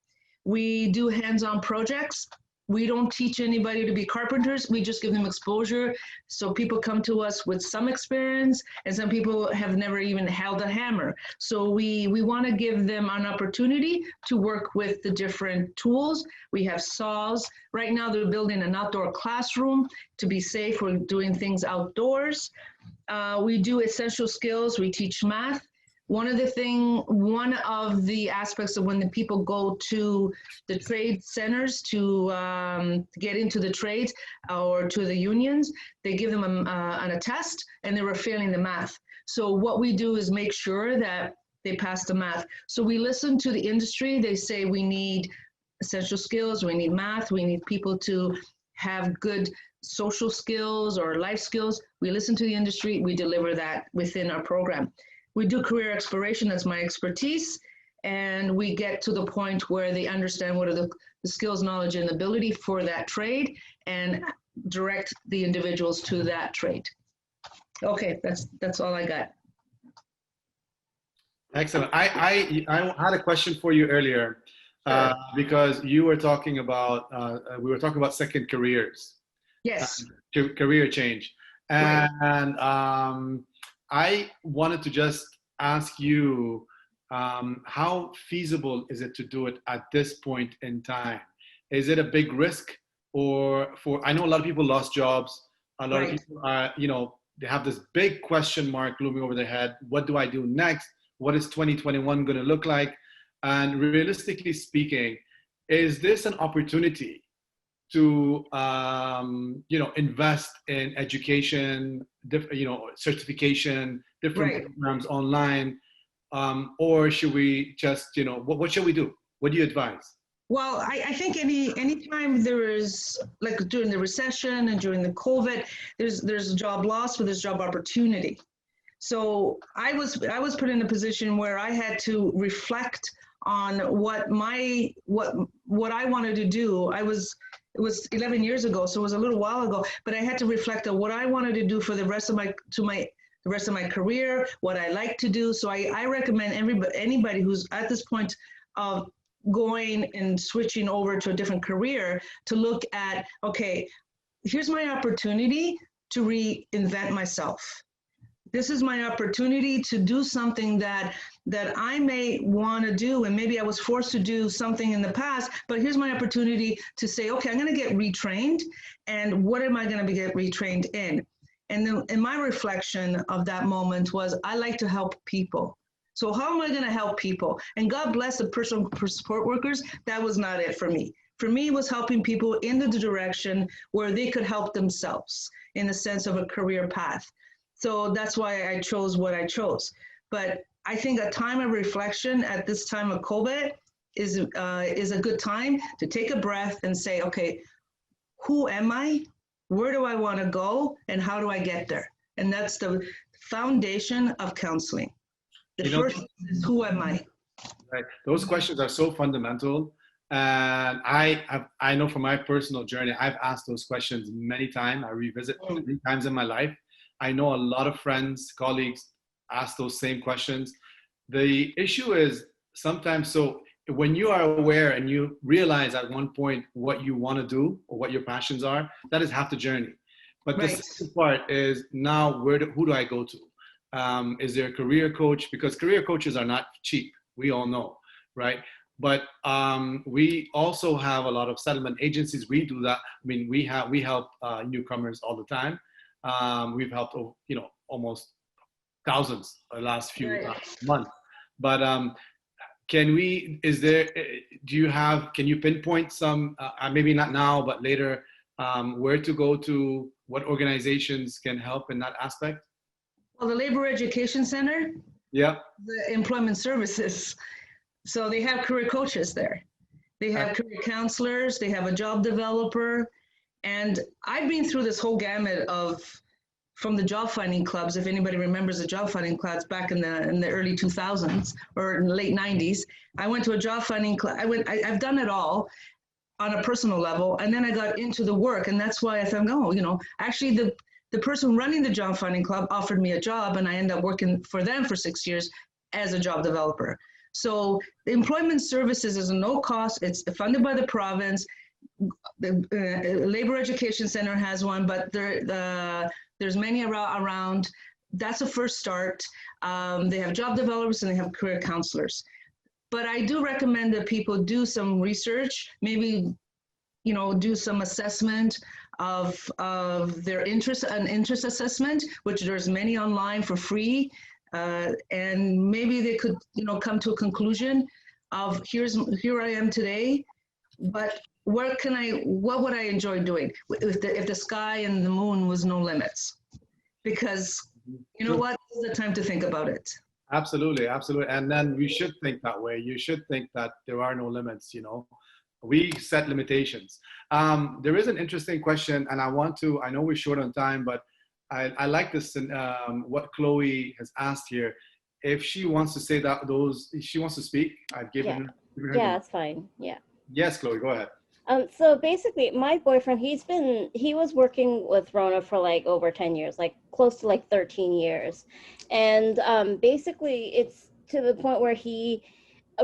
We do hands-on projects. We don't teach anybody to be carpenters. We just give them exposure. So people come to us with some experience, and some people have never even held a hammer. So we want to give them an opportunity to work with the different tools. We have saws. Right now they're building an outdoor classroom to be safe. We're doing things outdoors. We do essential skills. We teach math. One of the aspects of when the people go to the trade centers to get into the trades or to the unions, they give them a test, and they were failing the math. So what we do is make sure that they pass the math. So we listen to the industry. They say we need essential skills, we need math, we need people to have good social skills or life skills. We listen to the industry, we deliver that within our program. We do career exploration, that's my expertise, and we get to the point where they understand what are the skills, knowledge, and ability for that trade, and direct the individuals to that trade. Okay, that's all I got. Excellent. I had a question for you earlier, because you were talking about, we were talking about second careers. Yes. Career change. And I wanted to just ask you, how feasible is it to do it at this point in time? Is it a big risk, I know a lot of people lost jobs. A lot of people are, they have this big question mark looming over their head. What do I do next? What is 2021 going to look like? And realistically speaking, is this an opportunity to, invest in education, certification, different programs online, or should we just, what should we do? What do you advise? Well, I think anytime there is, like during the recession and during the COVID, there's job loss, but there's job opportunity. So I was put in a position where I had to reflect on what I wanted to do. It was 11 years ago, so it was a little while ago, but I had to reflect on what I wanted to do for the rest of my career, what I like to do. So I recommend anybody who's at this point of going and switching over to a different career to look at, okay, here's my opportunity to reinvent myself. This is my opportunity to do something that I may want to do, and maybe I was forced to do something in the past, but here's my opportunity to say, okay, I'm going to get retrained, and what am I going to get retrained in? And then in my reflection of that moment was, I like to help people. So how am I going to help people? And God bless the personal support workers. That was not it for me. For me, it was helping people in the direction where they could help themselves in the sense of a career path. So that's why I chose what I chose. But I think a time of reflection at this time of COVID is a good time to take a breath and say, okay, who am I? Where do I want to go? And how do I get there? And that's the foundation of counseling. The first is, who am I? Right. Those questions are so fundamental. And I know from my personal journey, I've asked those questions many times. I revisit many times in my life. I know a lot of friends, colleagues ask those same questions. The issue is sometimes, so when you are aware and you realize at one point what you want to do or what your passions are, that is half the journey. But the second part is now who do I go to? Is there a career coach? Because career coaches are not cheap. We all know, right? But we also have a lot of settlement agencies. We do that. I mean, we help newcomers all the time. We've helped, almost thousands the last few months. But can you pinpoint some, maybe not now, but later, where to go to, what organizations can help in that aspect? Well, the Labor Education Center. Yeah. The Employment Services. So they have career coaches there. They have career counselors, they have a job developer. And I've been through this whole gamut from the job finding clubs. If anybody remembers the job finding clubs back in the early 2000s or in the late 90s, I went to a job finding club. I've done it all on a personal level. And then I got into the work. And that's why I thought, actually the person running the job finding club offered me a job, and I ended up working for them for 6 years as a job developer. So the employment services is a no cost. It's funded by the province. The Labor Education Center has one, but there's many around. That's a first start. They have job developers and they have career counselors. But I do recommend that people do some research, maybe, do some assessment of their interest, an interest assessment, which there's many online for free. And maybe they could, come to a conclusion of here I am today, but what would I enjoy doing if the sky and the moon was no limits? Because what is the time to think about it? Absolutely, absolutely. And then we should think that way. You should think that there are no limits, We set limitations. There is an interesting question, and I know we're short on time, but I like this, what Chloe has asked here. If she wants to say she wants to speak, I've given her. Yeah, that's fine. Yeah. Yes, Chloe, go ahead. So basically, my boyfriend, he was working with Rona for like over 10 years, like close to like 13 years. And basically, it's to the point where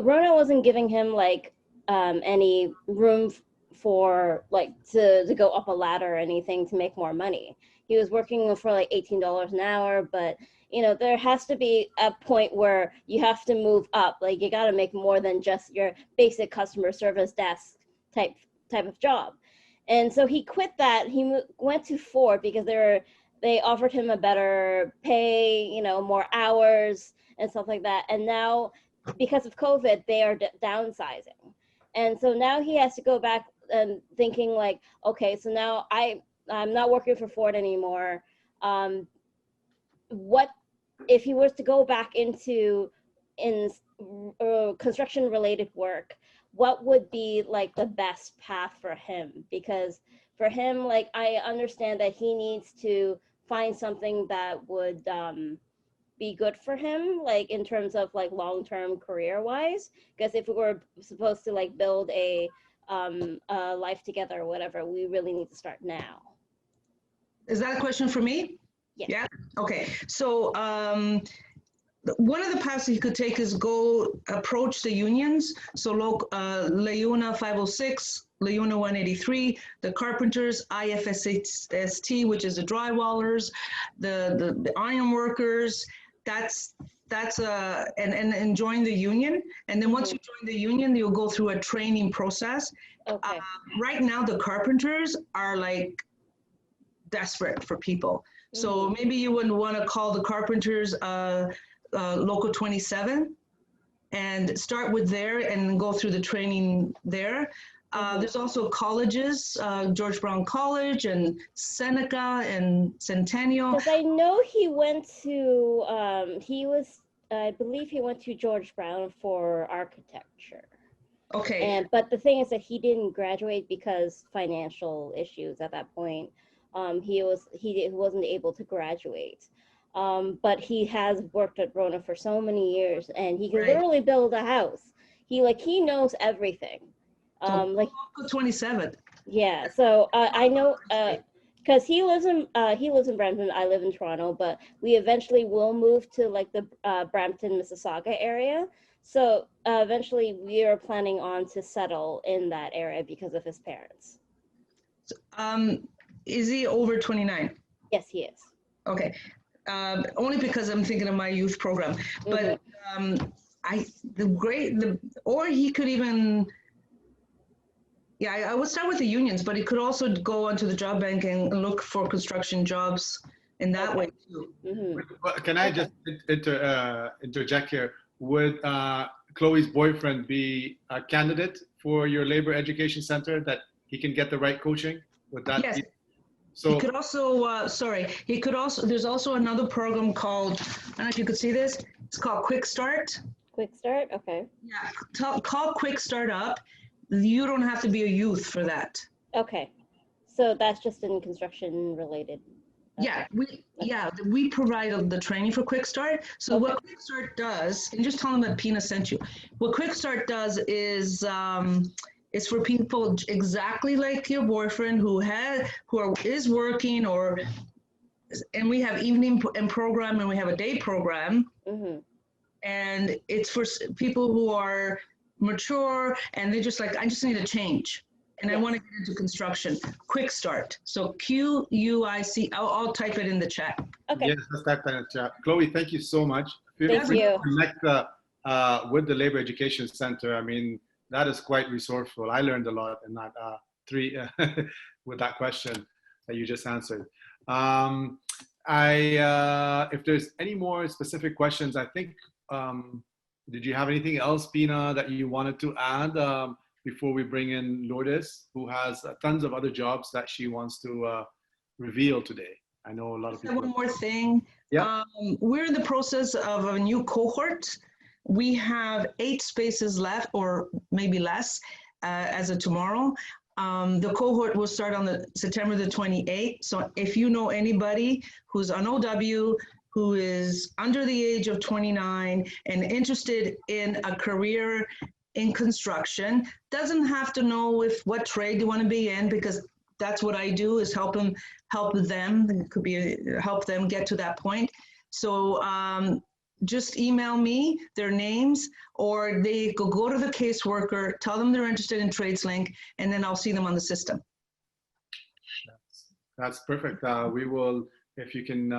Rona wasn't giving him like any room for like to go up a ladder or anything to make more money. He was working for like $18 an hour, but there has to be a point where you have to move up. Like you got to make more than just your basic customer service desk type of job. And so he quit that. He went to Ford because they offered him a better pay, more hours and stuff like that. And now because of COVID, they are downsizing. And so now he has to go back and thinking like, okay, so now I'm not working for Ford anymore. What if he was to go back into construction related work? What would be like the best path for him? Because for him, like I understand that he needs to find something that would be good for him, like in terms of like long-term career-wise. Because if we were supposed to like build a life together or whatever, we really need to start now. Is that a question for me? Yeah. Okay. So one of the paths you could take is go approach the unions. So LEUNA 506, LEUNA 183, the carpenters, IFSST, which is the drywallers, the iron workers. And join the union. And then once you join the union, you'll go through a training process. Okay. Right now, the carpenters are like desperate for people. So maybe you wouldn't want to call the carpenters Local 27 and start with there and go through the training there. There's also colleges, George Brown College and Seneca and Centennial. Because I know he went to, I believe he went to George Brown for architecture. Okay. But the thing is that he didn't graduate because financial issues at that point. He wasn't able to graduate. But he has worked at Rona for so many years, and he can literally build a house. He knows everything. So 27th. Yeah. So I know because he lives in Brampton. I live in Toronto, but we eventually will move to like the Brampton, Mississauga area. So eventually we are planning on to settle in that area because of his parents. Is he over 29? Yes, he is. Okay. Only because I'm thinking of my youth program, but or he could even, I would start with the unions, but he could also go onto the job bank and look for construction jobs in that way too. Can I just interject here? Would Chloe's boyfriend be a candidate for your labor education center that he can get the right coaching? Would that yes. be? So he could also, there's also another program called, I don't know if you could see this, it's called Quick Start. Quick Start, okay. Yeah, call Quick Start up. You don't have to be a youth for that. Okay, so that's just in construction related. Okay. We provide the training for Quick Start. So what Quick Start does, and just tell them that Pina sent you. What Quick Start does is it's for people exactly like your boyfriend who is working, and we have evening program and we have a day program, and it's for people who are mature and they just like, I just need a change. And I want to get into construction. Quick Start. So QUIC. I'll type it in the chat. Okay. Yes, let's type that in the chat. Chloe, thank you so much. Thank you. Connect with the Labor Education Center. I mean, that is quite resourceful. I learned a lot in that with that question that you just answered. If there's any more specific questions, I think, did you have anything else, Pina, that you wanted to add? Before we bring in Lourdes, who has tons of other jobs that she wants to reveal today. I know a lot of people. One more thing. Yeah. We're in the process of a new cohort. We have 8 spaces left, or maybe less, as of tomorrow. The cohort will start on September the 28th. So if you know anybody who's on OW, who is under the age of 29 and interested in a career in construction, doesn't have to know what trade you want to be in, because that's what I do, is help them. It could be help them get to that point. So just email me their names, or they go to the caseworker, tell them they're interested in TradesLink, and then I'll see them on the system. That's perfect. We will, if you can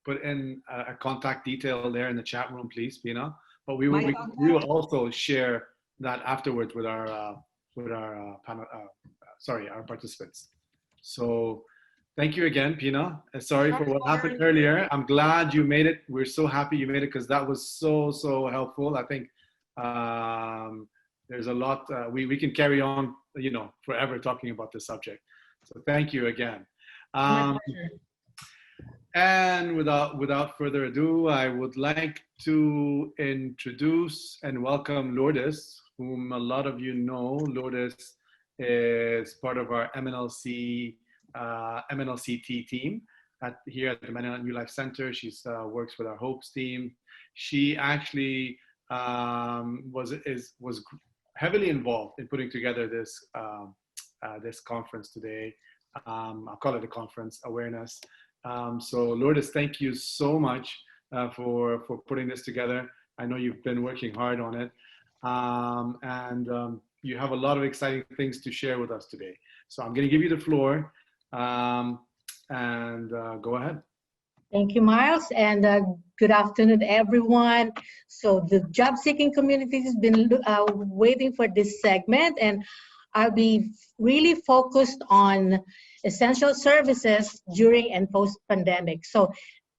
put in a contact detail there in the chat room, please, Pina. But we will also share that afterwards with our participants. So thank you again, Pina. Sorry for what happened earlier. I'm glad you made it. We're so happy you made it, because that was so helpful. I think there's a lot we can carry on, forever talking about this subject. So thank you again. And without further ado, I would like to introduce and welcome Lourdes, whom a lot of you know. Lourdes is part of our MNLCT team here at the Manila New Life Center. She works with our Hopes team. She actually was heavily involved in putting together this conference today. I'll call it a conference, awareness. So Lourdes, thank you so much for putting this together. I know you've been working hard on it, and you have a lot of exciting things to share with us today. So I'm going to give you the floor, and go ahead. Thank you, Miles, and good afternoon, everyone. So the job-seeking community has been waiting for this segment, and I'll be really focused on essential services during and post-pandemic. So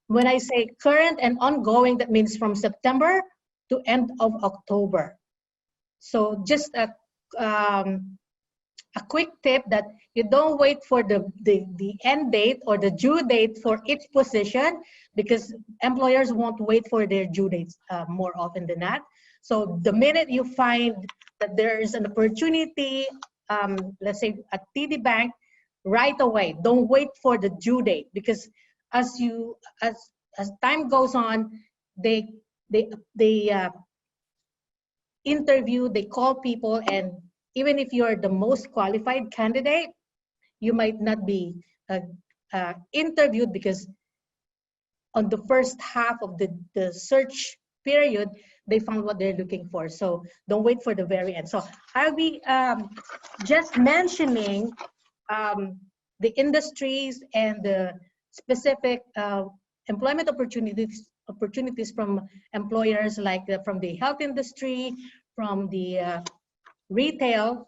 when I say current and ongoing, that means from September to end of October. So just a quick tip that you don't wait for the end date or the due date for each position, because employers won't wait for their due dates more often than that. So the minute you find that there is an opportunity, let's say at TD Bank, right away. Don't wait for the due date, because as time goes on, they interview, they call people, and even if you're the most qualified candidate, you might not be interviewed because on the first half of the search period, they found what they're looking for. So don't wait for the very end. So I'll be just mentioning the industries and the specific employment opportunities from employers, like from the health industry, from the retail,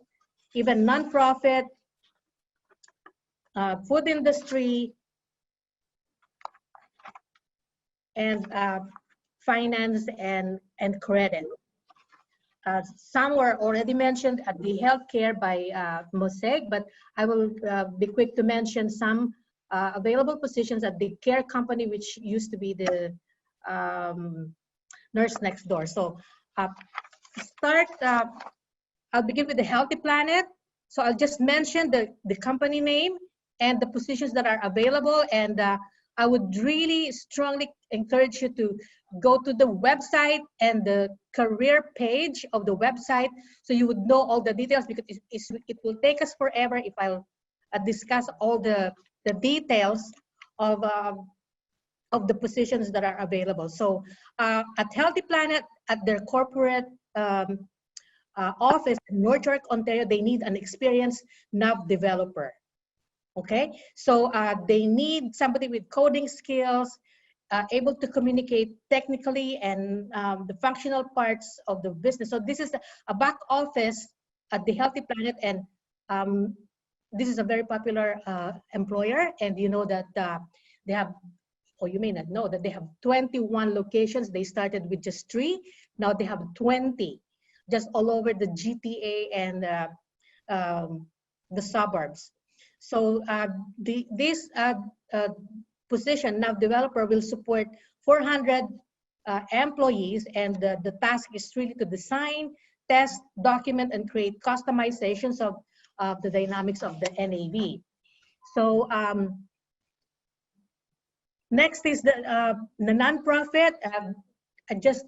even nonprofit, food industry, and finance and credit. Some were already mentioned at the healthcare by Mosaic, but I will be quick to mention some available positions at the care company, which used to be the nurse next door. So I'll begin with the Healthy Planet. So I'll just mention the company name and the positions that are available, and I would really strongly encourage you to go to the website and the career page of the website so you would know all the details, because it will take us forever if I'll discuss all the details of the positions that are available. So at Healthy Planet, at their corporate office in North York, Ontario, they need an experienced nav developer. Okay, so they need somebody with coding skills, able to communicate technically and the functional parts of the business. So this is a back office at the Healthy Planet, and this is a very popular employer. And you know that they have, or you may not know that they have 21 locations. They started with just 3. Now they have 20, just all over the GTA and the suburbs. So this position, nav developer, will support 400 employees, and the task is really to design, test, document, and create customizations of the dynamics of the NAV. So next is the nonprofit. I just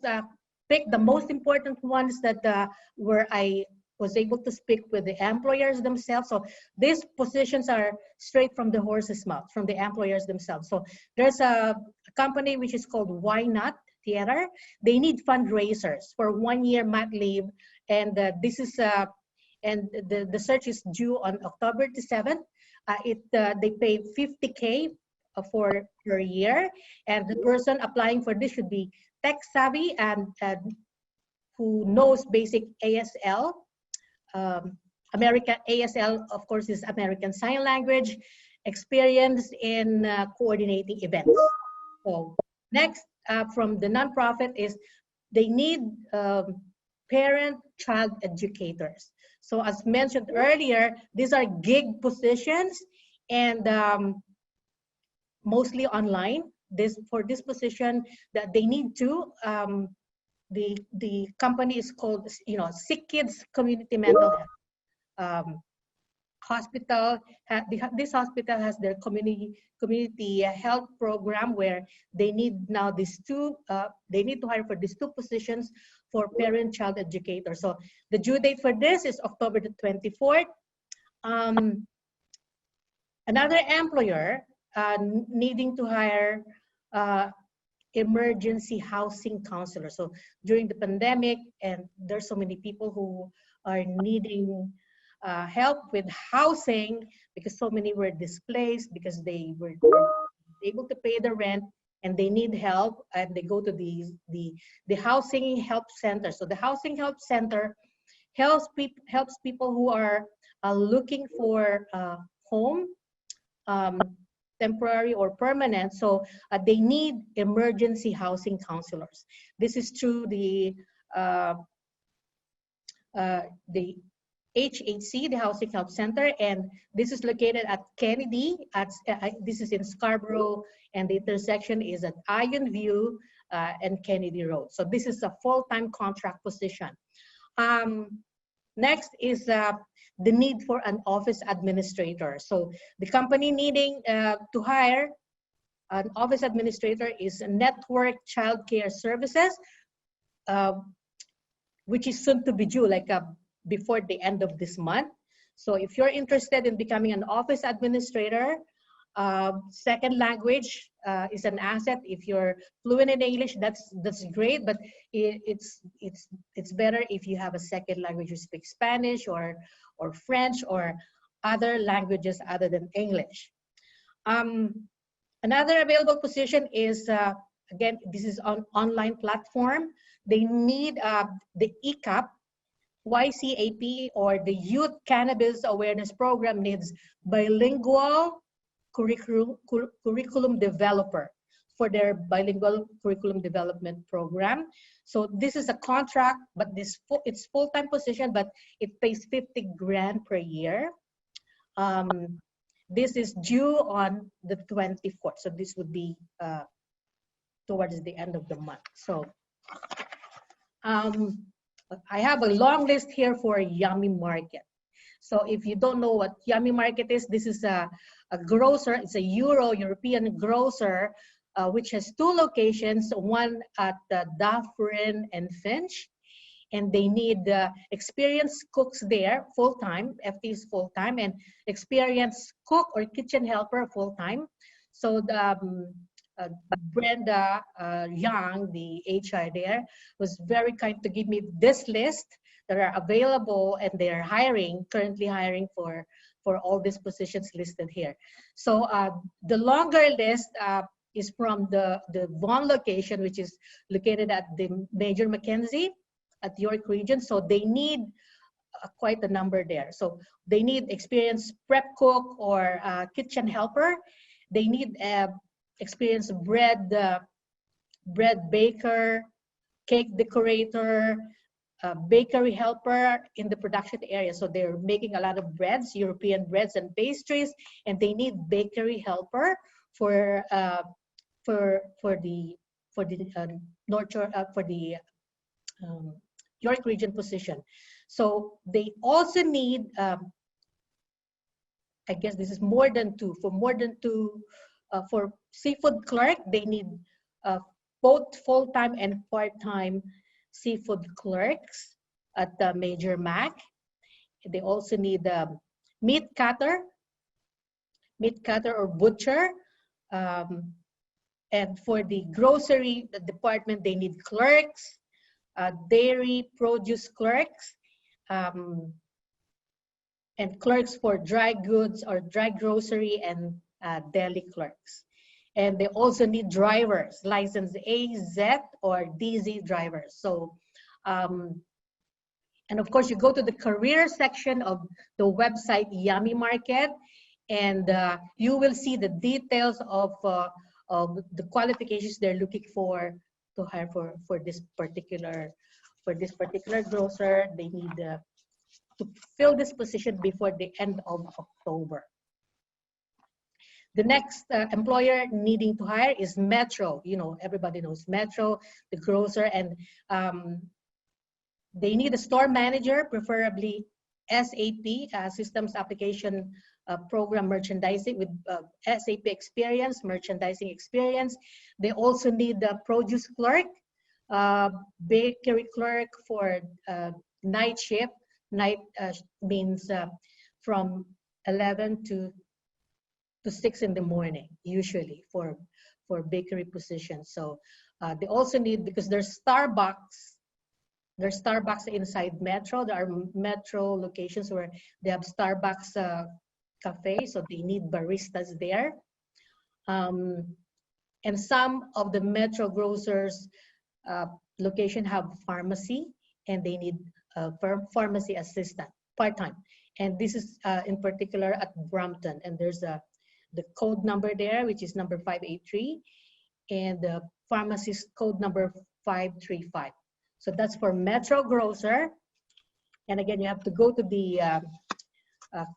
picked the most important ones that where I was able to speak with the employers themselves. So these positions are straight from the horse's mouth, from the employers themselves. So there's a company which is called Why Not Theater. They need fundraisers for 1 year mat leave, and this is and the search is due on October the 7th. They pay $50K per year, and the person applying for this should be tech savvy and who knows basic ASL. American ASL, of course, is American Sign Language, experience in coordinating events. So next, from the nonprofit is they need parent-child educators. So as mentioned earlier, these are gig positions and mostly online. For this position that they need to, the company is called, Sick Kids Community Mental Health Hospital. This hospital has their community health program where they need now they need to hire for these 2 positions for parent-child educators. So the due date for this is October the 24th. Another employer needing to hire emergency housing counselor. So during the pandemic, and there's so many people who are needing help with housing because so many were displaced because they were able to pay the rent and they need help, and they go to the housing help center. So the housing help center helps people who are looking for a home, temporary or permanent. So they need emergency housing counselors. This is through the HHC, the Housing Help Center, and this is located at Kennedy. This is in Scarborough, and the intersection is at Iron View and Kennedy Road. So this is a full-time contract position. Next is the need for an office administrator. So the company needing to hire an office administrator is Network Childcare Services, which is soon to be due, like before the end of this month. So if you're interested in becoming an office administrator, second language is an asset. If you're fluent in English, that's great, but it's better if you have a second language. You speak Spanish or French or other languages other than English. Another available position is, again, this is on online platform. They need the ECAP, YCAP, or the Youth Cannabis Awareness Program needs bilingual curriculum developer for their bilingual curriculum development program. So this is a contract, but it's full-time position, but it pays 50 grand per year. This is due on the 24th. So this would be towards the end of the month. So I have a long list here for Yummy Market. So if you don't know what Yummy Market is, this is a grocer. It's a European grocer, which has 2 locations, one at Dufferin and Finch. And they need experienced cooks there full-time, FT is full-time, and experienced cook or kitchen helper full-time. So Brenda Young, the HR there, was very kind to give me this list that are available, and they're currently hiring for all these positions listed here. So the longer list is from the Vaughan location, which is located at the Major Mackenzie at York Region. So they need quite a number there. So they need experienced prep cook or kitchen helper. They need experienced bread baker, cake decorator, bakery helper in the production area. So they're making a lot of breads, European breads and pastries, and they need bakery helper for the York Region position. So they also need, I guess this is more than 2. For seafood clerk, they need both full-time and part-time seafood clerks at the Major Mac. They also need meat cutter or butcher. And for the grocery department, they need clerks, dairy produce clerks, and clerks for dry goods or dry grocery and deli clerks. And they also need drivers, license AZ or DZ drivers. So, and of course, you go to the career section of the website Yummy Market, and you will see the details of the qualifications they're looking for to hire for this particular grocer. They need to fill this position before the end of October. The next employer needing to hire is Metro. You know, everybody knows Metro, the grocer, and they need a store manager, preferably SAP, Systems Application Program Merchandising, with SAP experience, merchandising experience. They also need the produce clerk, bakery clerk for night shift. Night means from 11 to 6 in the morning, usually for bakery positions. So they also need, because there's Starbucks inside Metro. There are Metro locations where they have Starbucks cafe, so they need baristas there. And some of the Metro grocers location have pharmacy, and they need a pharmacy assistant part-time. And this is in particular at Brampton, and there's the code number there, which is number 583, and the pharmacist code number 535. So that's for Metro grocer. And again, you have to go to the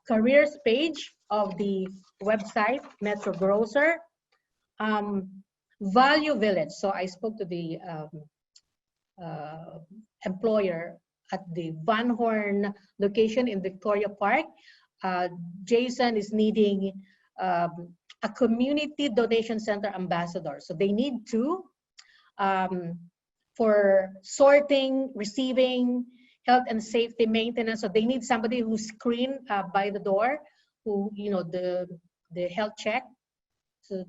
careers page of the website, Metro grocer. Value Village. So I spoke to the employer at the Van Horn location in Victoria Park. Jason is needing a community donation center ambassador. So they need two for sorting, receiving, health and safety maintenance. So they need somebody who's screened by the door, who, you know, the health check, so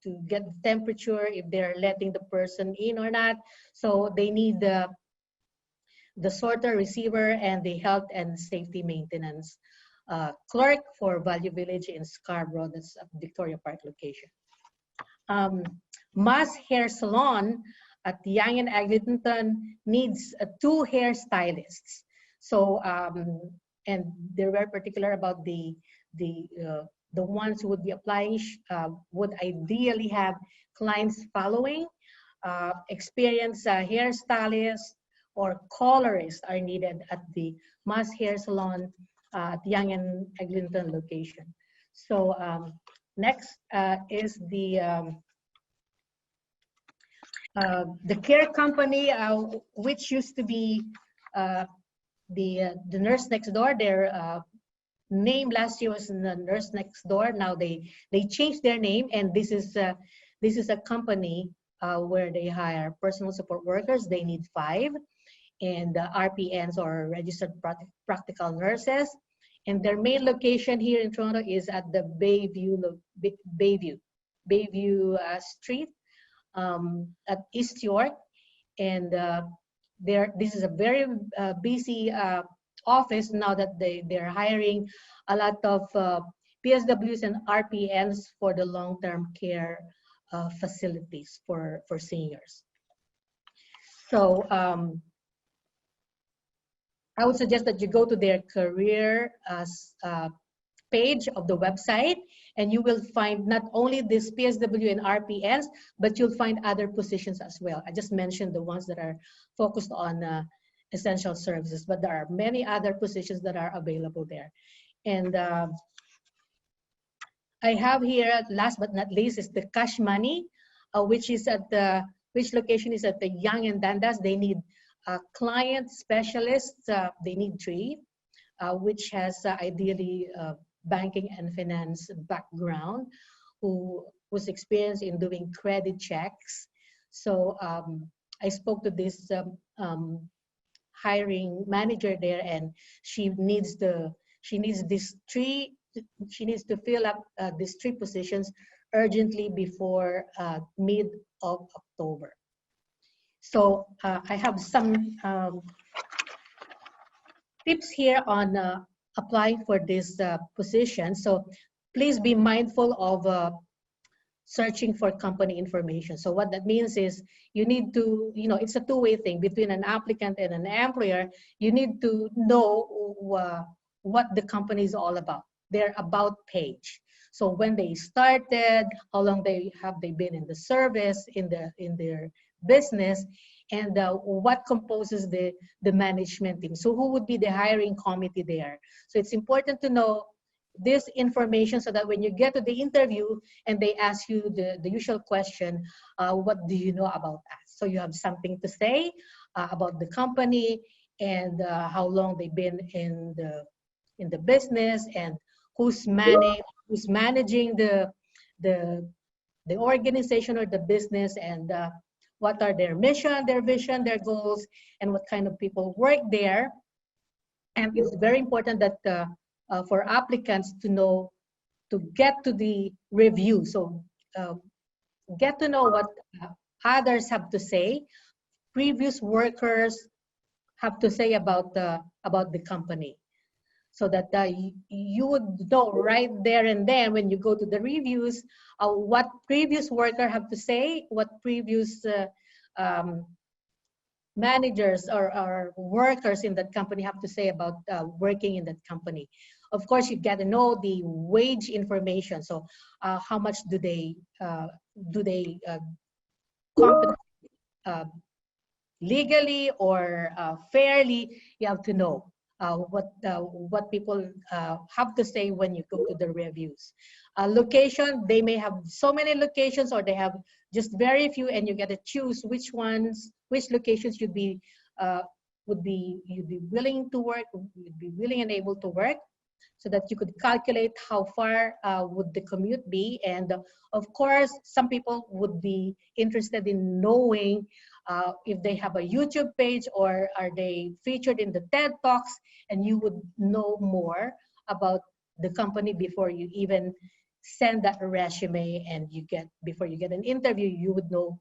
to get the temperature, if they're letting the person in or not. So they need the sorter, receiver, and the health and safety maintenance clerk for Value Village in Scarborough, that's at Victoria Park location. Mass Hair Salon at Young and Eglinton needs 2 hairstylists. So, and they're very particular about the ones who would be applying would ideally have clients following. Experienced hairstylists or colorists are needed at the Mass Hair Salon at Young and Eglinton location. So next is the care company, which used to be the Nurse Next Door. Their name last year was the Nurse Next Door. Now they changed their name, and this is a company where they hire personal support workers. They need 5, and RPNs, or registered practical nurses. And their main location here in Toronto is at the Bayview Street at East York. And this is a very busy office now that they're hiring a lot of PSWs and RPNs for the long-term care facilities for seniors. So I would suggest that you go to their career page of the website, and you will find not only this PSW and RPNs, but you'll find other positions as well. I just mentioned the ones that are focused on essential services, but there are many other positions that are available there. And I have here, last but not least, is the Cash Money, which location is at the Young and Dundas. They need client specialists. They need 3, which has ideally banking and finance background, who's experienced in doing credit checks. So I spoke to this hiring manager there, and she needs to fill up these 3 positions urgently before mid of October. So I have some tips here on applying for this position. So please be mindful of searching for company information. So what that means is you need to, it's a two-way thing between an applicant and an employer. You need to know what the company is all about, their about page. So when they started, how long have they been in the service, in their business, and what composes the management team. So who would be the hiring committee there? So it's important to know this information so that when you get to the interview and they ask you the usual question, what do you know about us? So you have something to say about the company and how long they've been in the business, and who's managing the organization or the business, and what are their mission, their vision, their goals, and what kind of people work there. And it's very important that for applicants to get to the review. So get to know what others have to say, previous workers have to say about the company, so that you would know right there and then when you go to the reviews what previous worker have to say, what previous managers or workers in that company have to say about working in that company. Of course, you get to know the wage information. So how much do they compensate legally or fairly? You have to know. what people have to say when you go to the reviews. Location, they may have so many locations, or they have just very few, and you get to choose which locations you'd be willing to work, you'd be willing and able to work, so that you could calculate how far would the commute be. And of course, some people would be interested in knowing if they have a YouTube page, or are they featured in the TED Talks, and you would know more about the company before you even send that resume, and before you get an interview, you would know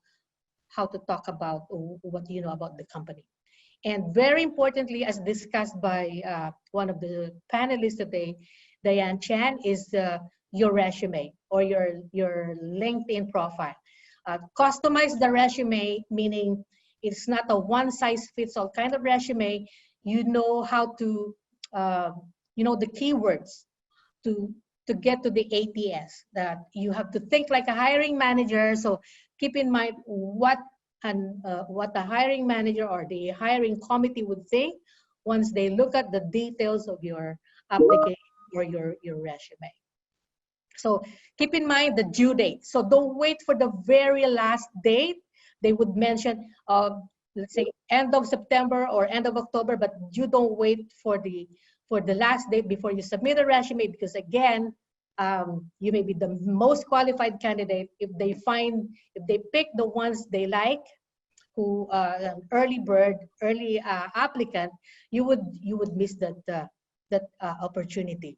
how to talk about what you know about the company. And very importantly, as discussed by one of the panelists today, Diane Chan, is your resume or your LinkedIn profile. Customize the resume, meaning it's not a one-size-fits-all kind of resume. You know how to, the keywords to get to the ATS. That you have to think like a hiring manager. So keep in mind what the hiring manager or the hiring committee would think once they look at the details of your application or your resume. So keep in mind the due date. So don't wait for the very last date. They would mention, let's say, end of September or end of October, but you don't wait for the last date before you submit a resume, because again, you may be the most qualified candidate. If they pick the ones they like, who early bird, early applicant, you would miss that opportunity.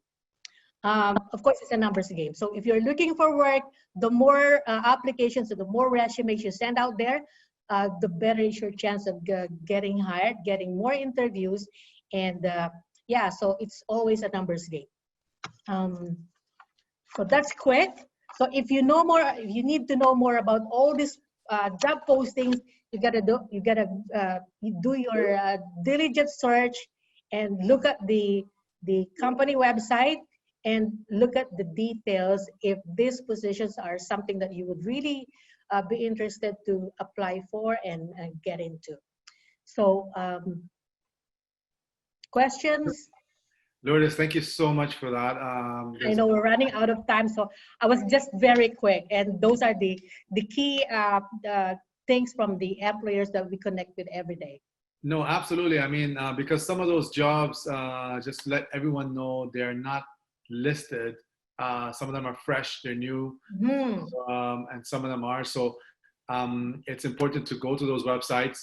Of course, it's a numbers game. So if you're looking for work, the more applications, the more resumes you send out there, the better is your chance of getting hired, getting more interviews, and yeah, so it's always a numbers game. So that's quick. So if you need to know more about all these job postings, you gotta do your diligent search and look at the company website and look at the details if these positions are something that you would really be interested to apply for and get into. So questions? Lourdes, thank you so much for that. I know we're running out of time, so I was just very quick, and those are the key things from the employers that we connect with every day. No, absolutely. I mean, because some of those jobs, just let everyone know, they're not listed. Some of them are fresh, they're new, and some of them are. So it's important to go to those websites,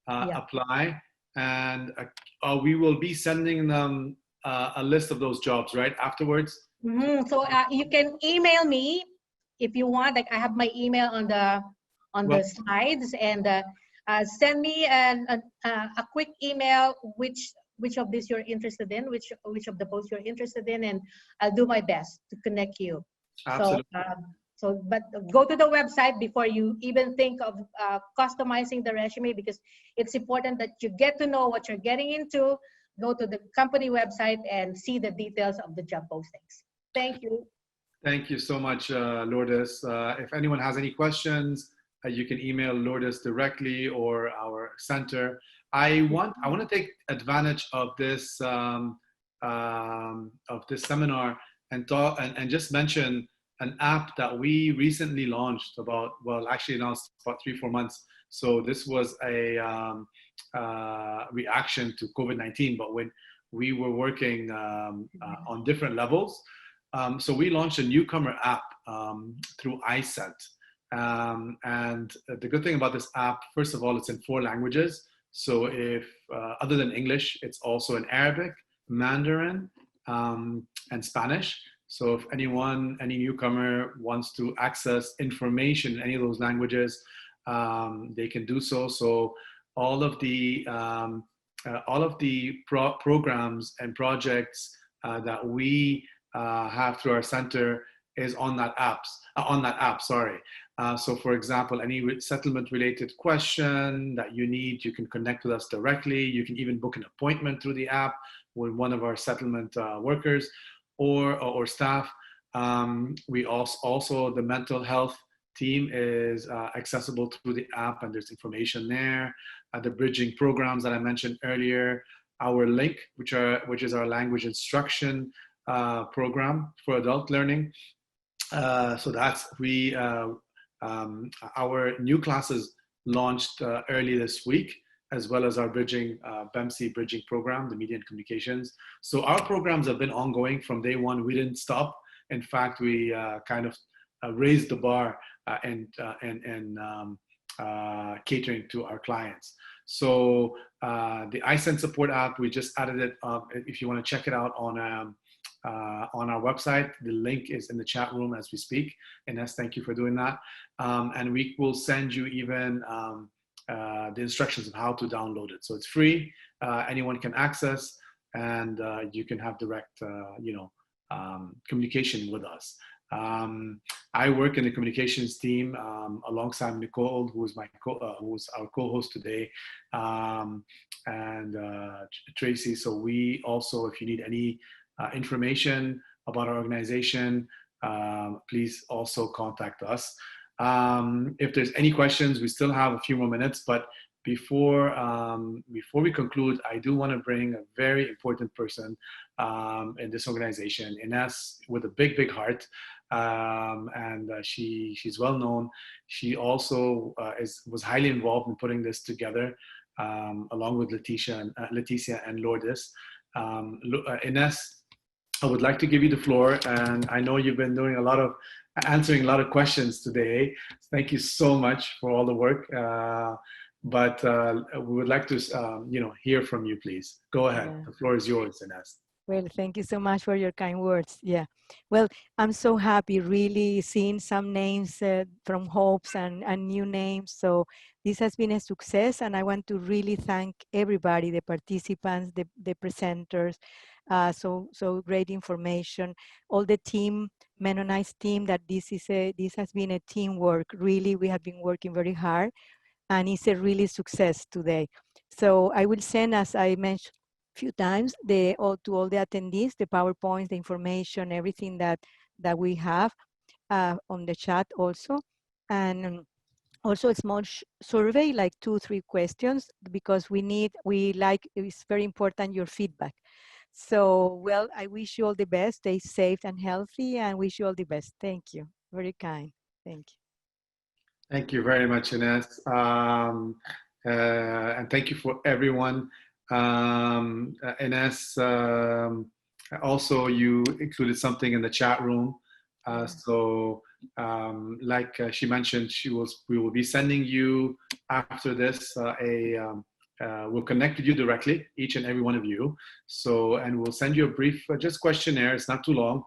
apply, and we will be sending them a list of those jobs, right, afterwards? So you can email me if you want. Like, I have my email on the slides, and send me a quick email which of these you're interested in, which of the posts you're interested in, and I'll do my best to connect you. Absolutely. But go to the website before you even think of customizing the resume, because it's important that you get to know what you're getting into. Go to the company website and see the details of the job postings. Thank you. Thank you so much, Lourdes. If anyone has any questions, you can email Lourdes directly or our center. I want to take advantage of this seminar and just mention an app that we recently launched actually announced about 3-4 months. So this was a reaction to COVID-19, but when we were working on different levels. So we launched a Newcomer app through iSent. And the good thing about this app, first of all, it's in 4 languages. So if, other than English, it's also in Arabic, Mandarin, and Spanish. So if any newcomer wants to access information in any of those languages, they can do so. So all of the programs and projects that we have through our center is on that app. So for example, any settlement related question that you need, you can connect with us directly. You can even book an appointment through the app with one of our settlement workers or staff. We also the mental health team is accessible through the app, and there's information there. The bridging programs that I mentioned earlier, our link, which is our language instruction program for adult learning. So that's our new classes launched early this week, as well as our BEMC bridging program, the Media and Communications. So our programs have been ongoing from day one. We didn't stop. In fact, we kind of raised the bar and catering to our clients. So the iSend support app, we just added it. If you want to check it out on our website, the link is in the chat room as we speak. Ines, thank you for doing that. And we will send you even the instructions on how to download it. So it's free, anyone can access, and you can have direct, communication with us. I work in the communications team alongside Nicole, who's our co-host today, and Tracy. So we also, if you need any information about our organization, please also contact us. If there's any questions, we still have a few more minutes, but before we conclude, I do want to bring a very important person in this organization, Ines, with a big heart, and she's well known. She also was highly involved in putting this together, along with Leticia and Lourdes. Ines, I would like to give you the floor, and I know you've been doing answering a lot of questions today. Thank you so much for all the work. But we would like to, hear from you, please. Go ahead. Yeah. The floor is yours, Ines. Well, thank you so much for your kind words. Yeah. Well, I'm so happy really seeing some names from Hopes and new names. So this has been a success, and I want to really thank everybody, the participants, the presenters. So great information. All the team, Mennonite's team, that this has been a teamwork. Really, we have been working very hard, and it's a really success today. So I will send, as I mentioned a few times, to all the attendees, the PowerPoints, the information, everything that we have on the chat also. And also a small survey, like 2-3 questions, because it's very important, your feedback. So, well, I wish you all the best. Stay safe and healthy, and wish you all the best. Thank you. Very kind. Thank you. Thank you very much, Ines. And thank you for everyone. Ines, also you included something in the chat room. So like she mentioned, we will be sending you after this we'll connect with you directly, each and every one of you. So, and we'll send you a brief, just questionnaire. It's not too long.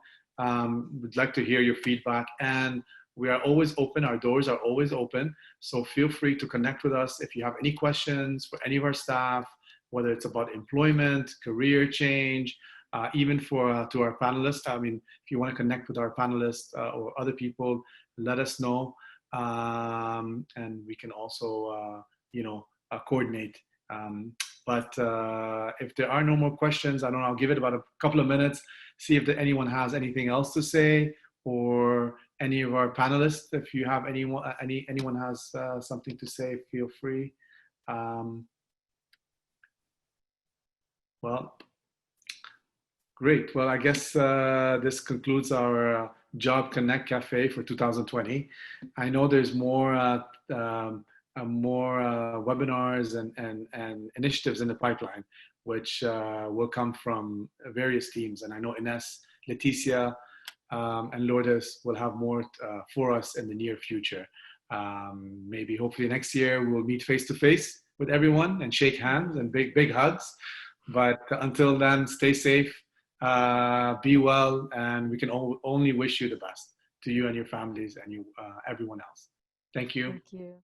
We'd like to hear your feedback, and we are always open. Our doors are always open. So feel free to connect with us if you have any questions for any of our staff, whether it's about employment, career change, even to our panelists. I mean, if you want to connect with our panelists or other people, let us know. And we can also, coordinate. But if there are no more questions, I don't know, I'll give it about a couple of minutes, see if anyone has anything else to say, or any of our panelists, if you have anyone has something to say, feel free. Well, great. Well, I guess this concludes our Job Connect Cafe for 2020. I know there's more webinars and initiatives in the pipeline, which will come from various teams. And I know Ines, Leticia, and Lourdes will have more for us in the near future. Maybe hopefully next year we'll meet face to face with everyone and shake hands and big hugs. But until then, stay safe, be well, and we can only wish you the best, to you and your families and everyone else. Thank you. Thank you.